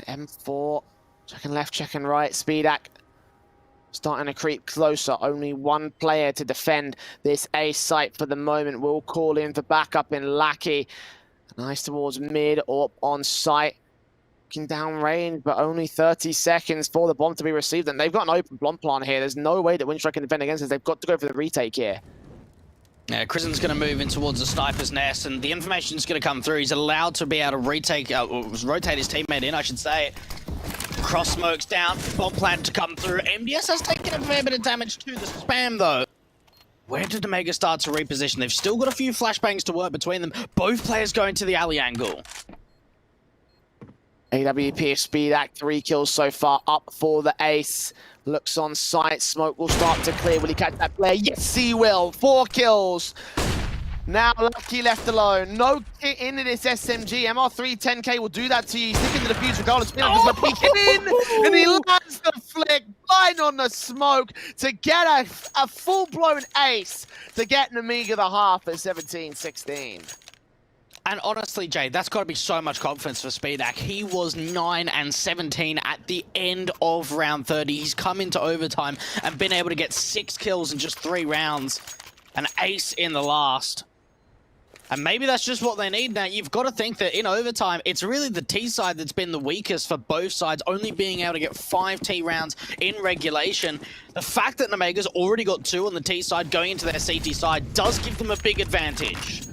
M4. Checking left, checking right. Speedak starting to creep closer. Only one player to defend this A site for the moment. We'll call in for backup in Lackey. Nice towards mid or on site. Down range, but only 30 seconds for the bomb to be received, and they've got an open bomb plant here. There's no way that Winstrike can defend against this. They've got to go for the retake here. Yeah, Krisen's going to move in towards the sniper's nest, and the information's going to come through. He's allowed to be able to retake, rotate his teammate in, I should say. Cross smokes down, bomb plant to come through. MDS has taken a fair bit of damage to the spam, though. Where did Nemiga start to reposition? They've still got a few flashbangs to work between them. Both players going to the alley angle. AWP Speedak, 3 kills so far, up for the ace. Looks on sight, smoke will start to clear. Will he catch that player? Yes, he will. 4 kills. Now Lucky left alone. No kit into this SMG. MR3 10k will do that to you. He's sticking to the fuse regardless. Speedak just peeking in, and he lands the flick, blind on the smoke to get a full-blown ace to get Nemiga the half at 17-16. And honestly, Jay, that's got to be so much confidence for Speedak. He was 9 and 17 at the end of round 30. He's come into overtime and been able to get 6 kills in just 3 rounds. An ace in the last. And maybe that's just what they need now. You've got to think that in overtime, it's really the T side that's been the weakest for both sides, only being able to get 5 T rounds in regulation. The fact that Nemiga's already got 2 on the T side going into their CT side does give them a big advantage.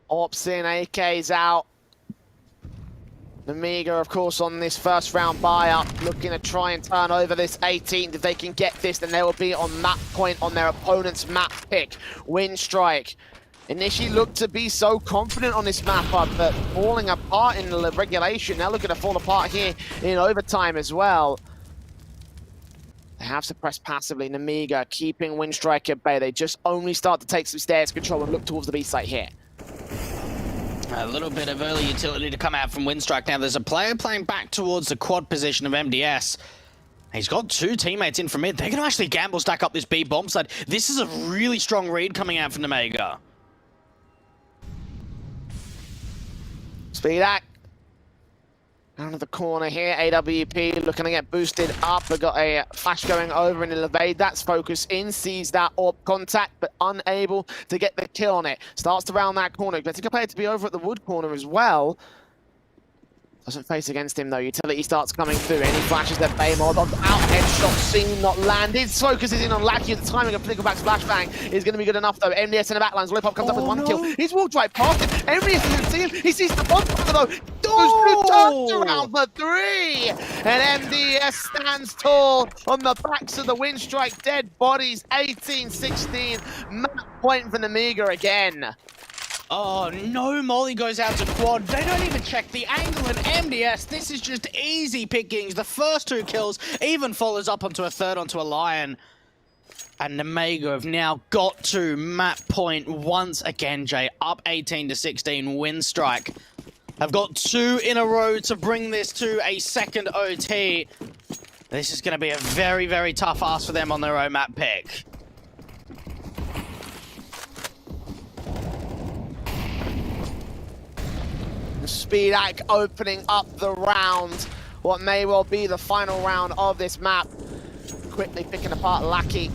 Ops in, AK's out. Nemiga, of course, on this first round buy-up, looking to try and turn over this 18th. If they can get this, then they will be on map point on their opponent's map pick. Winstrike initially looked to be so confident on this map up, but falling apart in the regulation. Now looking to fall apart here in overtime as well. They have suppressed passively. Nemiga keeping Winstrike at bay. They just only start to take some stairs control and look towards the B site here. A little bit of early utility to come out from Winstrike. Now there's a player playing back towards the quad position of MDS. He's got 2 teammates in from mid. They're going to actually gamble stack up this B bomb side. This is a really strong read coming out from Nemiga. Speedak out of the corner here. AWP looking to get boosted up. They've got a flash going over and evade. That's focus in, sees that orb contact, but unable to get the kill on it. Starts to round that corner. Expecting a player to be over at the wood corner as well. Doesn't face against him though. Utility starts coming through. Any flashes that Baymod out, headshot seen, not landed. Focuses in on Lackey. The timing of Flickerback Splashbang is going to be good enough though. MDS in the backlines. Lip-Up comes up with 1 kill. He's walked right past him. MDS doesn't see him. He sees the bomb though. Turns around for 3. And MDS stands tall on the backs of the Winstrike dead bodies. 18-16. Map point for Nemiga again. Oh, no molly goes out to quad. They don't even check the angle, and MDS, this is just easy pickings. The first 2 kills even follows up onto a third onto a Lion. And Nemiga have now got to map point once again, Jay. Up 18-16, Winstrike. Have got 2 in a row to bring this to a second OT. This is going to be a very, very tough ask for them on their own map pick. Speedak opening up the round. What may well be the final round of this map. Quickly picking apart Lackey.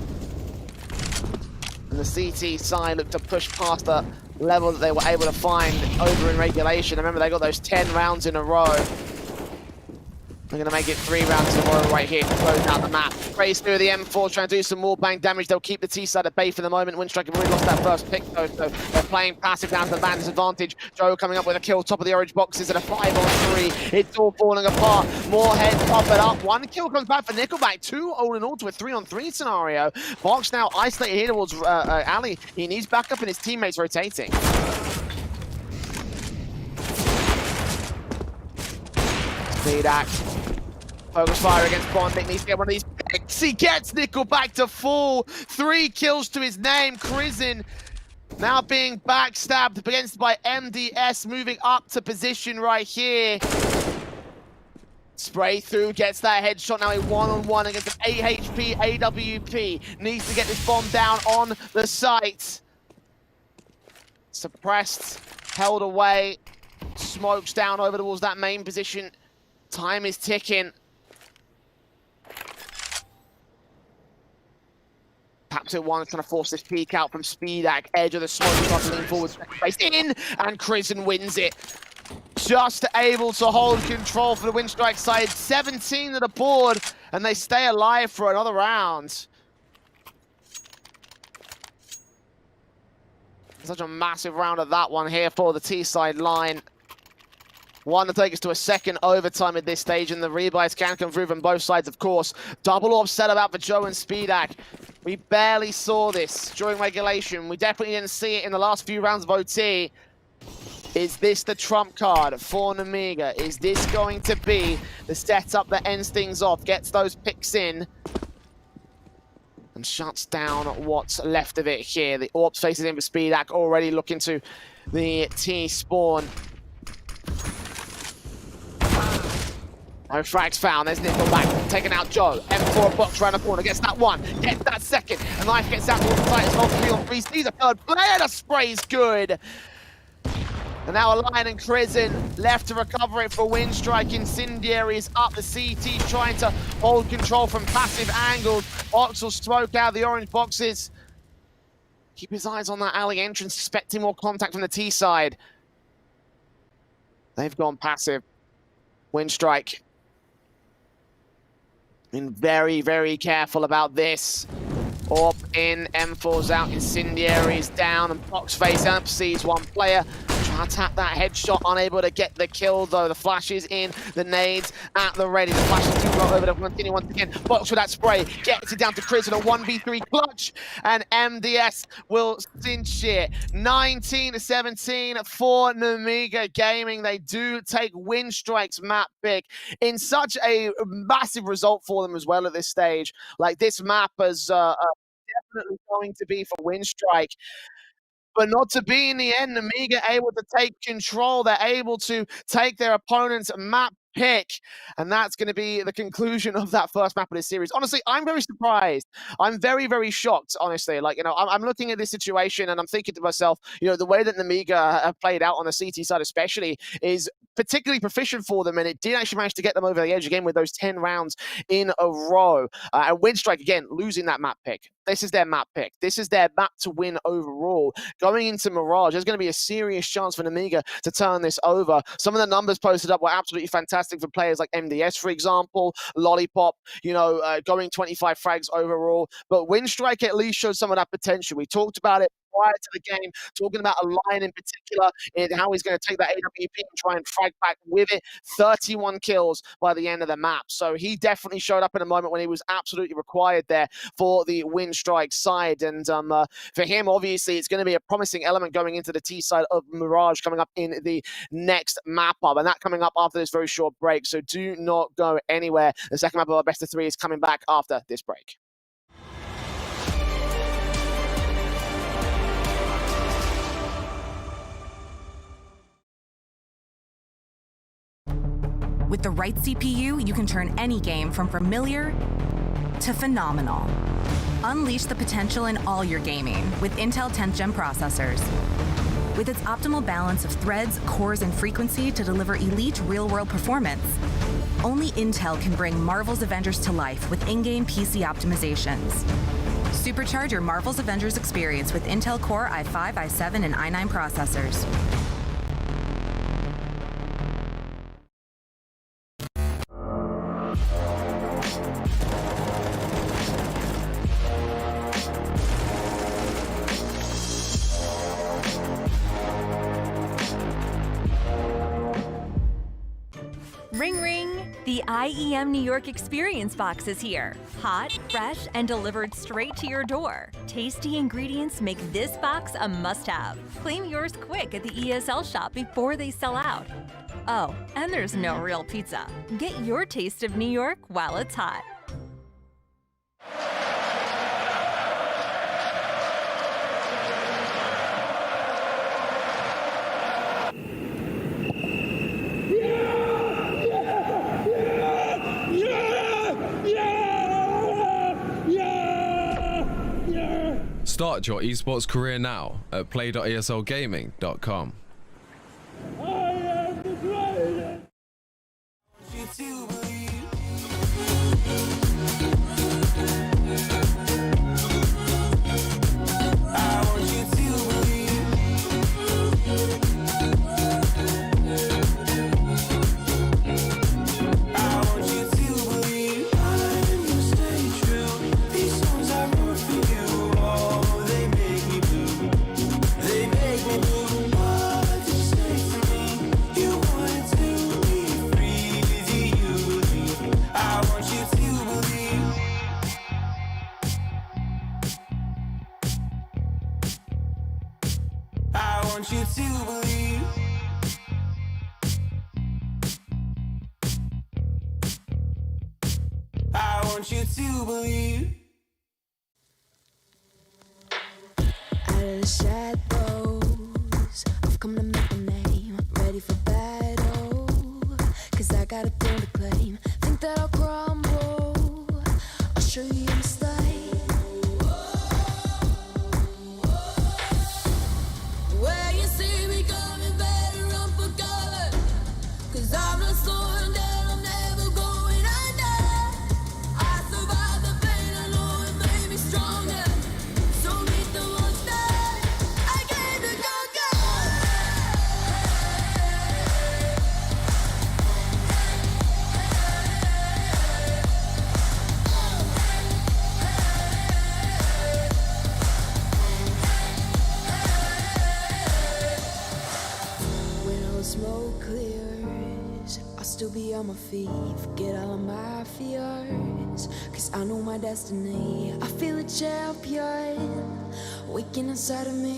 And the CT side look to push past the level that they were able to find over in regulation. Remember, they got those 10 rounds in a row. They're going to make it 3 rounds in a row right here to close out the map. Race through the M4, trying to do some more bang damage. They'll keep the T-side at bay for the moment. Winstrike have already lost that first pick, though, so they're playing passive down to the man disadvantage. Joe coming up with a kill, top of the orange boxes at a 5-on-3. It's all falling apart. More heads pop it up. 1 kill comes back for Nickelback. 2 all in all to a 3-on-3 scenario. Box now isolated here towards Ali. He needs backup and his teammates rotating. Speedak. Focus fire against Bond. Nick needs to get one of these picks. He gets Nickelback to fall. 3 kills to his name. Crizin now being backstabbed against by MDS, moving up to position right here. Spray through, gets that headshot. Now a 1-on-1 against an 8 HP AWP. Needs to get this bomb down on the site. Suppressed, held away. Smokes down over towards that main position. Time is ticking. Taps at 1, trying to force this peek out from Speedak. Edge of the smoke, starts to lean forward, face in, and Crizin wins it. Just able to hold control for the Winstrike side. 17 to the board, and they stay alive for another round. Such a massive round of that one here for the T-side line. One to take us to a second overtime at this stage, and the rebuys can come through from both sides, of course. Double orb set about for Joe and Speedak. We barely saw this during regulation. We definitely didn't see it in the last few rounds of OT. Is this the trump card for Nemiga? Is this going to be the setup that ends things off, gets those picks in, and shuts down what's left of it here? The Orb faces in for Speedak, already looking to the T spawn. No frags found. There's Nickelback taking out Joe. M4 box around the corner, gets that one, gets that second, and Life gets out towards the side. It's 3 on 3. Sees a third player, the spray's good. And now Lion and Crizin left to recover it for Winstrike. Incendiary is up. The CT trying to hold control from passive angles. Ox will smoke out the orange boxes. Keep his eyes on that alley entrance, expecting more contact from the T side. They've gone passive. Winstrike being very, very careful about this. Orp in, M4's out, Incendiary's down, and Boxface up sees one player. Try to tap that headshot, unable to get the kill though. The flash is in, the nades at the ready. The flash is too low over to continue once again. Box with that spray, gets it down to Chris in a 1v3 clutch, and MDS will cinch it. 19-17 for Nemiga Gaming. They do take Winstrike's map pick in such a massive result for them as well at this stage. Like, this map is definitely going to be for Winstrike, but not to be in the end. Nemiga able to take control. They're able to take their opponent's map pick, and that's going to be the conclusion of that first map of this series. Honestly, I'm very surprised. I'm very, very shocked, honestly. Like, you know, I'm looking at this situation and I'm thinking to myself, you know, the way that Nemiga have played out on the CT side especially is particularly proficient for them, and it did actually manage to get them over the edge again with those 10 rounds in a row. And Winstrike, again, losing that map pick. This is their map pick. This is their map to win overall. Going into Mirage, there's going to be a serious chance for Nemiga to turn this over. Some of the numbers posted up were absolutely fantastic for players like MDS, for example, Lollipop, you know, going 25 frags overall. But Winstrike at least showed some of that potential. We talked about it prior to the game, talking about a Lion in particular and how he's going to take that AWP and try and frag back with it. 31 kills by the end of the map. So he definitely showed up in a moment when he was absolutely required there for the Winstrike side. And for him, obviously, it's going to be a promising element going into the T side of Mirage coming up in the next map up. And that coming up after this very short break. So do not go anywhere. The second map of our best of 3 is coming back after this break. With the right CPU, you can turn any game from familiar to phenomenal. Unleash the potential in all your gaming with Intel 10th Gen processors. With its optimal balance of threads, cores, and frequency to deliver elite real-world performance, only Intel can bring Marvel's Avengers to life with in-game PC optimizations. Supercharge your Marvel's Avengers experience with Intel Core i5, i7, and i9 processors. Ring ring! The IEM New York Experience Box is here. Hot, fresh, and delivered straight to your door. Tasty ingredients make this box a must-have. Claim yours quick at the ESL shop before they sell out. Oh, and there's no real pizza. Get your taste of New York while it's hot. Start your esports career now at play.eslgaming.com. Out of the shadows, I've come to make a name. Ready for battle, 'cause I got a thing to claim. Think that I'll crumble be on my feet, forget all of my fears, cause I know my destiny. I feel a champion waking inside of me.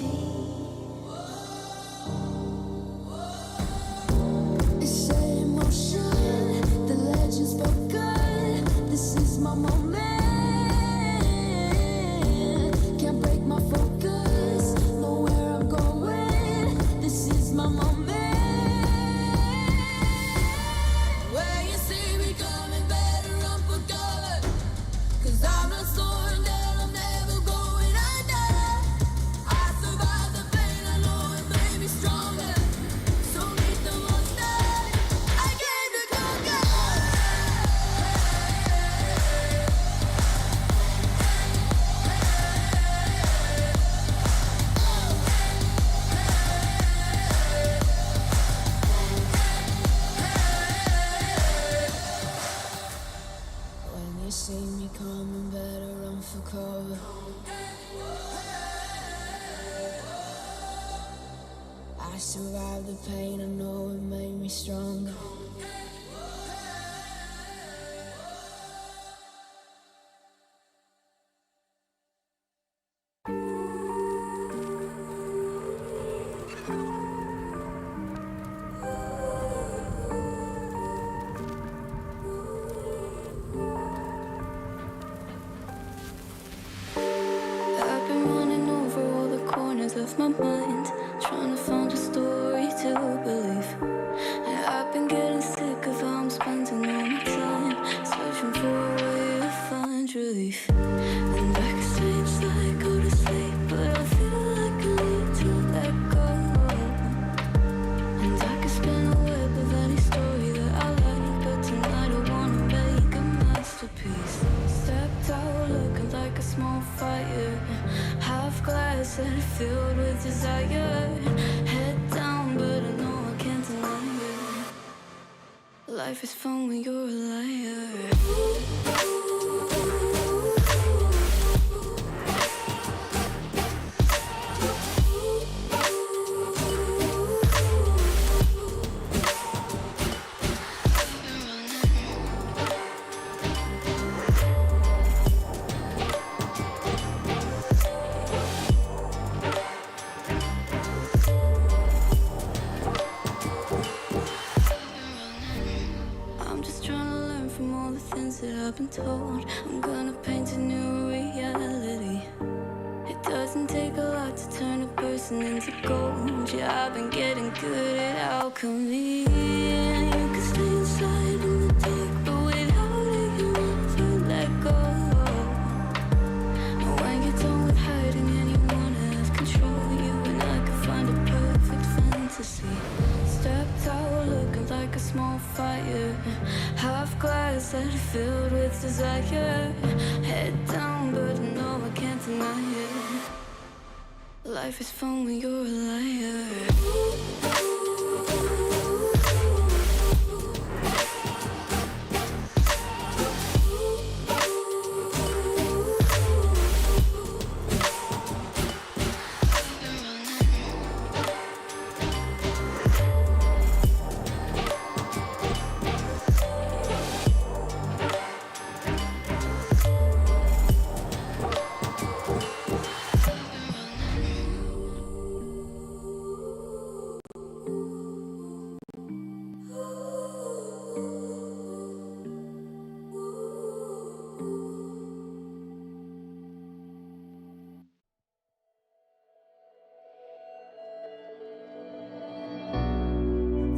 It's emotion, the legend's spoken. This is my moment. Can't break my focus, know where I'm going. This is my moment. Where you see me coming, better run for cover. Cause I'm not slowing down, I'm never going under. I survived the pain, I know it made me stronger. So meet the monster, I came to conquer. When you see me coming, better run for cover. I survived the pain, I know it made me stronger. I've been running over all the corners of my mind, trying to find a story to believe. And I've been getting sick of how I'm spending all my time, searching for a way to find relief. And I can stay inside, go to sleep, but I feel like I need to let go. And I can spin a web of any story that I like, but tonight I wanna make a masterpiece. Stepped out looking like a small fire, half glass and filled with desire. Head down, but I know I can't deny it. Life is fun when you're a liar. I'm just trying to learn from all the things that I've been told. I'm gonna paint a new reality. It doesn't take a lot to turn a person into gold. Yeah, I've been getting good at alchemy. And you can stay inside in the dark, but without it you never let go. And when you're done with hiding and you wanna have control, you and I can find a perfect fantasy. Stepped out looking like a small fire, half glass that filled with desire. Head down, but I know I can't deny it. Life is fun when you're a liar.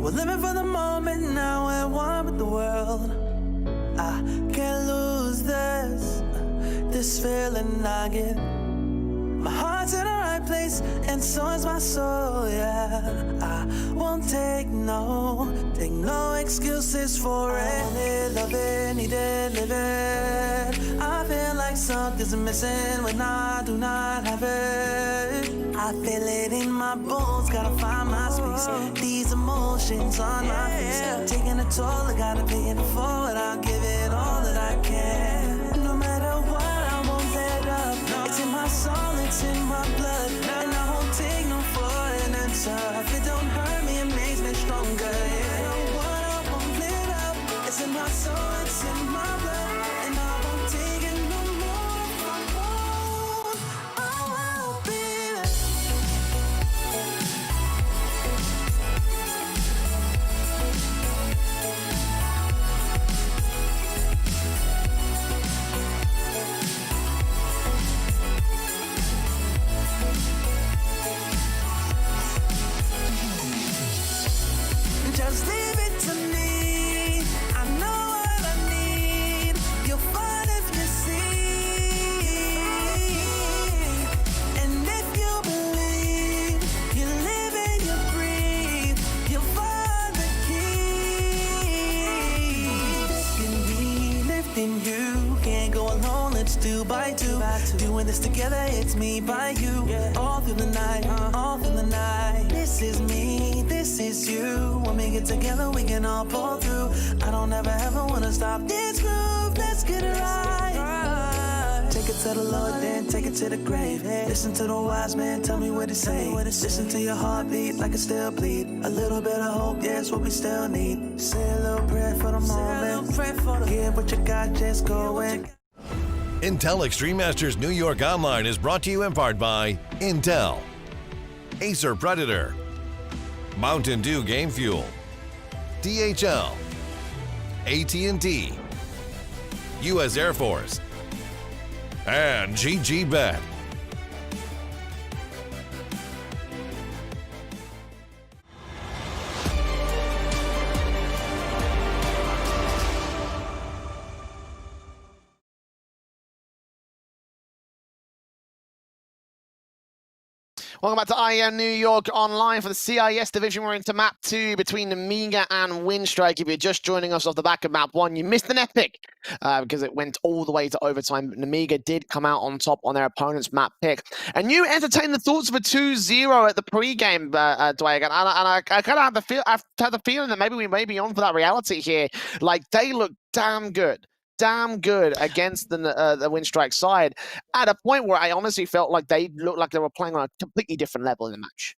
We're living for the moment now, we're one with the world. I can't lose this feeling I get. My heart's in the right place, and so is my soul, yeah. I won't take no excuses for it. I need love it, need it, live it. I feel like something's missing when I do not have it. I feel it in my bones, gotta find my space. These emotions on my face, taking a toll, I gotta pay it forward. I'll give it all that I can. No matter what, I won't let up. It's in my soul, it's in my blood, and I won't take no for an answer. If it don't hurt me, it makes me stronger. No matter what, I won't let up. I do. Doing this together, it's me by you. All through the night, all through the night. This is me, this is you. When we get together, we can all pull through. I don't ever ever wanna stop this groove. Let's get it right. Take it to the Lord, then take it to the grave. Listen to the wise man, tell me what to say. Listen to your heartbeat like it still bleed. A little bit of hope, yeah, it's what we still need. Say a little prayer for the moment. Give what you got, just go in. Intel Extreme Masters New York Online is brought to you in part by Intel, Acer Predator, Mountain Dew Game Fuel, DHL, AT&T, U.S. Air Force, and GGBet. Welcome back to IEM New York Online for the CIS division. We're into map 2 between Nemiga and Winstrike. If you're just joining us off the back of map 1, you missed an epic because it went all the way to overtime. Nemiga did come out on top on their opponent's map pick. And you entertained the thoughts of a 2-0 at the pre-game, Dwayne. And I kind of had the feeling that maybe we may be on for that reality here. Like, they look damn good against the Winstrike side at a point where I honestly felt like they looked like they were playing on a completely different level in the match.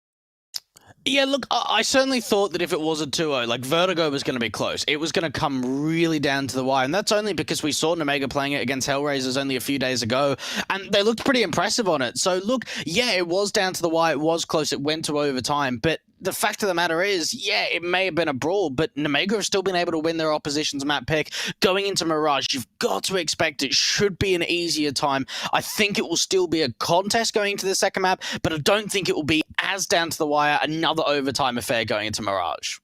Yeah, look, I certainly thought that if it was a 2-0, like, Vertigo was going to be close. It was going to come really down to the wire, and that's only because we saw Nemiga playing it against HellRaisers only a few days ago, and they looked pretty impressive on it. So, look, yeah, it was down to the wire, it was close, it went to overtime, but the fact of the matter is, yeah, it may have been a brawl, but Nemiga have still been able to win their opposition's map pick. Going into Mirage, you've got to expect it should be an easier time. I think it will still be a contest going into the second map, but I don't think it will be as down to the wire, another overtime affair going into Mirage.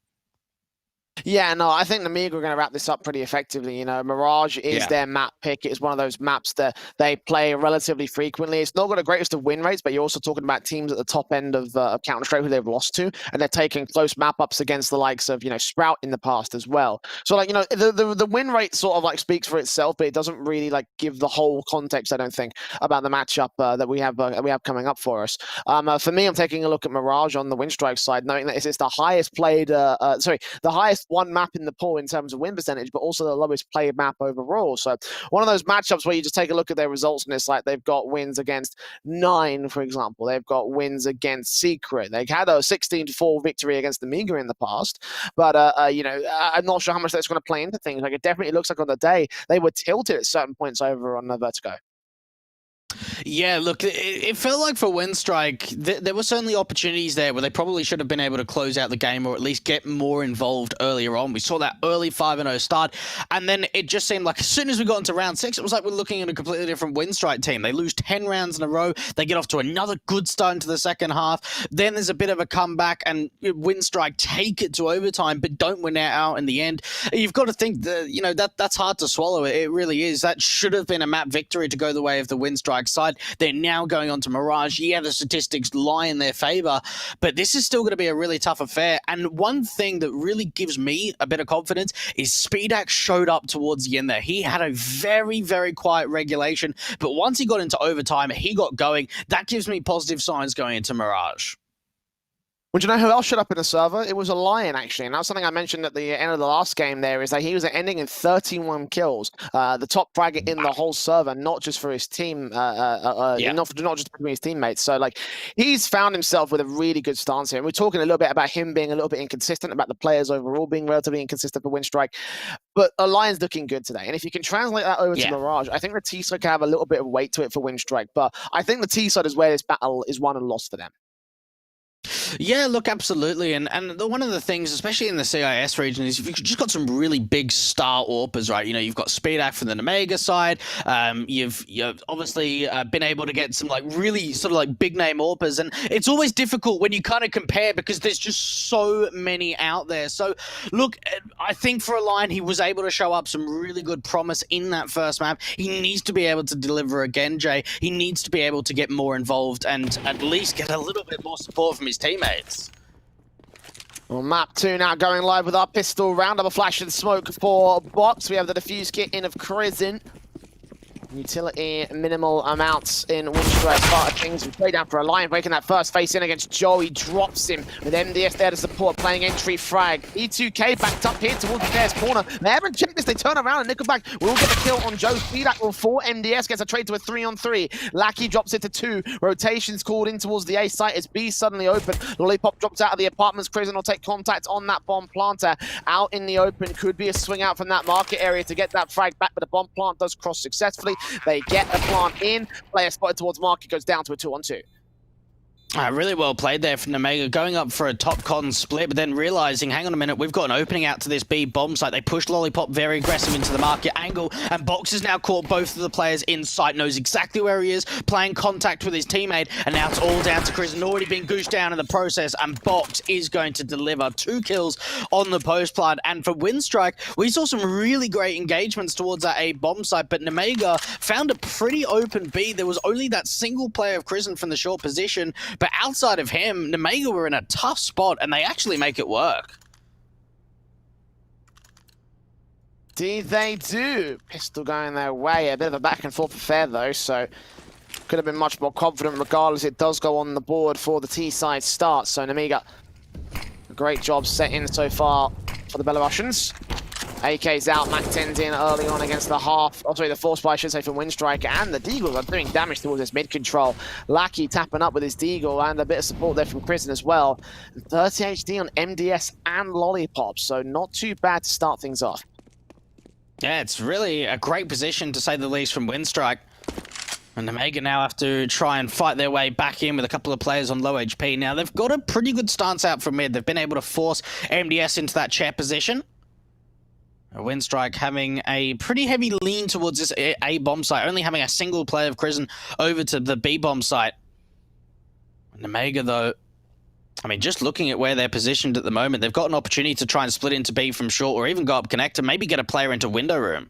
Yeah, no, I think Nemiga are going to wrap this up pretty effectively. You know, Mirage is their map pick. It's one of those maps that they play relatively frequently. It's not got the greatest of win rates, but you're also talking about teams at the top end of Counter-Strike who they've lost to, and they're taking close map-ups against the likes of, you know, Sprout in the past as well. So, like, you know, the win rate sort of, like, speaks for itself, but it doesn't really, like, give the whole context, I don't think, about the matchup that we have coming up for us. For me, I'm taking a look at Mirage on the Winstrike side, knowing that it's the highest played, the highest one map in the pool in terms of win percentage, but also the lowest played map overall. So one of those matchups where you just take a look at their results and it's like they've got wins against 9, for example. They've got wins against Secret. They've had a 16-4 victory against Nemiga in the past, but you know, I'm not sure how much that's going to play into things. Like, it definitely looks like on the day they were tilted at certain points over on the Vertigo. Yeah, look, it felt like for Winstrike, there were certainly opportunities there where they probably should have been able to close out the game or at least get more involved earlier on. We saw that early 5-0 start, and then it just seemed like as soon as we got into round 6, it was like we're looking at a completely different Winstrike team. They lose 10 rounds in a row, they get off to another good start into the second half, then there's a bit of a comeback, and Winstrike take it to overtime, but don't win out in the end. You've got to think that, you know, that's hard to swallow. It really is. That should have been a map victory to go the way of the Winstrike side. They're now going on to Mirage. Yeah, the statistics lie in their favor, but this is still going to be a really tough affair. And one thing that really gives me a bit of confidence is Speedax showed up towards the end there. He had a very, very quiet regulation, but once he got into overtime, he got going. That gives me positive signs going into Mirage. Well, do you know who else showed up in the server? It was a Lion, actually. And that's something I mentioned at the end of the last game there, is that he was ending in 31 kills. The top fragger in the whole server, not just for his team, not just between his teammates. So, like, he's found himself with a really good stance here. And we're talking a little bit about him being a little bit inconsistent, about the players overall being relatively inconsistent for Winstrike. But a Lion's looking good today. And if you can translate that over to Mirage, I think the T-side can have a little bit of weight to it for Winstrike. But I think the T-side is where this battle is won and lost for them. Yeah, look, absolutely. And one of the things, especially in the CIS region, is you've just got some really big star AWPers, right? You know, you've got Speedax from the Nemiga side. You've obviously been able to get some, like, really sort of, like, big name AWPers. And it's always difficult when you kind of compare because there's just so many out there. So, look, I think for a Lion, he was able to show up some really good promise in that first map. He needs to be able to deliver again, Jay. He needs to be able to get more involved and at least get a little bit more support from his teammates. Well, map 2 now going live with our pistol round. Double flash and smoke for Box. We have the defuse kit in of Crescent. Utility, minimal amounts in Winstrike. Part of things. We play down for a line, breaking that first face in against Joe. He drops him with MDS there to support, playing entry frag. E2K backed up here towards the Bears corner. They haven't checked this. They turn around and Nickelback will get the kill on Joe. Speedak will fall. MDS gets a trade to a 3-on-3. Lackey drops it to 2. Rotations called in towards the A site as B suddenly open. Lollipop drops out of the apartments. Prison will take contact on that bomb planter. Out in the open, could be a swing out from that market area to get that frag back, but the bomb plant does cross successfully. They get a plant in. Player spotted towards market, goes down to a 2-on-2. Really well played there from Nemiga, going up for a top con split, but then realizing, hang on a minute, we've got an opening out to this B bomb site. They push Lollipop very aggressive into the market angle, and Box has now caught both of the players in sight, knows exactly where he is, playing contact with his teammate, and now it's all down to Chris, already been goosed down in the process, and Box is going to deliver 2 kills on the post plant. And for Winstrike, we saw some really great engagements towards that A bomb site, but Nemiga found a pretty open B. There was only that single player of Krisen from the short position, but outside of him, Nemiga were in a tough spot, and they actually make it work. They do. Pistol going their way. A bit of a back and forth affair, though, so could have been much more confident. Regardless, it does go on the board for the T-side start, so Nemiga, a great job set in so far for the Belarusians. AK's out, Mac-10's in early on against the the force buy, I should say, from Winstrike, and the Deagles are doing damage towards this mid-control. Lackey tapping up with his Deagle, and a bit of support there from Kristen as well. 30 HD on MDS and Lollipop, so not too bad to start things off. Yeah, it's really a great position, to say the least, from Winstrike. And Nemiga now have to try and fight their way back in with a couple of players on low HP. Now, they've got a pretty good stance out from mid. They've been able to force MDS into that chair position. Winstrike having a pretty heavy lean towards this A bomb site, only having a single player of Krisen over to the B bomb site. Nemiga, though, I mean, just looking at where they're positioned at the moment, they've got an opportunity to try and split into B from short, or even go up connect and maybe get a player into window room.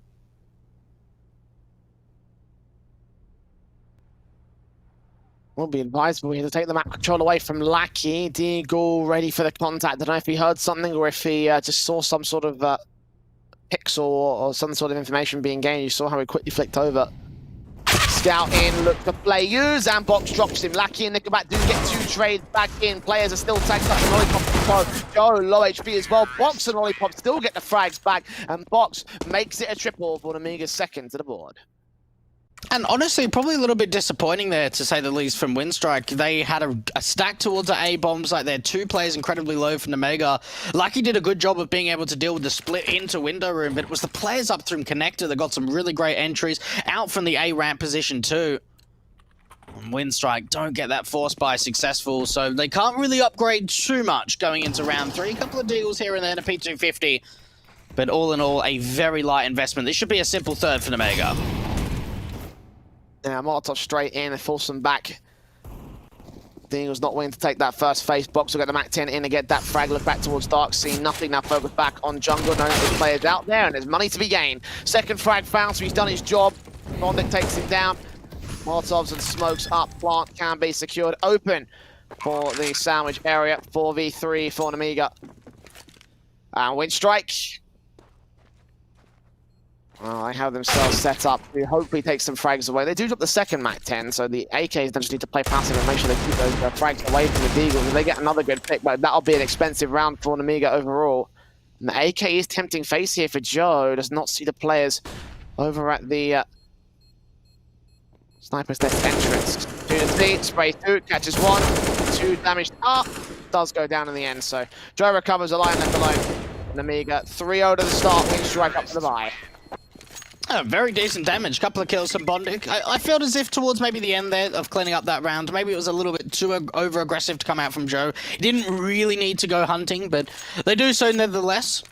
Will be advisable here to take the map control away from Lackey. Deagle ready for the contact. I don't know if he heard something or if he just saw some sort of pixel or some sort of information being gained. You saw how he quickly flicked over. Scout in, look to play, use, and Box drops him. Lackey and Nickelback do get 2 trades back in. Players are still tagged up in Lollipop. Joe, low HP as well. Box and Lollipop still get the frags back, and Box makes it a triple for Nemiga's second to the board. And honestly, probably a little bit disappointing there, to say the least, from Winstrike. They had a stack towards the A bombs. Like, they had 2 players incredibly low from Nemiga. Lucky did a good job of being able to deal with the split into window room, but it was the players up through connector that got some really great entries out from the A ramp position too. And Winstrike don't get that force buy successful, so they can't really upgrade too much going into round 3. A couple of deals here and there, and a P250. But all in all, a very light investment. This should be a simple third for Nemiga. Yeah, Molotov straight in and force them back. Deagle's not willing to take that first face. Box will get the Mac-10 in and get that frag. Look back towards Dark Scene. Nothing now focused back on jungle. No players out there, and there's money to be gained. Second frag found, so he's done his job. Bondic takes him down. Molotovs and smokes up. Plant can be secured. Open for the sandwich area. 4v3 for Nemiga. And Winstrike. Well, they have themselves set up to hopefully take some frags away. They do drop the second Mac-10, so the AKs just need to play passive and make sure they keep those frags away from the Deagles. If they get another good pick, but that'll be an expensive round for Nemiga overall. And the AK is tempting face here for Joe. Does not see the players over at the Sniper's Nest entrance. 2 to 3, sprays 2, catches 1, 2 damaged up. Does go down in the end, so Joe recovers a line left alone. Nemiga 3-0 to the start, Winstrike up to the bye. Very decent damage. Couple of kills from Bondic. I felt as if towards maybe the end there of cleaning up that round, maybe it was a little bit too over-aggressive to come out from Joe. He didn't really need to go hunting, but they do so nevertheless.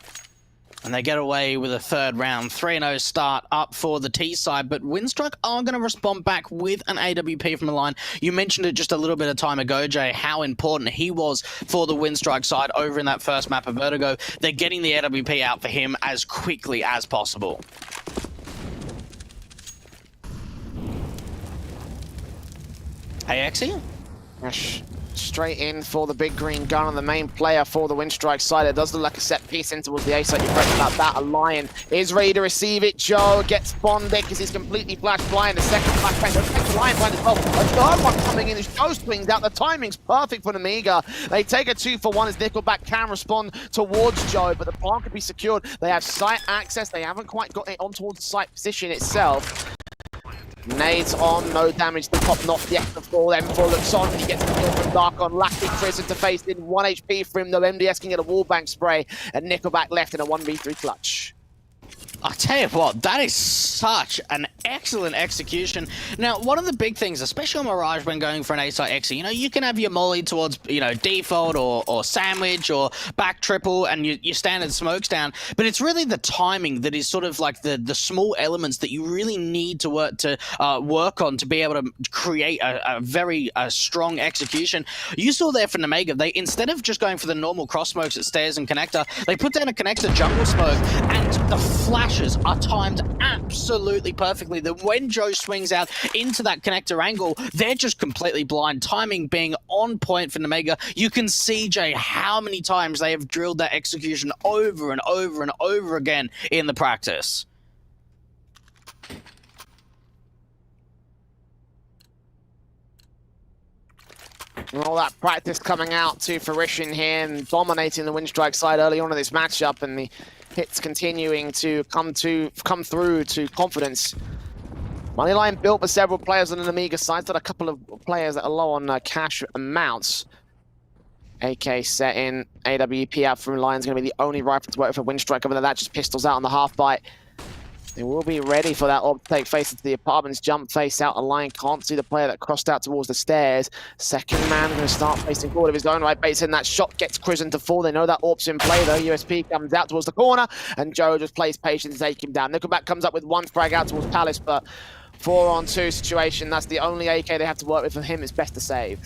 And they get away with a third round. 3-0 start up for the T side, but Winstrike are going to respond back with an AWP from the line. You mentioned it just a little bit of time ago, Jay, how important he was for the Winstrike side over in that first map of Vertigo. They're getting the AWP out for him as quickly as possible. Hey, Exy? Straight in for the big green gun on the main player for the Winstrike side. It does look like a set piece in towards the A side. You're correct about that. A Lion is ready to receive it. Joe gets bonded because he's completely flash blind. The second flashbang does take the Lion blind as well. A third one coming in as Joe swings out. The timing's perfect for Nemiga. They take a 2-for-1 as Nickelback can respond towards Joe, but the plant could be secured. They have site access. They haven't quite got it on towards the site position itself. Nades on, no damage to pop, not yet before them. Full looks on, he gets the kill from Dark on. Lucky Prison to face in 1 HP for him, though MDS can get a wallbang spray, and Nickelback left in a 1v3 clutch. I tell you what, that is such an excellent execution. Now, one of the big things, especially on Mirage when going for an A-site exit, you know, you can have your molly towards, you know, default or sandwich or back triple and your standard smokes down, but it's really the timing that is sort of like the small elements that you really need to work on to be able to create a very strong execution. You saw there for Nemiga, they, instead of just going for the normal cross smokes at stairs and connector, they put down a connector jungle smoke, and the flashes are timed absolutely perfectly. That when Joe swings out into that connector angle, they're just completely blind. Timing being on point for Nemiga. You can see, Jay, how many times they have drilled that execution over and over and over again in the practice. All that practice coming out to fruition here and dominating the Winstrike side early on in this matchup, and the hits continuing to come through to confidence. Moneyline built for several players on the Nemiga side. Still a couple of players that are low on cash amounts. AK set in, AWP out from Lion's going to be the only rifle to work for Winstrike. Other than that, just pistols out on the half bite. They will be ready for that orb to take face into the apartments. Jump face out. A Lion can't see the player that crossed out towards the stairs. Second man going to start facing forward of his own right. Bates in that shot, gets Crizzen to fall. They know that orb's in play though. USP comes out towards the corner, and Joe just plays patient to take him down. Nickelback comes up with one frag out towards Palace, but 4-on-2 situation. That's the only AK they have to work with. For him, it's best to save.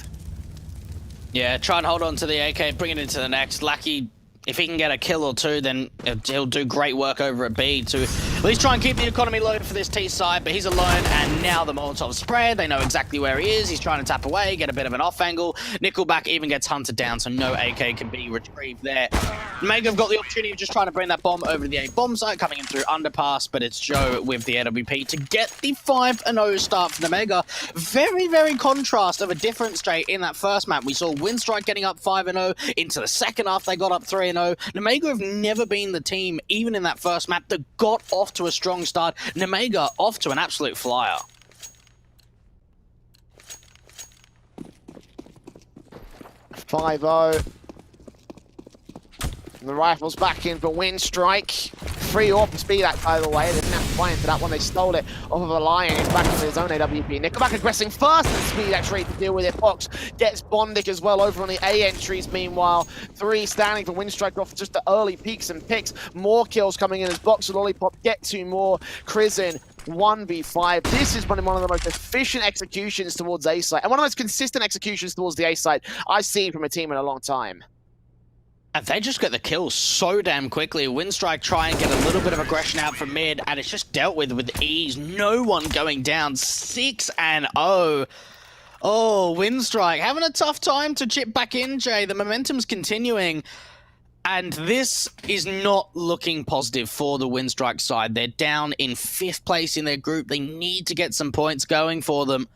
Yeah, try and hold on to the AK, bring it into the next. Lucky, if he can get a kill or two, then he'll do great work over at B to at least try and keep the economy low for this T side, but he's alone, and now the Molotov spread. They know exactly where he is. He's trying to tap away, get a bit of an off angle. Nickelback even gets hunted down, so no AK can be retrieved there. Nemiga have got the opportunity of just trying to bring that bomb over to the A bomb site, coming in through underpass, but it's Joe with the AWP to get the 5-0 start for Nemiga. Very, very contrast of a difference, Jay, in that first map. We saw Winstrike getting up 5-0. Into the second half, they got up 3-0. Nemiga have never been the team, even in that first map, that got off to a strong start. Nemiga off to an absolute flyer. 5-0. The rifle's back in for Winstrike. Free orb to speed that, by the way. They didn't have to buy into that one. They stole it off of a Lion. He's back into his own AWP. Nickelback aggressing first, and speed actually to deal with it. Fox gets Bondic as well over on the A entries. Meanwhile, 3 standing for Winstrike off just the early peaks and picks. More kills coming in as Box and Lollipop get 2 more. Crizzen 1v5. This is one of the most efficient executions towards A site, and one of the most consistent executions towards the A site I've seen from a team in a long time. And they just get the kills so damn quickly. Winstrike try and get a little bit of aggression out from mid, and it's just dealt with ease. No one going down. 6-0. Oh, Winstrike having a tough time to chip back in, Jay. The momentum's continuing. And this is not looking positive for the Winstrike side. They're down in 5th place in their group. They need to get some points going for them.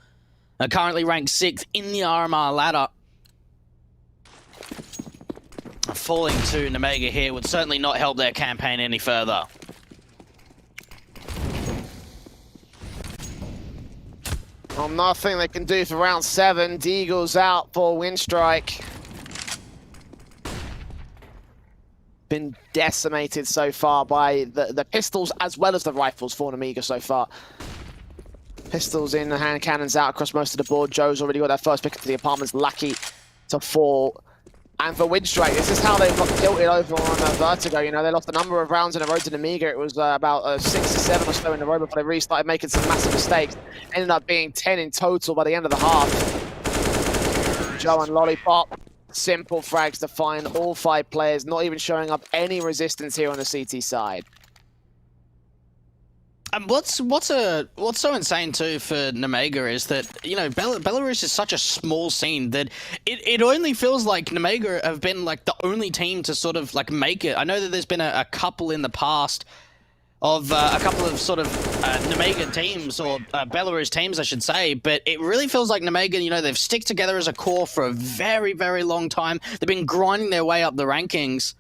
They're currently ranked 6th in the RMR ladder. Falling to Nemiga here would certainly not help their campaign any further. Well, nothing they can do for round 7. Deagle's out for Winstrike. Been decimated so far by the pistols as well as the rifles for Nemiga so far. Pistols in, the hand cannons out across most of the board. Joe's already got that first pick into the apartments. Lucky to fall. And for Winstrike, this is how they got tilted over on Vertigo. You know, they lost a number of rounds in a row to Nemiga. It was about 6 or 7 or so in a row before they really started making some massive mistakes. Ended up being 10 in total by the end of the half. Joe and Lollipop, simple frags to find all 5 players, not even showing up any resistance here on the CT side. And what's so insane too for Nemiga is that, you know, Belarus is such a small scene that it only feels like Nemiga have been like the only team to sort of like make it. I know that there's been a couple in the past of a couple of sort of Nemiga teams, or Belarus teams, I should say, but it really feels like Nemiga, you know, they've stick together as a core for a very, very long time. They've been grinding their way up the rankings.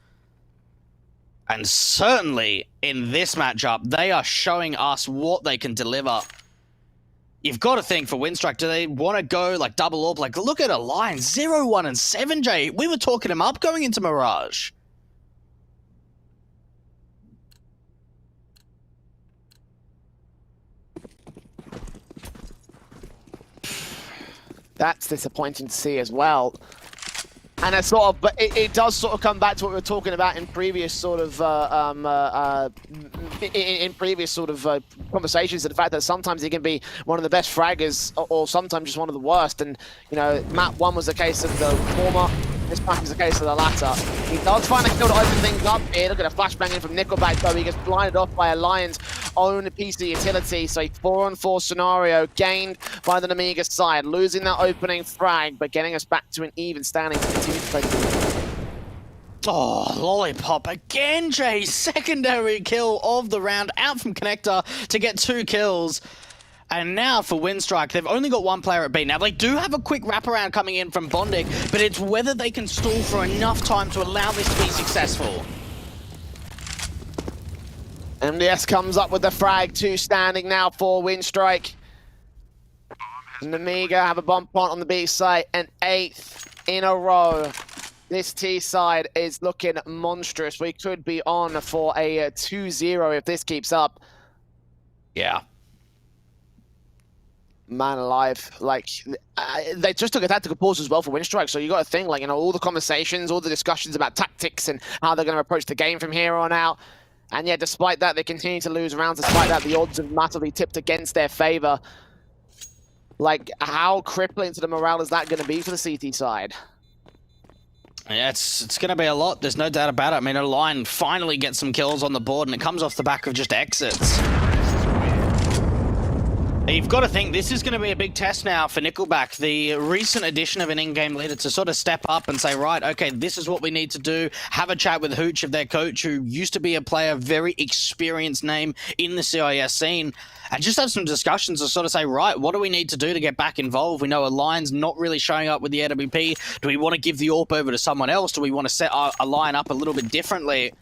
And certainly in this matchup, they are showing us what they can deliver. You've got to think for Winstrike, do they want to go like double up? Like, look at a line 0-1 and 7J. We were talking them up going into Mirage. That's disappointing to see as well. And it's sort of, but it does sort of come back to what we were talking about in previous sort of conversations. The fact that sometimes he can be one of the best fraggers, or sometimes just one of the worst. And you know, map 1 was the case of the former. This map is the case of the latter. He does find a kill to open things up here. Look at a flashbang in from Nickelback, though. He gets blinded off by a Lion's own piece of utility. So a 4-on-4 scenario gained by the Nemiga side, losing that opening frag, but getting us back to an even standing to continue to play the game. Oh, Lollipop again, Jay. Secondary kill of the round, out from Connector to get 2 kills. And now for Winstrike, they've only got 1 player at B. Now, they do have a quick wraparound coming in from Bondic, but it's whether they can stall for enough time to allow this to be successful. MDS comes up with the frag, 2 standing now for Winstrike. Nemiga have a bomb plant on the B side, and 8th in a row. This T side is looking monstrous. We could be on for a 2-0 if this keeps up. Yeah. Man alive, like, they just took a tactical pause as well for Winstrike, so you got to think, like, you know, all the conversations, all the discussions about tactics and how they're going to approach the game from here on out. And yeah, despite that, they continue to lose rounds. Despite that, the odds have massively tipped against their favor. Like, how crippling to the morale is that going to be for the CT side? Yeah, it's going to be a lot. There's no doubt about it. I mean, a line finally gets some kills on the board, and it comes off the back of just exits. You've got to think this is going to be a big test now for Nickelback, the recent addition of an in-game leader to sort of step up and say, right, okay, this is what we need to do. Have a chat with Hooch of their coach, who used to be a player, very experienced name in the CIS scene, and just have some discussions to sort of say, right, what do we need to do to get back involved? We know Alion's not really showing up with the AWP. Do we want to give the AWP over to someone else? Do we want to set a line up a little bit differently?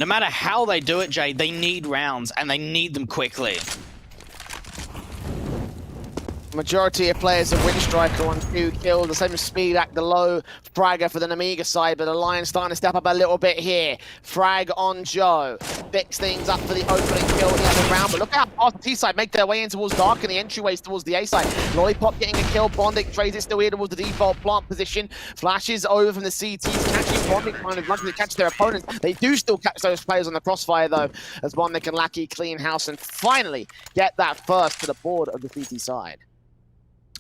No matter how they do it, Jay, they need rounds, and they need them quickly. Majority of players of Winstrike are on 2 kills, the same as Speedak, the low fragger for the Nemiga side, but the Lion's starting to step up a little bit here. Frag on Joe, fix things up for the opening kill in the round, but look how fast the T side make their way in towards Dark and the entryways towards the A side. Lollipop getting a kill, Bondic trades it still here towards the default plant position, flashes over from the CTs, catching Bondic trying as much as they catch their opponents. They do still catch those players on the crossfire though, as Bondic and Lackey clean house and finally get that first to the board of the CT side.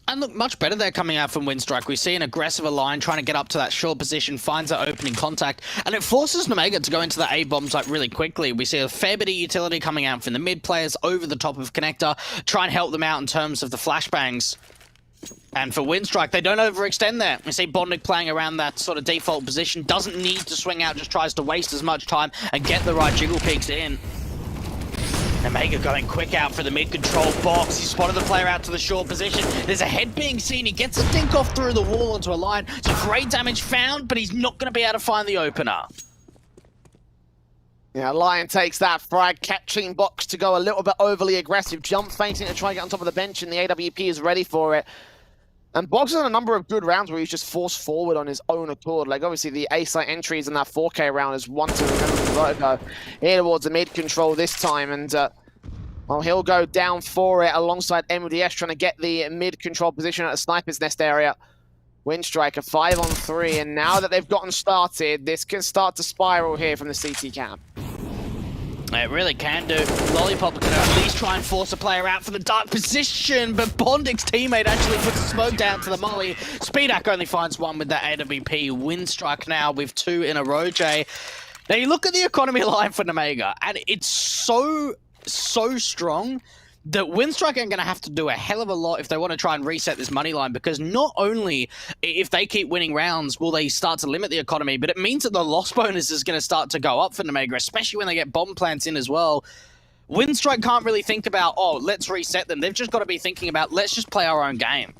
And look, much better there coming out from Winstrike. We see an aggressive line trying to get up to that short position, finds that opening contact, and it forces Nemiga to go into the A-bomb site really quickly. We see a fair bit of utility coming out from the mid players over the top of Connector, try and help them out in terms of the flashbangs. And for Winstrike, they don't overextend there. We see Bondic playing around that sort of default position, doesn't need to swing out, just tries to waste as much time and get the right jiggle peaks in. Nemiga going quick out for the mid-control box. He spotted the player out to the short position. There's a head being seen. He gets a dink off through the wall onto a line. So great damage found, but he's not going to be able to find the opener. Yeah, Lion takes that frag, catching box to go a little bit overly aggressive. Jump fainting to try and get on top of the bench, and the AWP is ready for it. And Boggs has had a number of good rounds where he's just forced forward on his own accord. Like, obviously, the A-site entries in that 4K round is one to remember from Vertigo. Here towards the mid-control this time, and well, he'll go down for it alongside MDS, trying to get the mid-control position at the sniper's nest area. Winstrike, a 5-on-3, and now that they've gotten started, this can start to spiral here from the CT camp. It really can do. Lollipop can at least try and force a player out for the dark position, but Bondic's teammate actually puts a smoke down to the molly. Speedak only finds one with that AWP. Winstrike now with 2 in a row, Jay. Now you look at the economy line for Nemiga, and it's so so strong that Winstrike are going to have to do a hell of a lot if they want to try and reset this money line, because not only if they keep winning rounds will they start to limit the economy, but it means that the loss bonus is going to start to go up for Nemiga, especially when they get bomb plants in as well. Winstrike can't really think about, oh, let's reset them. They've just got to be thinking about, let's just play our own game.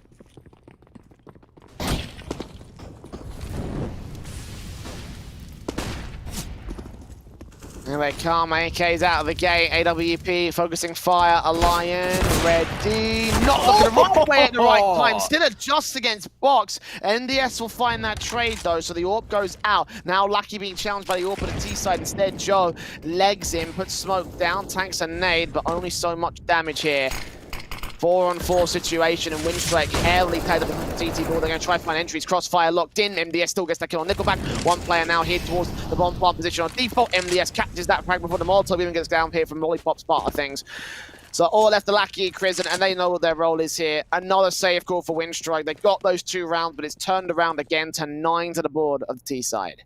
Here they come, AK's out of the gate, AWP focusing fire, a Lion, ready, not looking the right way at the right time, still adjusts against Box. NDS will find that trade though, so the AWP goes out. Now Lucky being challenged by the AWP at the T side, instead Joe legs him, puts smoke down, tanks a nade, but only so much damage here. 4-on-4 situation, and Winstrike heavily played up the TT ball. They're going to try to find entries. Crossfire locked in. MDS still gets that kill on Nickelback. One player now here towards the bomb plant position on default. MDS catches that frag before the Molotov even gets down here from Lollipop's part of things. So all left the Lackey, Crizzen, and they know what their role is here. Another save call for Winstrike. They got those 2 rounds, but it's turned around again to 9 to the board of the T side.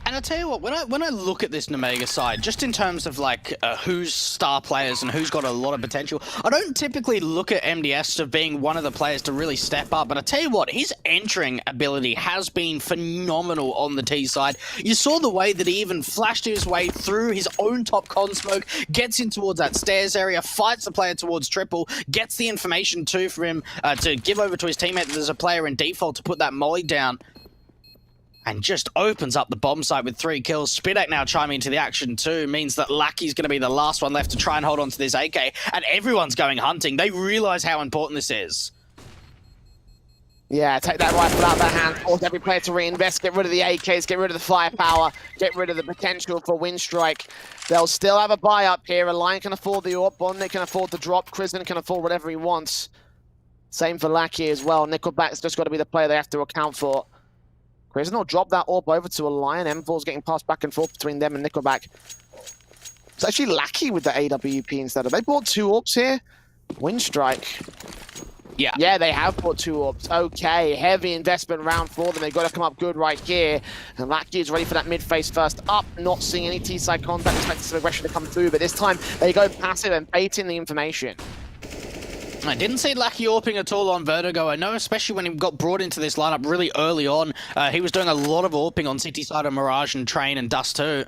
And I'll tell you what, when I look at this Nemiga side, just in terms of like who's star players and who's got a lot of potential, I don't typically look at MDS as being one of the players to really step up, but I tell you what, his entering ability has been phenomenal on the T side. You saw the way that he even flashed his way through his own top con smoke, gets in towards that stairs area, fights the player towards triple, gets the information too for him to give over to his teammate that there's a player in default to put that molly down. And just opens up the bomb site with 3 kills. Spidak now chiming into the action too, means that Lucky's going to be the last one left to try and hold on to this AK, and everyone's going hunting. They realize how important this is. Yeah, take that rifle out of their hands, force every player to reinvest, get rid of the AKs, get rid of the firepower, get rid of the potential for Winstrike. They'll still have a buy up here. A Lion can afford the AWP, Bonnet can afford the drop, Crizzen can afford whatever he wants. Same for Lackey as well. Nickelback's just got to be the player they have to account for. Crizzen will drop that AWP over to a Lion. M4's getting passed back and forth between them and Nickelback. It's actually Lackey with the AWP instead of. They bought 2 AWPs here. Winstrike. Yeah, they have bought 2 AWPs. Okay, heavy investment round for them. They've got to come up good right here. And Lackey is ready for that mid-face first up. Not seeing any T-side contact. Expecting some aggression to come through, but this time they go passive and bait in the information. I didn't see Lucky AWPing at all on Vertigo. I know, especially when he got brought into this lineup really early on, he was doing a lot of AWPing on City Side of Mirage and Train and Dust too.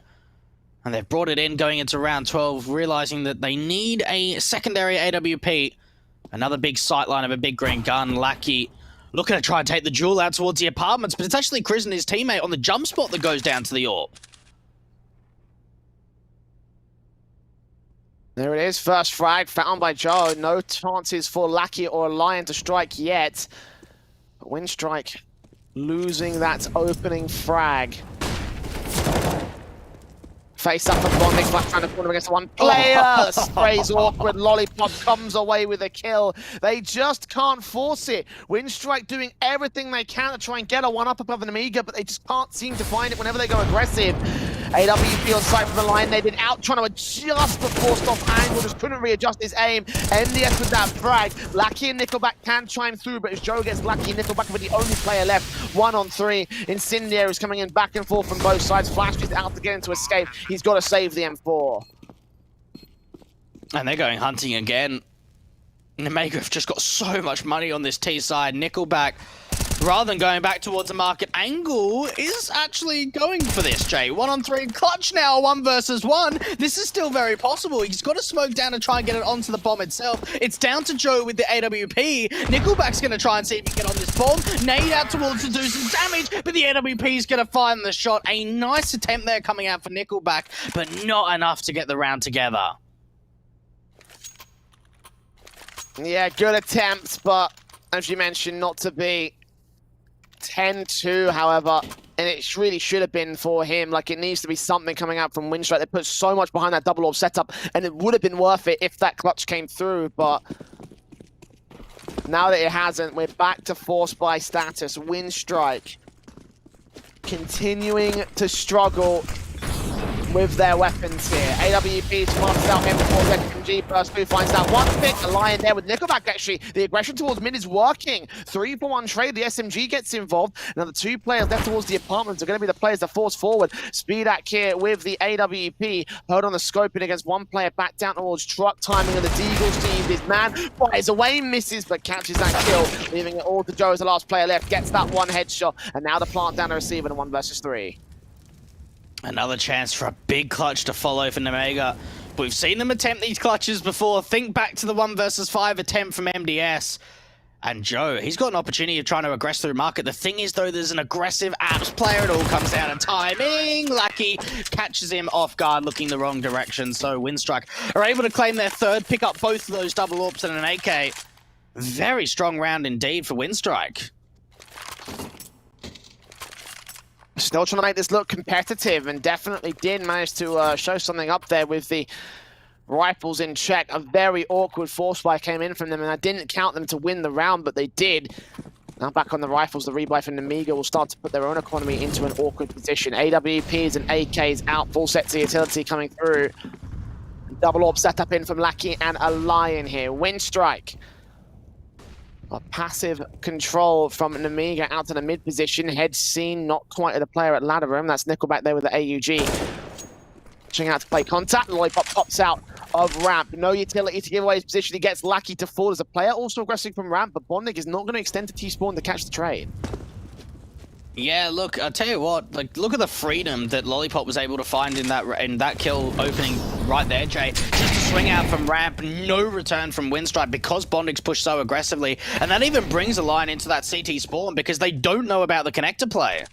And they've brought it in going into round 12, realizing that they need a secondary AWP. Another big sight line of a big green gun. Lucky looking to try and take the duel out towards the apartments, but it's actually Chris and his teammate on the jump spot that goes down to the AWP. There it is, first frag found by Joe. No chances for Lackey or Lion to strike yet. But Winstrike losing that opening frag. Face up and Bonding, flat trying to corner against one player. Sprays awkward, Lollipop comes away with a kill. They just can't force it. Winstrike doing everything they can to try and get a 1-up above the Nemiga, but they just can't seem to find it whenever they go aggressive. AWP on site for the Lion. They did out trying to adjust the forced off angle, just couldn't readjust his aim. NDS with that frag. Lackey and Nickelback can chime through, but as Joe gets Lackey, Nickelback with the only player left. 1-on-3. Incendiary is coming in back and forth from both sides. Flash is out to get into escape. He's got to save the M4. And they're going hunting again. Nemiga have just got so much money on this T side. Nickelback, rather than going back towards the market angle, is actually going for this, Jay. 1-on-3 clutch now, 1 versus 1. This is still very possible. He's got to smoke down and try and get it onto the bomb itself. It's down to Joe with the AWP. Nickelback's going to try and see if he can get on this bomb. Nade out towards to do some damage, but the AWP's going to find the shot. A nice attempt there coming out for Nickelback, but not enough to get the round together. Yeah, good attempts, but as you mentioned, not to be 10-2, however, and it really should have been for him. Like, it needs to be something coming out from Winstrike. They put so much behind that double orb setup, and it would have been worth it if that clutch came through, but now that it hasn't, we're back to force buy status. Winstrike continuing to struggle. with their weapons here. AWP smarts out M4's SMG burst through, finds that one pick. A Lion there with Nickelback actually. The aggression towards mid is working. 3-for-1 trade. The SMG gets involved. Now the 2 players left towards the apartments are going to be the players that force forward. Speedak here with the AWP. Heard on the scoping against one player back down towards truck. Timing of the Deagles team. This man fires away, misses, but catches that kill. Leaving it all to Joe as the last player left. Gets that one headshot. And now the plant down to receive in a 1 versus 3. Another chance for a big clutch to follow for Nemiga. We've seen them attempt these clutches before. Think back to the 1 versus 5 attempt from MDS. And Joe, he's got an opportunity of trying to aggress through market. The thing is, though, there's an aggressive apps player. It all comes down to timing. Lucky catches him off guard, looking the wrong direction. So Winstrike are able to claim their third, pick up both of those double AWPs and an AK. Very strong round indeed for Winstrike. Still trying to make this look competitive, and definitely did manage to show something up there with the rifles in check. A very awkward force fire came in from them, and I didn't count them to win the round, but they did. Now back on the rifles, the rebuy from Nemiga will start to put their own economy into an awkward position. AWPs and AKs out, full sets of utility coming through. Double AWP setup in from Lackey and a Lion here. Winstrike. A passive control from Nemiga out to the mid position. Head seen, not quite at the player at ladder room. That's Nickelback there with the AUG. Pushing out to play contact. Lollipop pops out of ramp. No utility to give away his position. He gets Lucky to fall as a player. Also aggressive from ramp, but Bondig is not going to extend to T-spawn to catch the trade. Yeah, look, I'll tell you what, like, look at the freedom that Lollipop was able to find in that kill opening right there, Jay. Just to swing out from ramp, no return from Winstrike because Bondig's pushed so aggressively. And that even brings a line into that CT spawn because they don't know about the connector play.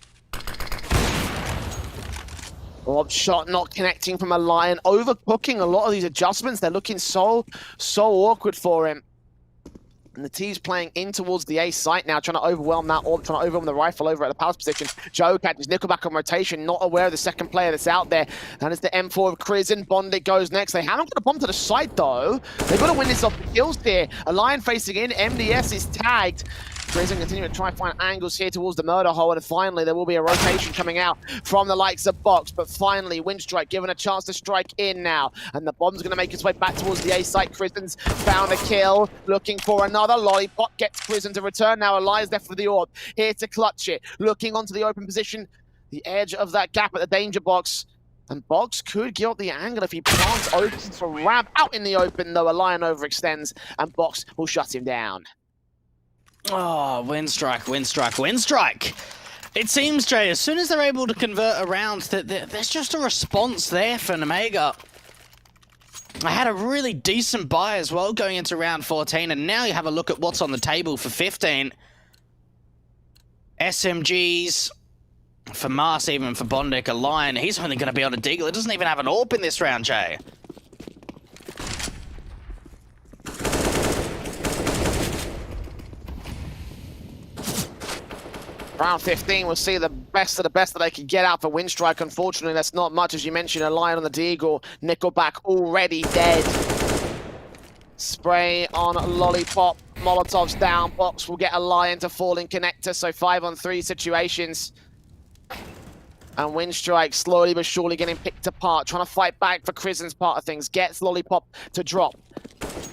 Orb shot not connecting from a Lion. Overcooking a lot of these adjustments. They're looking so awkward for him. And the T's playing in towards the A site now, trying to overwhelm that orb, trying to overwhelm the rifle over at the palace position. Joe catches Nickelback on rotation, not aware of the second player that's out there. That is the M4 of Crizin. Bondig goes next. They haven't got a bomb to the site, though. They've got to win this off the kills here. A Lion facing in. MDS is tagged. Crizin continuing to try and find angles here towards the murder hole, and finally there will be a rotation coming out from the likes of Box, but finally Winstrike given a chance to strike in now, and the bomb's going to make its way back towards the A site. Crizin's found a kill, looking for another. Lollipop gets Crizin to return now. Elias left for the orb, here to clutch it, looking onto the open position, the edge of that gap at the danger box. And Box could get the angle if he plants open for ramp. Out in the open though, a Lion overextends, and Box will shut him down. Oh, Winstrike. It seems, Jay, as soon as they're able to convert around, there's just a response there for Nemiga. I had a really decent buy as well going into round 14, and now you have a look at what's on the table for 15. SMGs, for Mars, even for Bondik, a Lion. He's only going to be on a Deagle. It doesn't even have an AWP in this round, Jay. Round 15, we'll see the best of the best that they can get out for Winstrike. Unfortunately, that's not much, as you mentioned. A Lion on the Deagle. Nickelback already dead. Spray on Lollipop. Molotov's down. Box will get a Lion to fall in connector, so 5-on-3 situations. And Winstrike slowly but surely getting picked apart, trying to fight back for Crizin's part of things. Gets Lollipop to drop.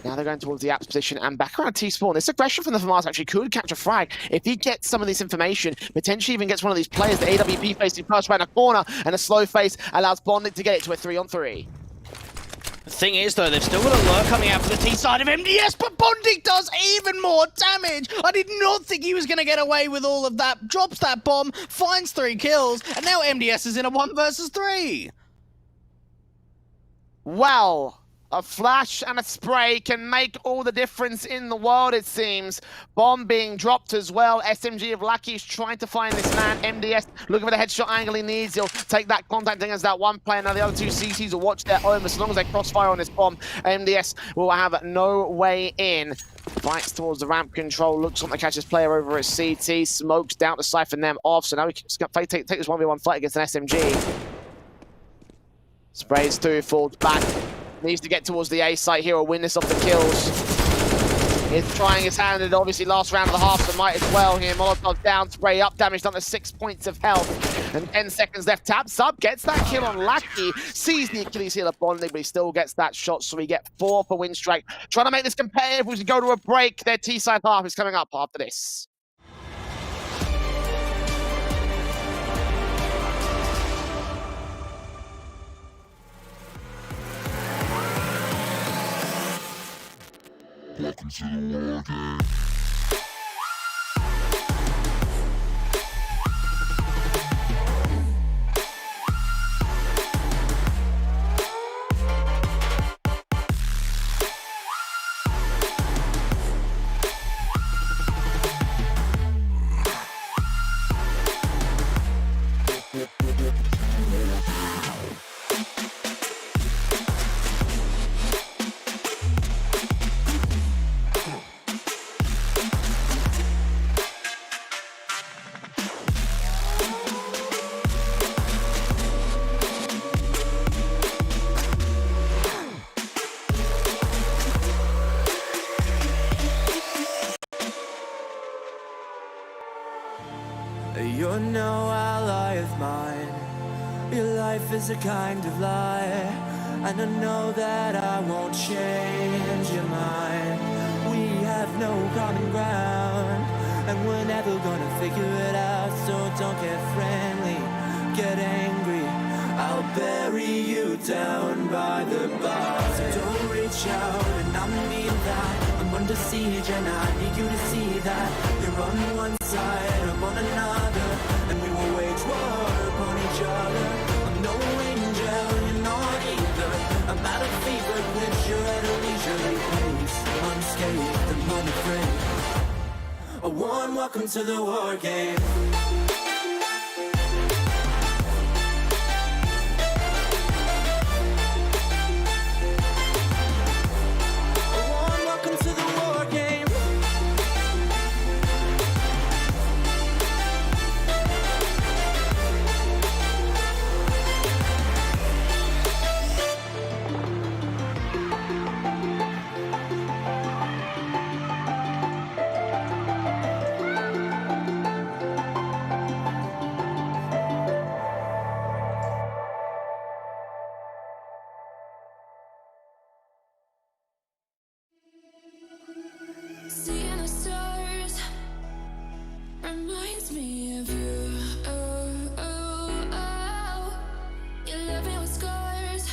Now they're going towards the apps position and back around T-spawn. This aggression from the FAMAS actually could catch a frag. If he gets some of this information, potentially even gets one of these players, the AWP facing first right in a corner, and a slow face allows Bondik to get it to a 3-on-3. The thing is, though, they've still got a lure coming out for the T side of MDS, but Bondik does even more damage. I did not think he was going to get away with all of that. Drops that bomb, finds 3 kills, and now MDS is in a 1 versus 3. Well, a flash and a spray can make all the difference in the world, it seems. Bomb being dropped as well. SMG of Lucky's trying to find this man. MDS looking for the headshot angle he needs. He'll take that contact against that one player. Now the other 2 CTs will watch their own. As long as they crossfire on this bomb, MDS will have no way in. Fights towards the ramp control. Looks on the catches player over at CT. Smokes down to siphon them off. So now we can take this 1v1 fight against an SMG. Sprays through, falls back. Needs to get towards the A site here or win this off the kills. is trying his hand at obviously last round of the half, so might as well here. Molotov down, spray up, damage done to 6 points of health, and 10 seconds left. Tap Sub gets that kill on Lackey, sees the Achilles heel of Bonding, but he still gets that shot, so we get 4 for Winstrike. Trying to make this competitive, we should go to a break. Their T-side half is coming up after this. Welcome to the war game. You're no ally of mine. Your life is a kind of lie, and I know that I won't change your mind. We have no common ground, and we're never gonna figure it out. So don't get friendly, get angry. I'll bury you down by the bar. So don't reach out, and I mean that. I'm under siege, and I need you to see that. You're on one side, I'm on another, and we will wage war upon each other. I'm no angel, you're not either. I'm out of fever, which you're at a leisurely pace. Unscathed and unafraid. A warm welcome to the war game. Seeing the stars reminds me of you. Oh, oh, oh. You left me with scars,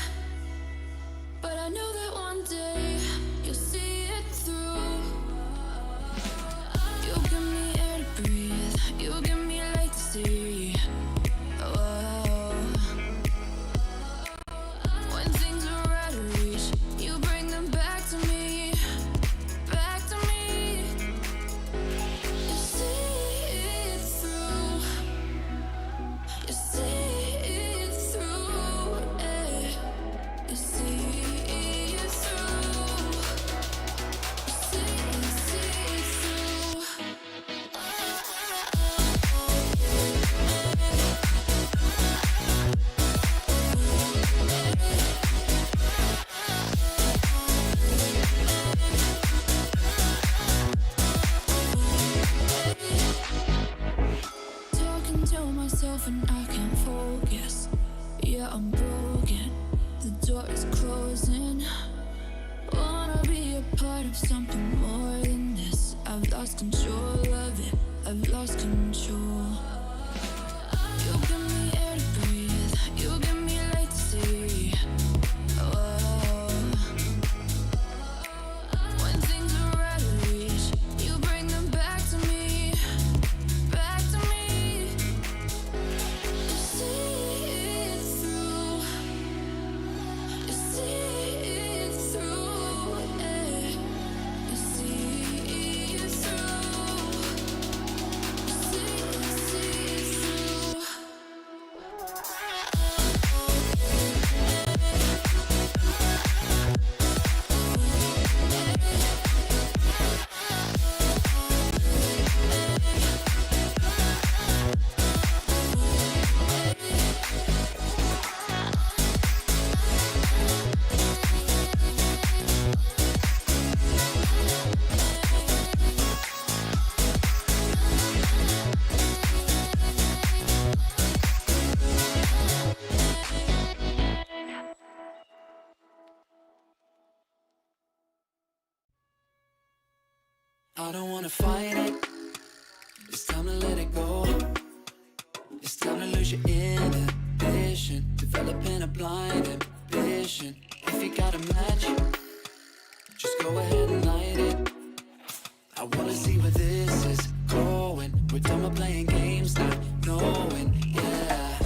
but I know that one day you'll see it through. You give me air to breathe, you give me light to see. Oh. When things are out of reach, you bring them back to me. Back to me. You see it through. You see it through. You see it through. You see it through. Talking to myself and I can't focus. Yeah, I'm broken. The door is closing. Wanna be a part of something more than this. I've lost control of it. I've lost control. You give me air to breathe. You give me light to see. Oh. When things are out of reach, you bring them back to me. Back to me. You see it through. You see it through. You see it through. You see I don't wanna fight it. It's time to let it go. It's time to lose your inhibition, developing a blind ambition. If you got a match, just go ahead and light it. I wanna see where this is going. We're done with playing games, not knowing, yeah.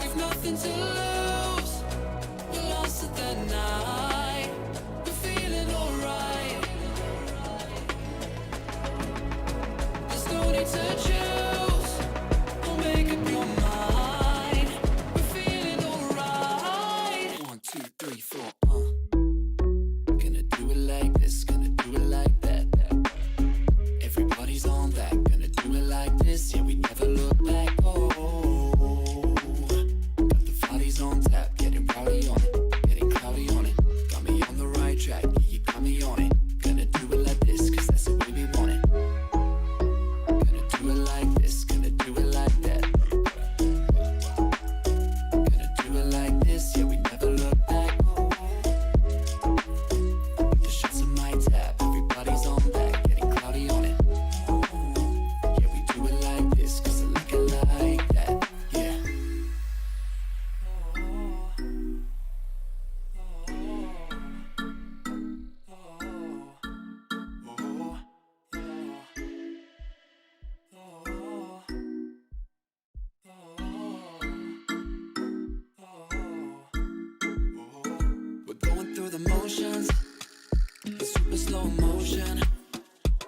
We've nothing to lose, we're lost at the night. We're feeling alright. There's no need to choose, don't make up your mind. We're feeling alright. 1, 2, 3, 4, Gonna do it like this, gonna do it like that. Everybody's on that, gonna do it like this. Yeah, we never look back. Oh, got the bodies on tap, getting rowdy on it, getting cloudy on it. Got me on the right track, yeah, you got me on it. Gonna do it like this, cause that's the way we want it. Gonna do it like this, gonna do it like that. Gonna do it like this, yeah, we never look back. The shots on my tap, everybody's on that, getting cloudy on it. Yeah, we do it like this, cause I like it like that, yeah. We're going through the motions, in super slow motion.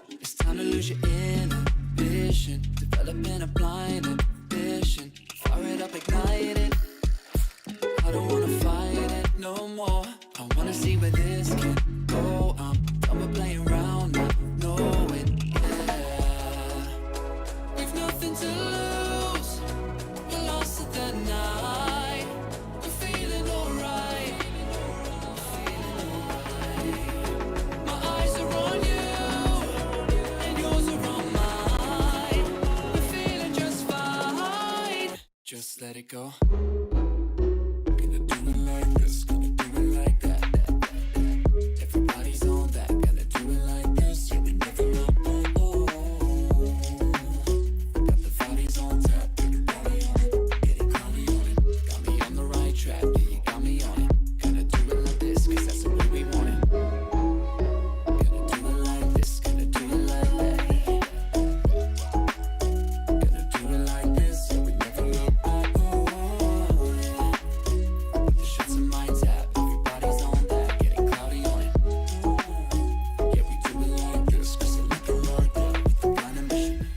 It's time to lose your inhibition, developing a blind ambition. Fire it up, ignite it. I don't wanna fight it no more. I wanna see where this can go. I'm done with playing around, not knowing, yeah. We've nothing to lose, we're lost at the night. We're feeling alright. My eyes are on you, and yours are on mine. We're feeling just fine. Just let it go. Gonna do it like this, gonna do it like that. Everybody's on that, gonna do it like this. Yeah, we never look back. Got the bodies on tap, getting rowdy on it, getting cloudy on it. Got me on the right track, yeah, you got me on it. Gonna do it like this, cause that's the way we want it. Gonna do it like this, gonna do it like that. Gonna do it like this, yeah, we never look back. The shots on my tap, everybody's on that, getting cloudy on it. Yeah, we do it like this, cause I like it like that, with the blind ambition.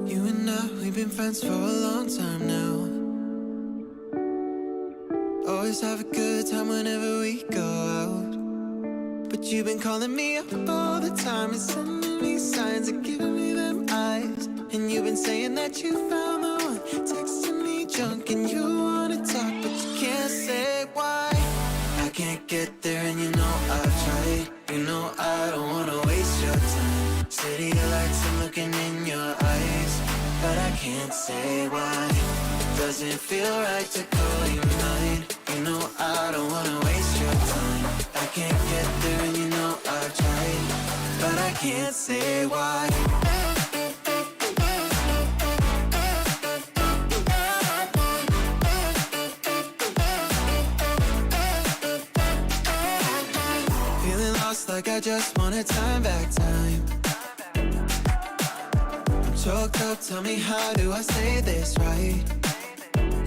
You and I, we've been friends for a long time now. Always have a good time whenever we go out. But you've been calling me up all the time and sending me signs and giving me them eyes. And you've been saying that you found the one, texting me junk and you wanna talk, but you can't say why. I can't get there and you know I've tried. You know I don't wanna waste your time. City lights, I'm looking in your eyes, but I can't say why. It doesn't feel right to call you mine. You know I don't wanna waste your time. I can't get there and you know I've tried, but I can't say why. Feeling lost like I just wanna time back time. I'm choked up, tell me how do I say this right?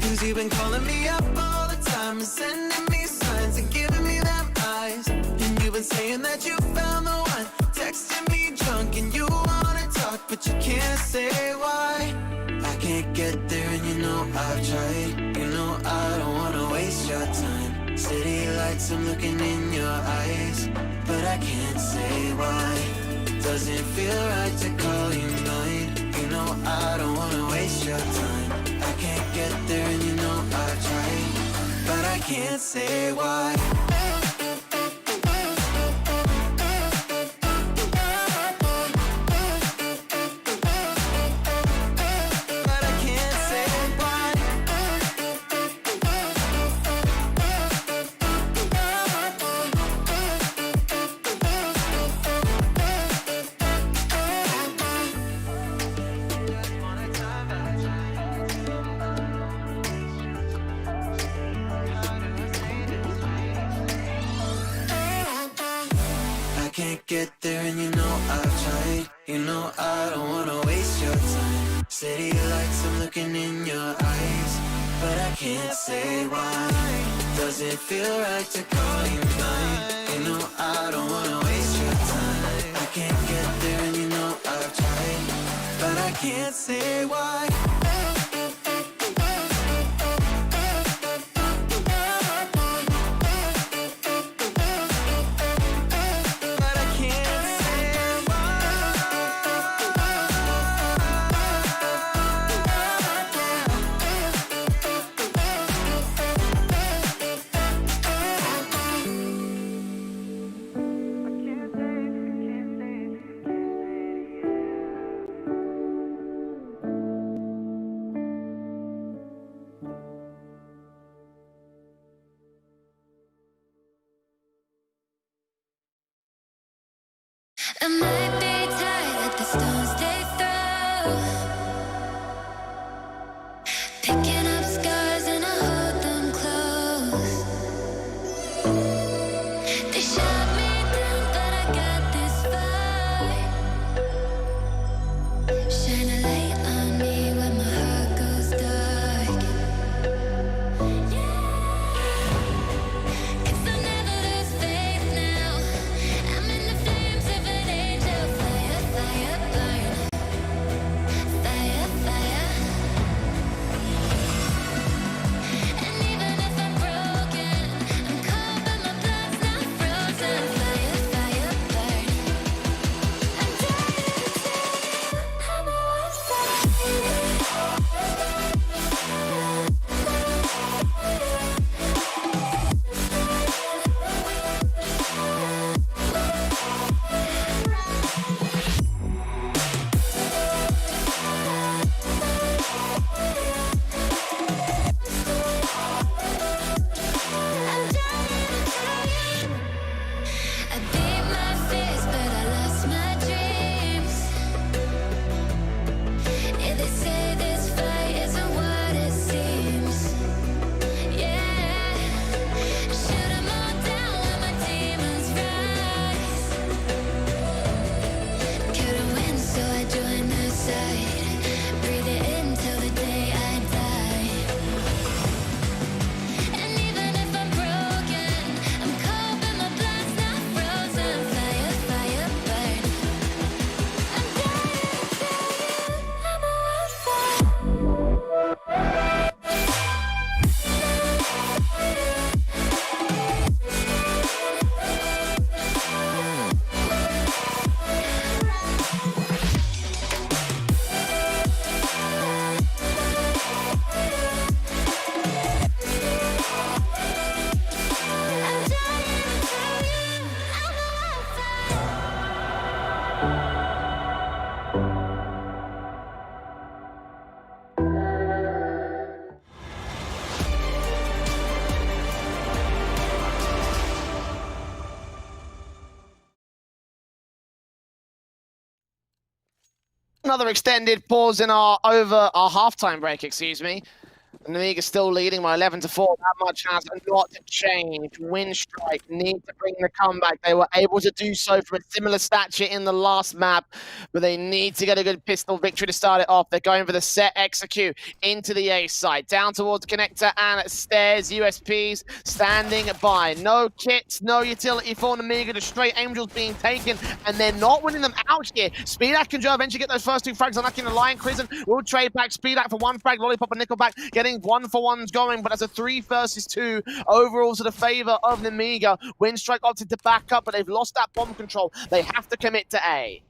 Cause you've been calling me up all the time and sending me signs and giving me them eyes. And you've been saying that you found the one, texting me drunk and you wanna talk, but you can't say why. I can't get there and you know I've tried. You know I don't wanna waste your time. City lights, I'm looking in your eyes, but I can't say why. Doesn't feel right to call you mine. You know I don't wanna waste your time. I can't get there and you know I've tried, but I can't say why. get there and you know I've tried. You know I don't wanna waste your time. City lights, I'm looking in your eyes, but I can't say why. Does it feel right to call you mine? You know I don't wanna waste your time. I can't get there and you know I've tried, but I can't say why. I might be tired at the stones they throw, picking up scars and I hold them close. They shot me down, but I got this fight. Shine a light on me when my heart goes dark. Yeah, 'cause I'll never lose faith now. I'm in the flames of an angel. Fire, fire, burn. Fire, fire. And even if I'm broken, I'm cold but my blood's not frozen. Fire, fire, burn. I'm dying to tell you I'm a I beat my fears, but I lost my dreams. Yeah, they say this fight isn't what it seems. Yeah, shoot 'em all down when my demons rise. Couldn't win, so I joined their side. Breathe it in till the day I die. And even if I'm broken, I'm cold but my blood's not frozen. Fire, fire, burn. I'm dying to tell you I'm a wildfire. I'm dying to tell you I'm a wildfire. Another extended pause in our halftime break, excuse me. Nemiga still leading by 11-4. That much has not changed. Winstrike need to bring the comeback. They were able to do so from a similar stature in the last map, but they need to get a good pistol victory to start it off. They're going for the set execute into the A side, down towards connector and stairs. USPs standing by. No kits, no utility for Nemiga. The straight angels being taken, and they're not winning them out here. Speedak can eventually get those first two frags, unlocking the Lion Prison. Will trade back Speedak for one frag, Lollipop and Nickelback getting 1-for-1s going, but as a 3 versus 2 overall to the favor of Nemiga. Winstrike opted to back up, but they've lost that bomb control. They have to commit to A.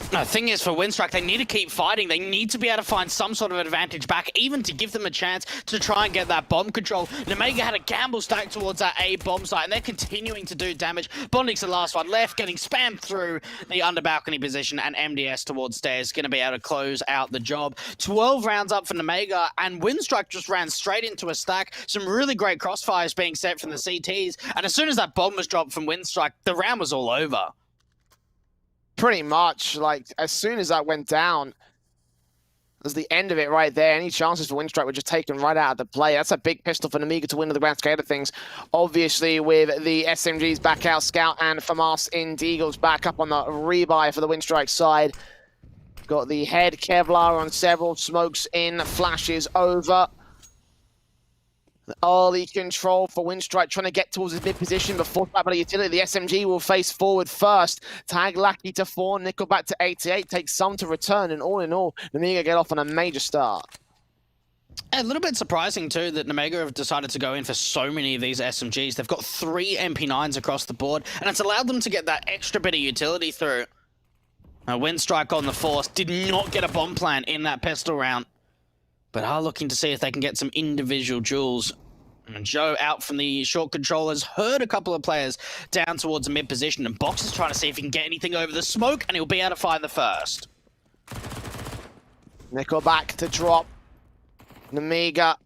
The thing is, for Winstrike, they need to keep fighting. They need to be able to find some sort of advantage back, even to give them a chance to try and get that bomb control. Nemiga had a gamble stack towards that A bomb site, and they're continuing to do damage. Bonding's the last one left, getting spammed through the under balcony position, and MDS towards stairs, going to be able to close out the job. 12 rounds up for Nemiga, and Winstrike just ran straight into a stack. Some really great crossfires being set from the CTs, and as soon as that bomb was dropped from Winstrike, the round was all over. Pretty much, like, as soon as that went down, That's the end of it right there. Any chances for Winstrike were just taken right out of the play. That's a big pistol for Nemiga to win in the grand scale of things. Obviously, with the SMGs back out, Scout and FAMAS in Deagles back up on the rebuy for the Winstrike side. Got the head Kevlar on several, smokes in, flashes over. Early control for Winstrike, trying to get towards his mid position before that utility. The SMG will face forward first. Tag Lackey to 4, Nickelback to 88, takes some to return, and all in all, Nemiga get off on a major start. A little bit surprising too that Nemiga have decided to go in for so many of these SMGs. They've got 3 MP9s across the board, and it's allowed them to get that extra bit of utility through. Winstrike on the force did not get a bomb plant in that pistol round, but are looking to see if they can get some individual duels. And Joe out from the short controllers, heard a couple of players down towards the mid position, and Box is trying to see if he can get anything over the smoke, and he'll be able to find the first. Nickelback to drop. Nemiga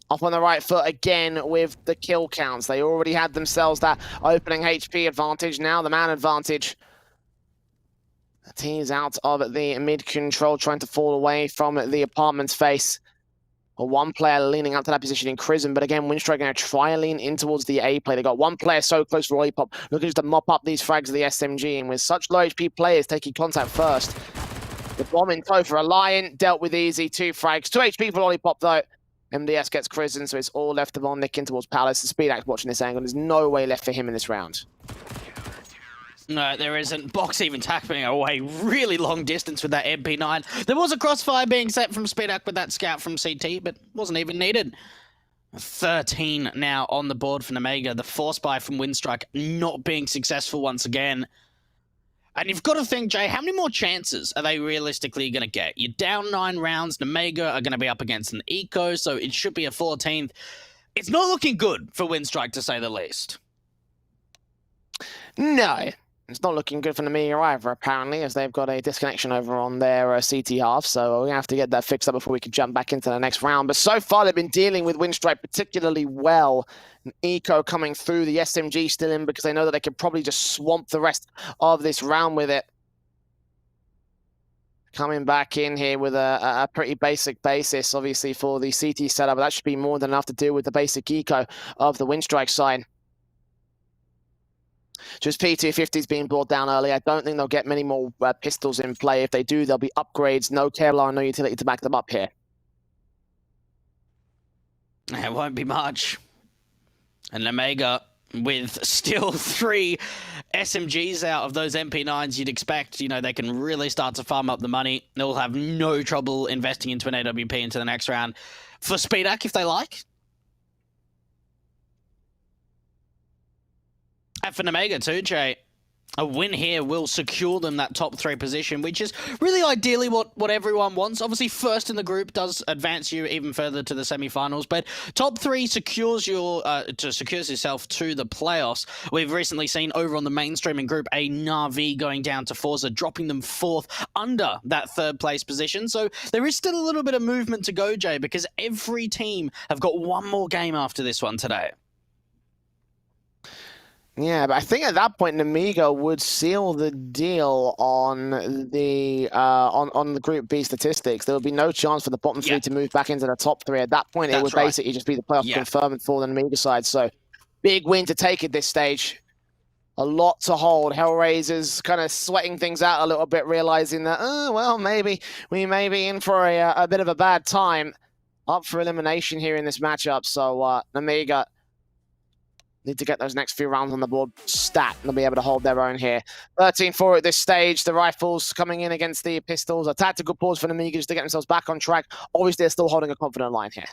up on the right foot again with the kill counts. They already had themselves that opening HP advantage, now the man advantage. The team's out of the mid control, trying to fall away from the apartment's face. One player leaning out to that position in Crism, but again, Winstrike going to try and lean in towards the A play. They got one player so close for Lollipop, looking just to mop up these frags of the SMG, and with such low HP players taking contact first, the bomb in tow for a Lion, dealt with easy, 2 frags, 2 HP for Lollipop though. MDS gets Crism, so it's all left of on Nick in towards Palace. The Speed Axe watching this angle, there's no way left for him in this round. No, there isn't. Box even tackling away really long distance with that MP9. There was a crossfire being set from Speedak with that scout from CT, but wasn't even needed. 13 now on the board for Nemiga. The force buy from Winstrike not being successful once again. And you've got to think, Jay, how many more chances are they realistically going to get? You're down 9 rounds. Nemiga are going to be up against an Eco, so it should be a 14th. It's not looking good for Winstrike, to say the least. No. It's not looking good for Nemiga either, apparently, as they've got a disconnection over on their CT half, so we have to get that fixed up before we can jump back into the next round. But so far, they've been dealing with Winstrike particularly well. Eco coming through, the SMG still in, because they know that they could probably just swamp the rest of this round with it. Coming back in here with a pretty basic basis, obviously, for the CT setup, but that should be more than enough to deal with the basic eco of the Winstrike side. Just P250's being brought down early. I don't think they'll get many more pistols in play. If they do, there'll be upgrades. No Kevlar, no utility to back them up here. It won't be much. And Nemiga with still 3 SMGs out of those MP9s you'd expect, you know, they can really start to farm up the money. They'll have no trouble investing into an AWP into the next round. For Speedak, if they like. And for Nemiga too, Jay, a win here will secure them that top 3 position, which is really ideally what everyone wants. Obviously, first in the group does advance you even further to the semi-finals, but top 3 secures yourself to the playoffs. We've recently seen over on the mainstreaming group a Na'Vi going down to Forza, dropping them 4th under that 3rd place position. So there is still a little bit of movement to go, Jay, because every team have got one more game after this one today. Yeah, but I think at that point Nemiga would seal the deal on the on the Group B statistics. There would be no chance for the bottom 3 to move back into the top 3. At that point, it would basically just be the playoff confirmed for the Nemiga side. So, big win to take at this stage. A lot to hold. HellRaisers kind of sweating things out a little bit, realizing that, oh, well, maybe we may be in for a bit of a bad time. Up for elimination here in this matchup. So, Nemiga need to get those next few rounds on the board stat. They'll be able to hold their own here. 13-4 at this stage. The rifles coming in against the pistols. A tactical pause for Nemiga just to get themselves back on track. Obviously, they're still holding a confident line here.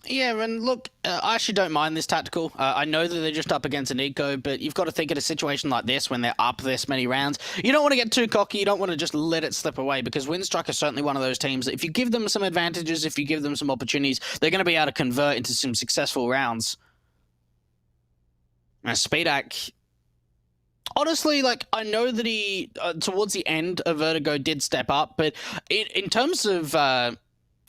Yeah, and look, I actually don't mind this tactical. I know that they're just up against an eco, but you've got to think in a situation like this when they're up this many rounds, you don't want to get too cocky. You don't want to just let it slip away, because Winstrike is certainly one of those teams that if you give them some advantages, if you give them some opportunities, they're going to be able to convert into some successful rounds. Speedak, honestly, like, I know that he, towards the end of Vertigo, did step up, but in terms of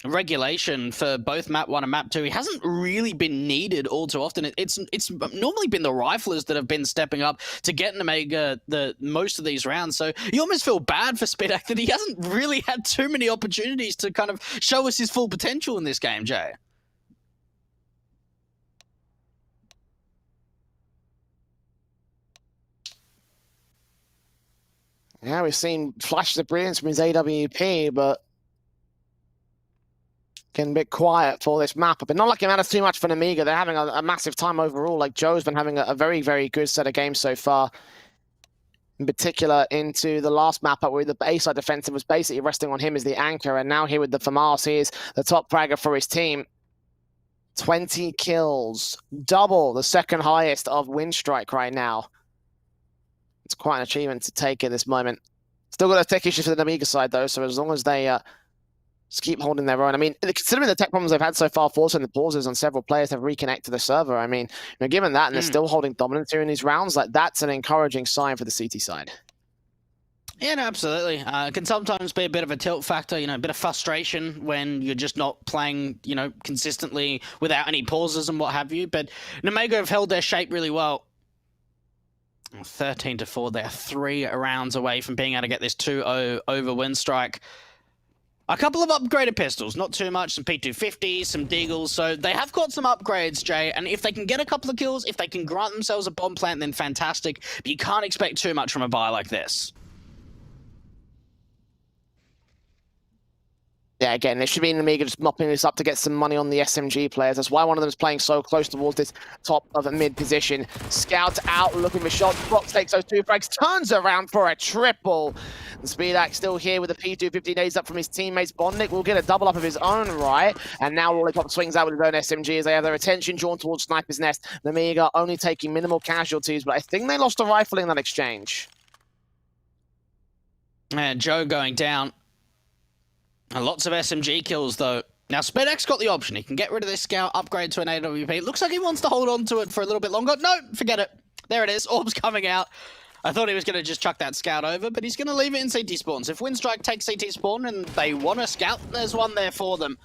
regulation for both map 1 and map 2. He hasn't really been needed all too often. It's normally been the riflers that have been stepping up to get Nemiga the most of these rounds. So you almost feel bad for Spidak that he hasn't really had too many opportunities to kind of show us his full potential in this game, Jay. Yeah, we've seen flashes of brilliance from his AWP, but getting a bit quiet for this map. But not like it matters too much for Nemiga. They're having a massive time overall. Like, Joe's been having a very, very good set of games so far. In particular, into the last map up where the A-side defensive was basically resting on him as the anchor. And now here with the FAMAS, he is the top fragger for his team. 20 kills, double the second highest of Winstrike right now. It's quite an achievement to take at this moment. Still got those tech issues for the Nemiga side, though, so as long as they just keep holding their own. I mean, considering the tech problems they've had so far, forcing the pauses on several players have reconnected the server, I mean, you know, given that, and they're still holding dominance here in these rounds, like, that's an encouraging sign for the CT side. Yeah, no, absolutely. It can sometimes be a bit of a tilt factor, you know, a bit of frustration when you're just not playing, you know, consistently without any pauses and what have you. But Nemiga have held their shape really well. 13-4, they're 3 rounds away from being able to get this 2-0 over Winstrike. A couple of upgraded pistols, not too much, some P250s, some Deagles, so they have got some upgrades, Jay, and if they can get a couple of kills, if they can grant themselves a bomb plant, then fantastic, but you can't expect too much from a buy like this. Yeah, again, there should be Nemiga just mopping this up to get some money on the SMG players. That's why one of them is playing so close towards this top of a mid position. Scout out, looking for shots. Fox takes those 2 frags, turns around for a triple. And Speedak still here with the P250 days up from his teammates. Bondnik will get a double up of his own right. And now Lollipop swings out with his own SMG as they have their attention drawn towards Sniper's Nest. Nemiga only taking minimal casualties, but I think they lost a rifle in that exchange. And Joe going down. And lots of SMG kills, though. Now, Spedak's got the option. He can get rid of this scout, upgrade to an AWP. Looks like he wants to hold on to it for a little bit longer. No, forget it. There it is. Orb's coming out. I thought he was going to just chuck that scout over, but he's going to leave it in CT spawn. So if Winstrike takes CT spawn and they want a scout, there's one there for them.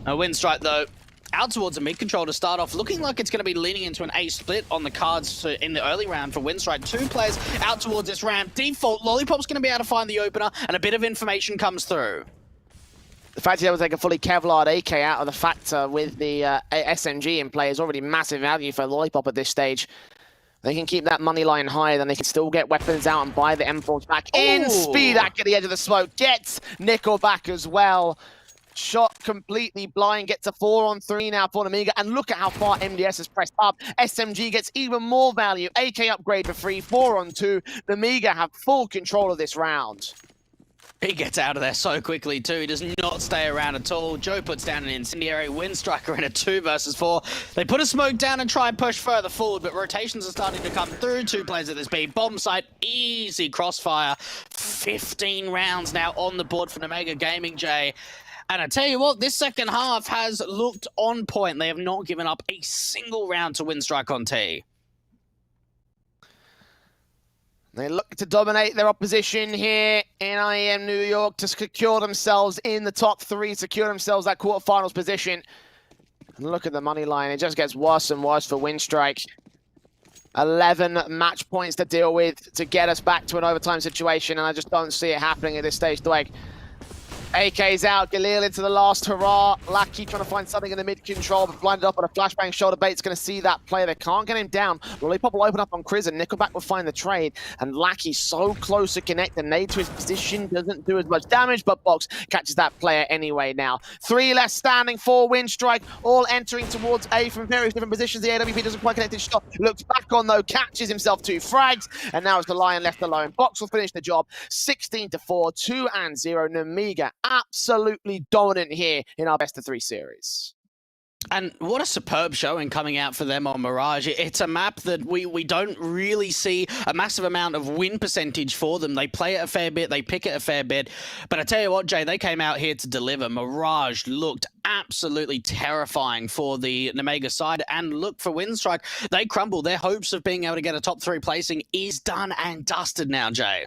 Winstrike, though, out towards a mid control to start off, looking like it's going to be leaning into an A split on the cards in the early round for Winstrike. 2 players out towards this ramp. Default, Lollipop's going to be able to find the opener, and a bit of information comes through. The fact he's able to take a fully Kevlar AK out of the factor with the SMG in play is already massive value for Lollipop at this stage. They can keep that money line higher, then they can still get weapons out and buy the M4s back in. Speedak at the edge of the smoke, gets Nickel back as well. Shot completely blind, gets a 4-on-3 now for Nemiga, and look at how far MDS has pressed up. SMG gets even more value, AK upgrade for free, 4-on-2. Nemiga have full control of this round. He gets out of there so quickly too. He does not stay around at all. Joe puts down an incendiary. Winstriker in a 2 versus 4. They put a smoke down and try and push further forward, but rotations are starting to come through. 2 players at this B. Bomb site, easy crossfire. 15 rounds now on the board for Nemiga Gaming, Jay. And I tell you what, this second half has looked on point. They have not given up a single round to Winstrike on T. They look to dominate their opposition here in IEM New York to secure themselves in the top 3, secure themselves that quarterfinals position. And look at the money line. It just gets worse and worse for Winstrike. 11 match points to deal with to get us back to an overtime situation, and I just don't see it happening at this stage. Dwight. AK's out, Galil into the last hurrah. Lackey trying to find something in the mid-control, but blinded up on a flashbang shoulder bait's going to see that play. They can't get him down. Lollipop will open up on Chris, and Nickelback will find the trade. And Lackey so close to connect, and nade to his position doesn't do as much damage, but Box catches that player anyway now. 3 less standing for Winstrike, all entering towards A from various different positions. The AWP doesn't quite connect his shot. Looks back on, though, catches himself 2 frags, and now it's the Lion left alone. Box will finish the job. 16-4, 2-0. Nemiga absolutely dominant here in our best of 3 series. And what a superb showing coming out for them on Mirage. It's a map that we don't really see a massive amount of win percentage for them. They play it a fair bit, they pick it a fair bit. But I tell you what, Jay, they came out here to deliver. Mirage looked absolutely terrifying for the Nemiga side. And look, for Winstrike, they crumble. Their hopes of being able to get a top 3 placing is done and dusted now, Jay.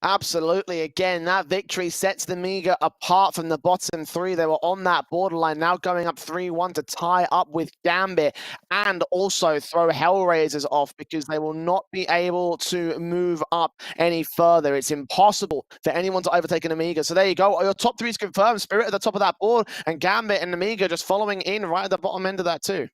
Absolutely. Again, that victory sets the Nemiga apart from the bottom three. They were on that borderline, now going up 3-1 to tie up with Gambit and also throw HellRaisers off because they will not be able to move up any further. It's impossible for anyone to overtake an Nemiga. So there you go. Your top three is confirmed. Spirit at the top of that board and Gambit and Nemiga just following in right at the bottom end of that too.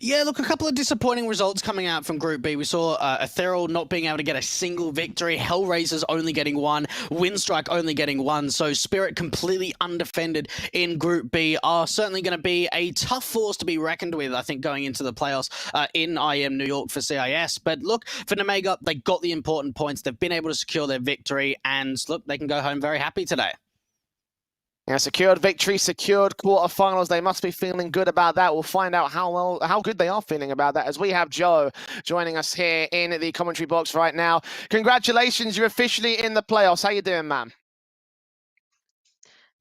Yeah, look, a couple of disappointing results coming out from Group B. We saw Ethereal not being able to get a single victory, HellRaisers only getting one, Winstrike only getting one. So Spirit completely undefended in Group B are certainly going to be a tough force to be reckoned with, I think, going into the playoffs in IEM New York for CIS. But look, for Nemiga, they got the important points. They've been able to secure their victory, and look, they can go home very happy today. Yeah, secured victory, secured quarterfinals. They must be feeling good about that. We'll find out how good they are feeling about that as we have Joe joining us here in the commentary box right now. Congratulations, you're officially in the playoffs. How you doing, man?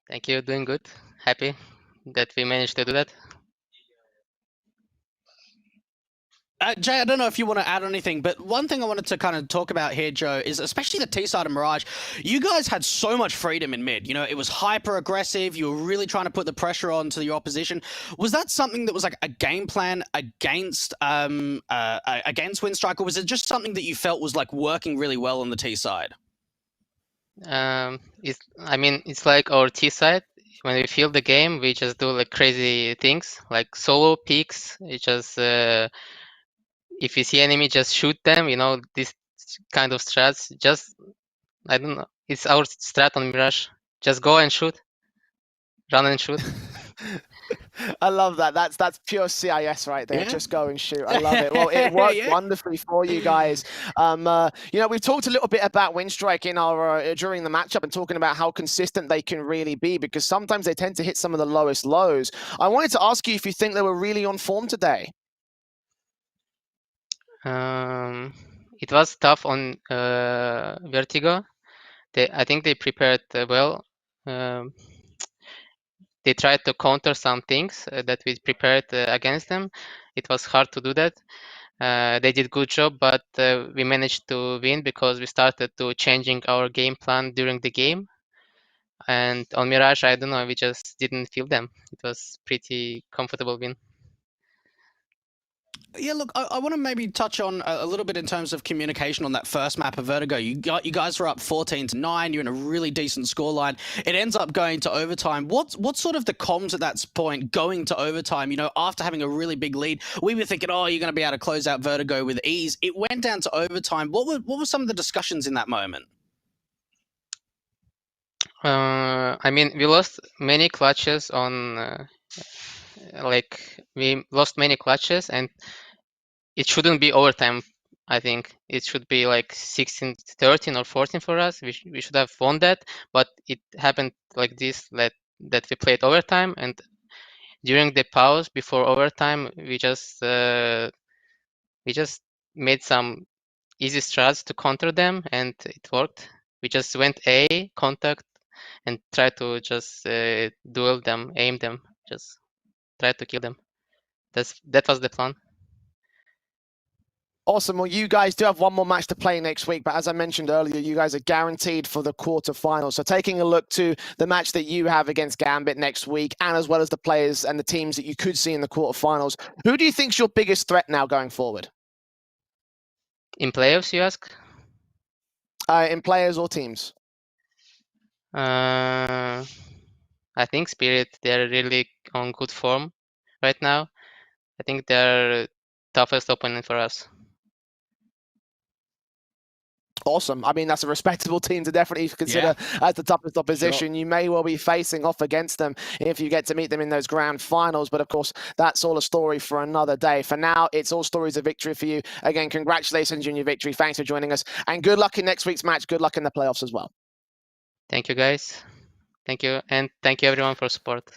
Thank you, doing good. Happy that we managed to do that. Jay, I don't know if you want to add anything, but one thing I wanted to kind of talk about here, Joe, is especially the T side of Mirage. You guys had so much freedom in mid. You know, it was hyper aggressive. You were really trying to put the pressure on to your opposition. Was that something that was like a game plan against Winstrike, or was it just something that you felt was like working really well on the T side? It's like our T side. When we feel the game, we just do like crazy things, like solo peaks. It just if you see enemy, just shoot them. You know, this kind of strats. Just, I don't know. It's our strat on Mirage. Just go and shoot. Run and shoot. I love that. That's pure CIS right there. Yeah. Just go and shoot. I love it. Well, it worked wonderfully for you guys. You know, we've talked a little bit about Winstrike in our during the matchup and talking about how consistent they can really be because sometimes they tend to hit some of the lowest lows. I wanted to ask you if you think they were really on form today. It was tough on Vertigo. I think they prepared well. They tried to counter some things that we prepared against them. It was hard to do that. They did good job, but we managed to win because we started to changing our game plan during the game. And on Mirage, I don't know, we just didn't feel them. It was pretty comfortable win. Yeah, look, I want to maybe touch on a little bit in terms of communication on that first map of Vertigo. You guys were up 14-9. You're in a really decent scoreline. It ends up going to overtime. What's sort of the comms at that point going to overtime? You know, after having a really big lead, we were thinking, oh, you're going to be able to close out Vertigo with ease. It went down to overtime. What were some of the discussions in that moment? I mean, we lost many clutches on, we lost many clutches, and it shouldn't be overtime. I think it should be like 16-13 or 14 for us. We should have won that, but it happened like this, that we played overtime, and during the pause before overtime, we just made some easy strats to counter them, and it worked. We just went A, contact, and tried to just duel them, aim them, just try to kill them. That was the plan. Awesome. Well, you guys do have one more match to play next week, but as I mentioned earlier, you guys are guaranteed for the quarterfinals. So taking a look to the match that you have against Gambit next week, and as well as the players and the teams that you could see in the quarterfinals, who do you think's your biggest threat now going forward? In playoffs, you ask? In players or teams? I think Spirit, they're really on good form right now. I think they're toughest opponent for us. Awesome. I mean, that's a respectable team to definitely consider as the toughest opposition. Sure. You may well be facing off against them if you get to meet them in those grand finals. But of course, that's all a story for another day. For now, it's all stories of victory for you. Again, congratulations on your victory. Thanks for joining us. And good luck in next week's match. Good luck in the playoffs as well. Thank you, guys. Thank you. And thank you, everyone, for support.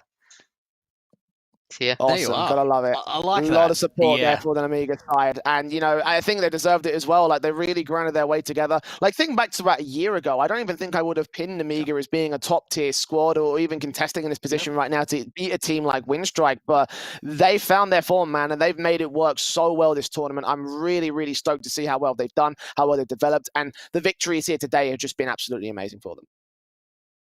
See ya. Awesome, There you are. gotta love it. I like a that. lot of support Yeah. there for the Nemiga side, and I think they deserved it as well. Like, they really grinded their way together. Like, think back to about a year ago, I don't even think I would have pinned Nemiga as being a top tier squad or even contesting in this position right now to beat a team like Winstrike, but they found their form, man, and they've made it work so well this tournament. I'm really, really stoked to see how well they've done, how well they've developed, and the victories here today have just been absolutely amazing for them.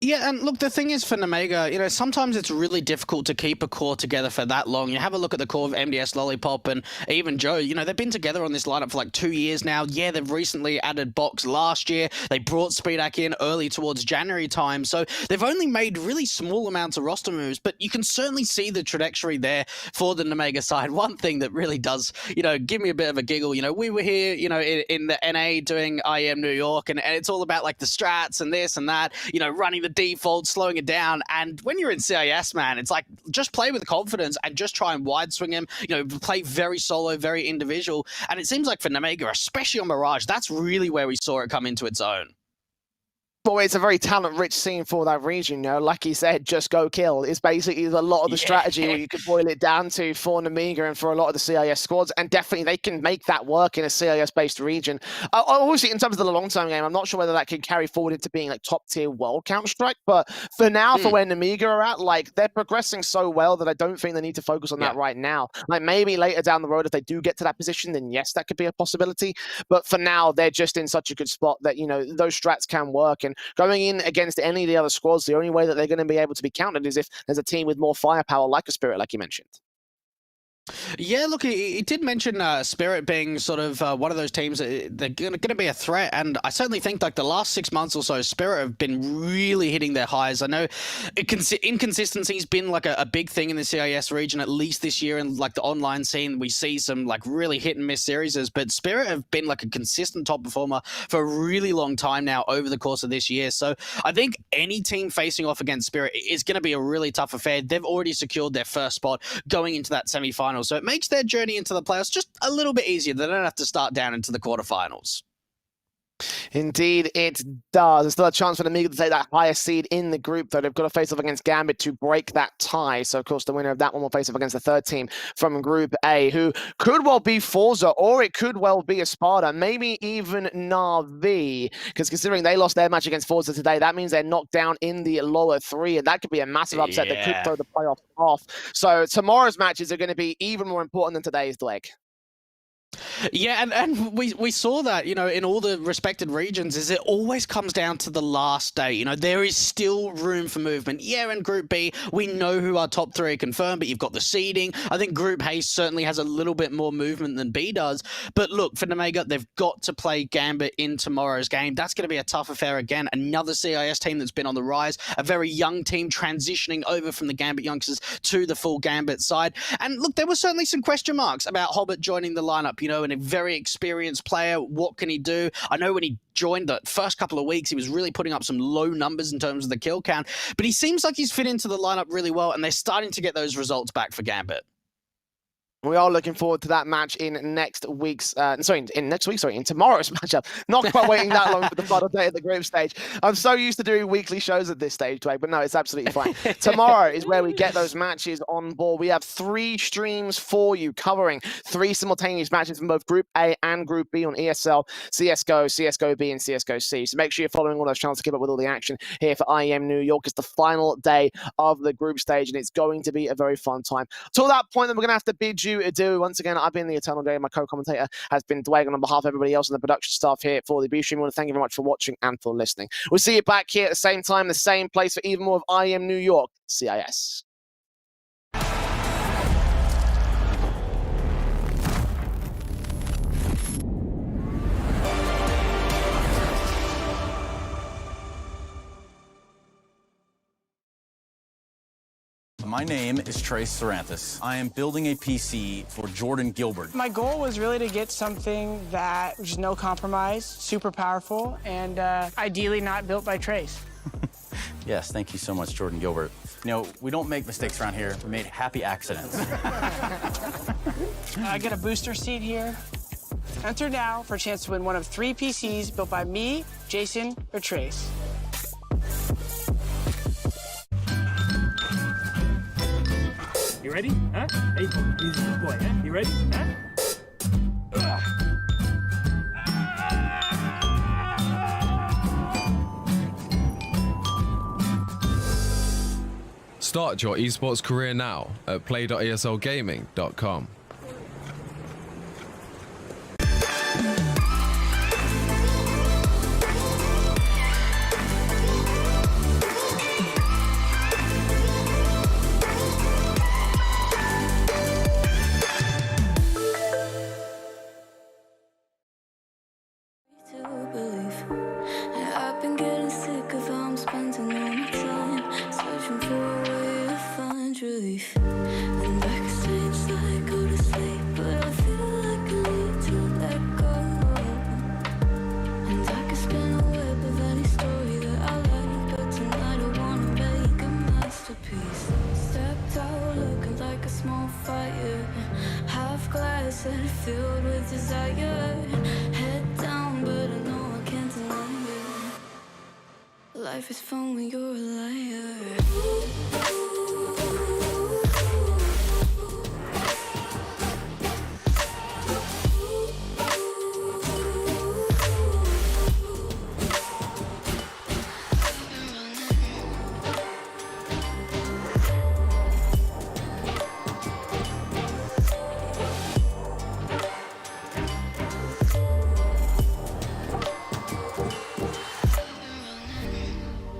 Yeah, and look, the thing is for Nemiga, sometimes it's really difficult to keep a core together for that long. You have a look at the core of MDS Lollipop and even Joe, they've been together on this lineup for like 2 years now. Yeah, they've recently added Box last year. They brought Speedak in early towards January time. So they've only made really small amounts of roster moves, but you can certainly see the trajectory there for the Nemiga side. One thing that really does, give me a bit of a giggle, we were here, in the NA doing IEM New York, and it's all about like the strats and this and that, running the default, slowing it down. And when you're in CIS, man, it's like just play with confidence and just try and wide swing him, play very solo, very individual. And it seems like for Nemiga, especially on Mirage, that's really where we saw it come into its own. Well, it's a very talent-rich scene for that region, Like you said, just go kill. It's basically a lot of the strategy where you could boil it down to for Nemiga and for a lot of the CIS squads, and definitely they can make that work in a CIS-based region. Obviously, in terms of the long-term game, I'm not sure whether that can carry forward into being like top-tier world Counter-Strike, but for now, for where Nemiga are at, like, they're progressing so well that I don't think they need to focus on that right now. Like, maybe later down the road, if they do get to that position, then yes, that could be a possibility. But for now, they're just in such a good spot that, those strats can work. And going in against any of the other squads, the only way that they're going to be able to be countered is if there's a team with more firepower like a Spirit, like you mentioned. Yeah, look, he did mention Spirit being sort of one of those teams that they're going to be a threat, and I certainly think like the last 6 months or so, Spirit have been really hitting their highs. I know inconsistency's been like a big thing in the CIS region, at least this year, and like the online scene, we see some like really hit and miss series, but Spirit have been like a consistent top performer for a really long time now over the course of this year. So I think any team facing off against Spirit is going to be a really tough affair. They've already secured their first spot going into that semi-final. So it makes their journey into the playoffs just a little bit easier. They don't have to start down into the quarterfinals. Indeed, it does. There's still a chance for Nemiga to take that highest seed in the group, though. They've got to face off against Gambit to break that tie. So, of course, the winner of that one will face off against the third team from Group A, who could well be Forza, or it could well be Espada, maybe even Na'Vi, because considering they lost their match against Forza today, that means they're knocked down in the lower three, and that could be a massive upset that could throw the playoffs off. So, tomorrow's matches are going to be even more important than today's leg. Yeah, and we saw that, in all the respected regions, is it always comes down to the last day. There is still room for movement. Yeah, in Group B, we know who our top three are confirmed, but you've got the seeding. I think Group A certainly has a little bit more movement than B does. But look, for Nemiga, they've got to play Gambit in tomorrow's game. That's going to be a tough affair again. Another CIS team that's been on the rise, a very young team transitioning over from the Gambit youngsters to the full Gambit side. And look, there were certainly some question marks about Hobbit joining the lineup, and a very experienced player. What can he do? I know when he joined the first couple of weeks, he was really putting up some low numbers in terms of the kill count, but he seems like he's fit into the lineup really well, and they're starting to get those results back for Gambit. We are looking forward to that match in tomorrow's matchup. Not quite waiting that long for the final day of the group stage. I'm so used to doing weekly shows at this stage, Dwayne, but no, it's absolutely fine. Tomorrow is where we get those matches on board. We have 3 streams for you covering 3 simultaneous matches from both Group A and Group B on ESL, CSGO, CSGO B, and CSGO C. So make sure you're following all those channels to keep up with all the action here for IEM New York. It's the final day of the group stage, and it's going to be a very fun time. Till that point, then we're going to have to bid you adieu. Once again, I've been the Eternal Day. My co-commentator has been Dwayne, on behalf of everybody else in the production staff here for the B stream. I want to thank you very much for watching and for listening. We'll see you back here at the same time, the same place for even more of IEM New York, CIS. My name is Trace Saranthus. I am building a PC for Jordan Gilbert. My goal was really to get something that was no compromise, super powerful, and ideally not built by Trace. Yes, thank you so much, Jordan Gilbert. We don't make mistakes around here. We made happy accidents. I get a booster seat here. Enter now for a chance to win one of 3 PCs built by me, Jason, or Trace. You ready? Huh? Hey, he's a good boy, huh? You ready? Huh? Start your esports career now at play.eslgaming.com. To believe. And I've been getting sick of how I'm spending all my time searching for a way to find relief. And I can stay inside, go to sleep, but I feel like I need to let go. And I can spin a web of any story that I like, but tonight I wanna make a masterpiece. Stepped out looking like a small fire, half glass and filled with desire. Head down, but I know I can't deny it. Life is fun when you're a liar.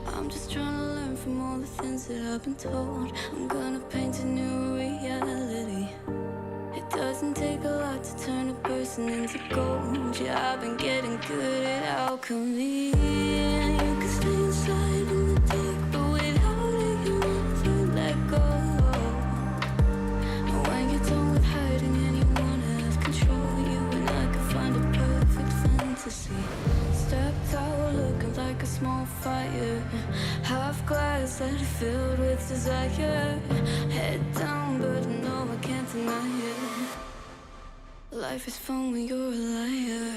I'm just trying to learn from all the things that I've been told. I'm gonna paint a new reality. It doesn't take a lot to turn a person into gold. Yeah, I've been getting good at alchemy. And you can stay inside in the dark, but without it you never let go. And when you're done with hiding and you wanna have control, you and I can find a perfect fantasy. Stepped out looking like a small fire, half glass that filled with desire. Head down, but I know I can't deny it. Life is fun when you're a liar.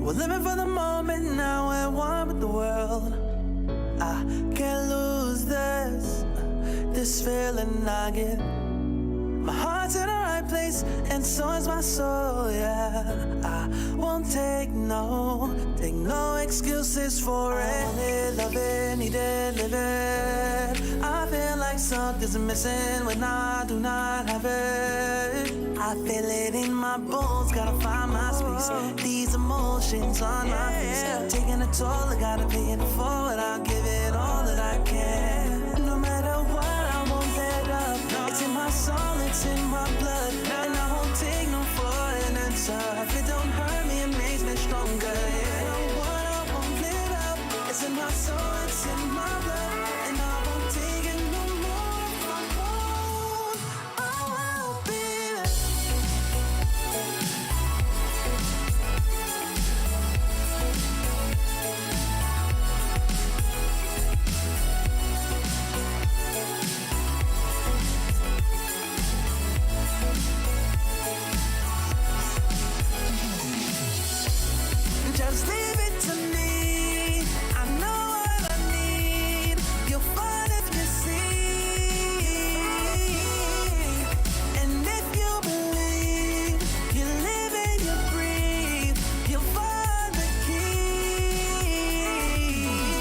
We're living for the moment now and one with the world. I can't lose this feeling I get. My heart's in the right place and so is my soul, yeah. I won't take no excuses for it. Love it, need it, live it. I feel like something's missing when I do not have it. I feel it in my bones, gotta find my space. These emotions on my face, taking a toll, I gotta pay it forward. I'll give it all that I can. No matter what, I won't let up. It's in my soul, it's in my blood, and I won't take no for an answer. If it don't hurt me, it makes me stronger. Yeah, no what, I won't let up. It's in my soul, it's in my blood, and I won't take it no more. If I won't, oh, baby. Just leave it to me. I know what I need. You'll find if you see. And if you believe, you live and you breathe, you'll find the key.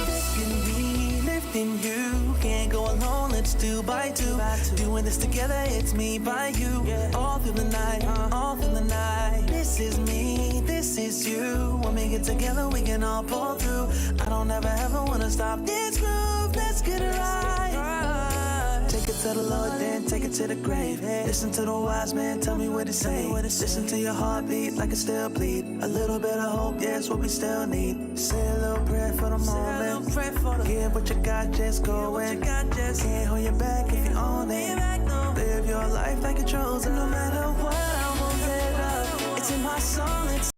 This can be lifting you. Can't go alone, let's do by two. Doing this together, it's me by you. All through the night, all through the night. This is me, this is you. When we get together, we can all pull through. I don't ever wanna stop this groove. Let's get it right. Take it to to the Lord, then take it to the grave. Listen to the wise man, tell me what to say. Listen to your heartbeat like it still bleed. A little bit of hope, yeah, it's what we still need. Say a little prayer for the moment. Give what you got, just go in. Can't hold you back if you own it. Live your life like you're chosen, no matter what.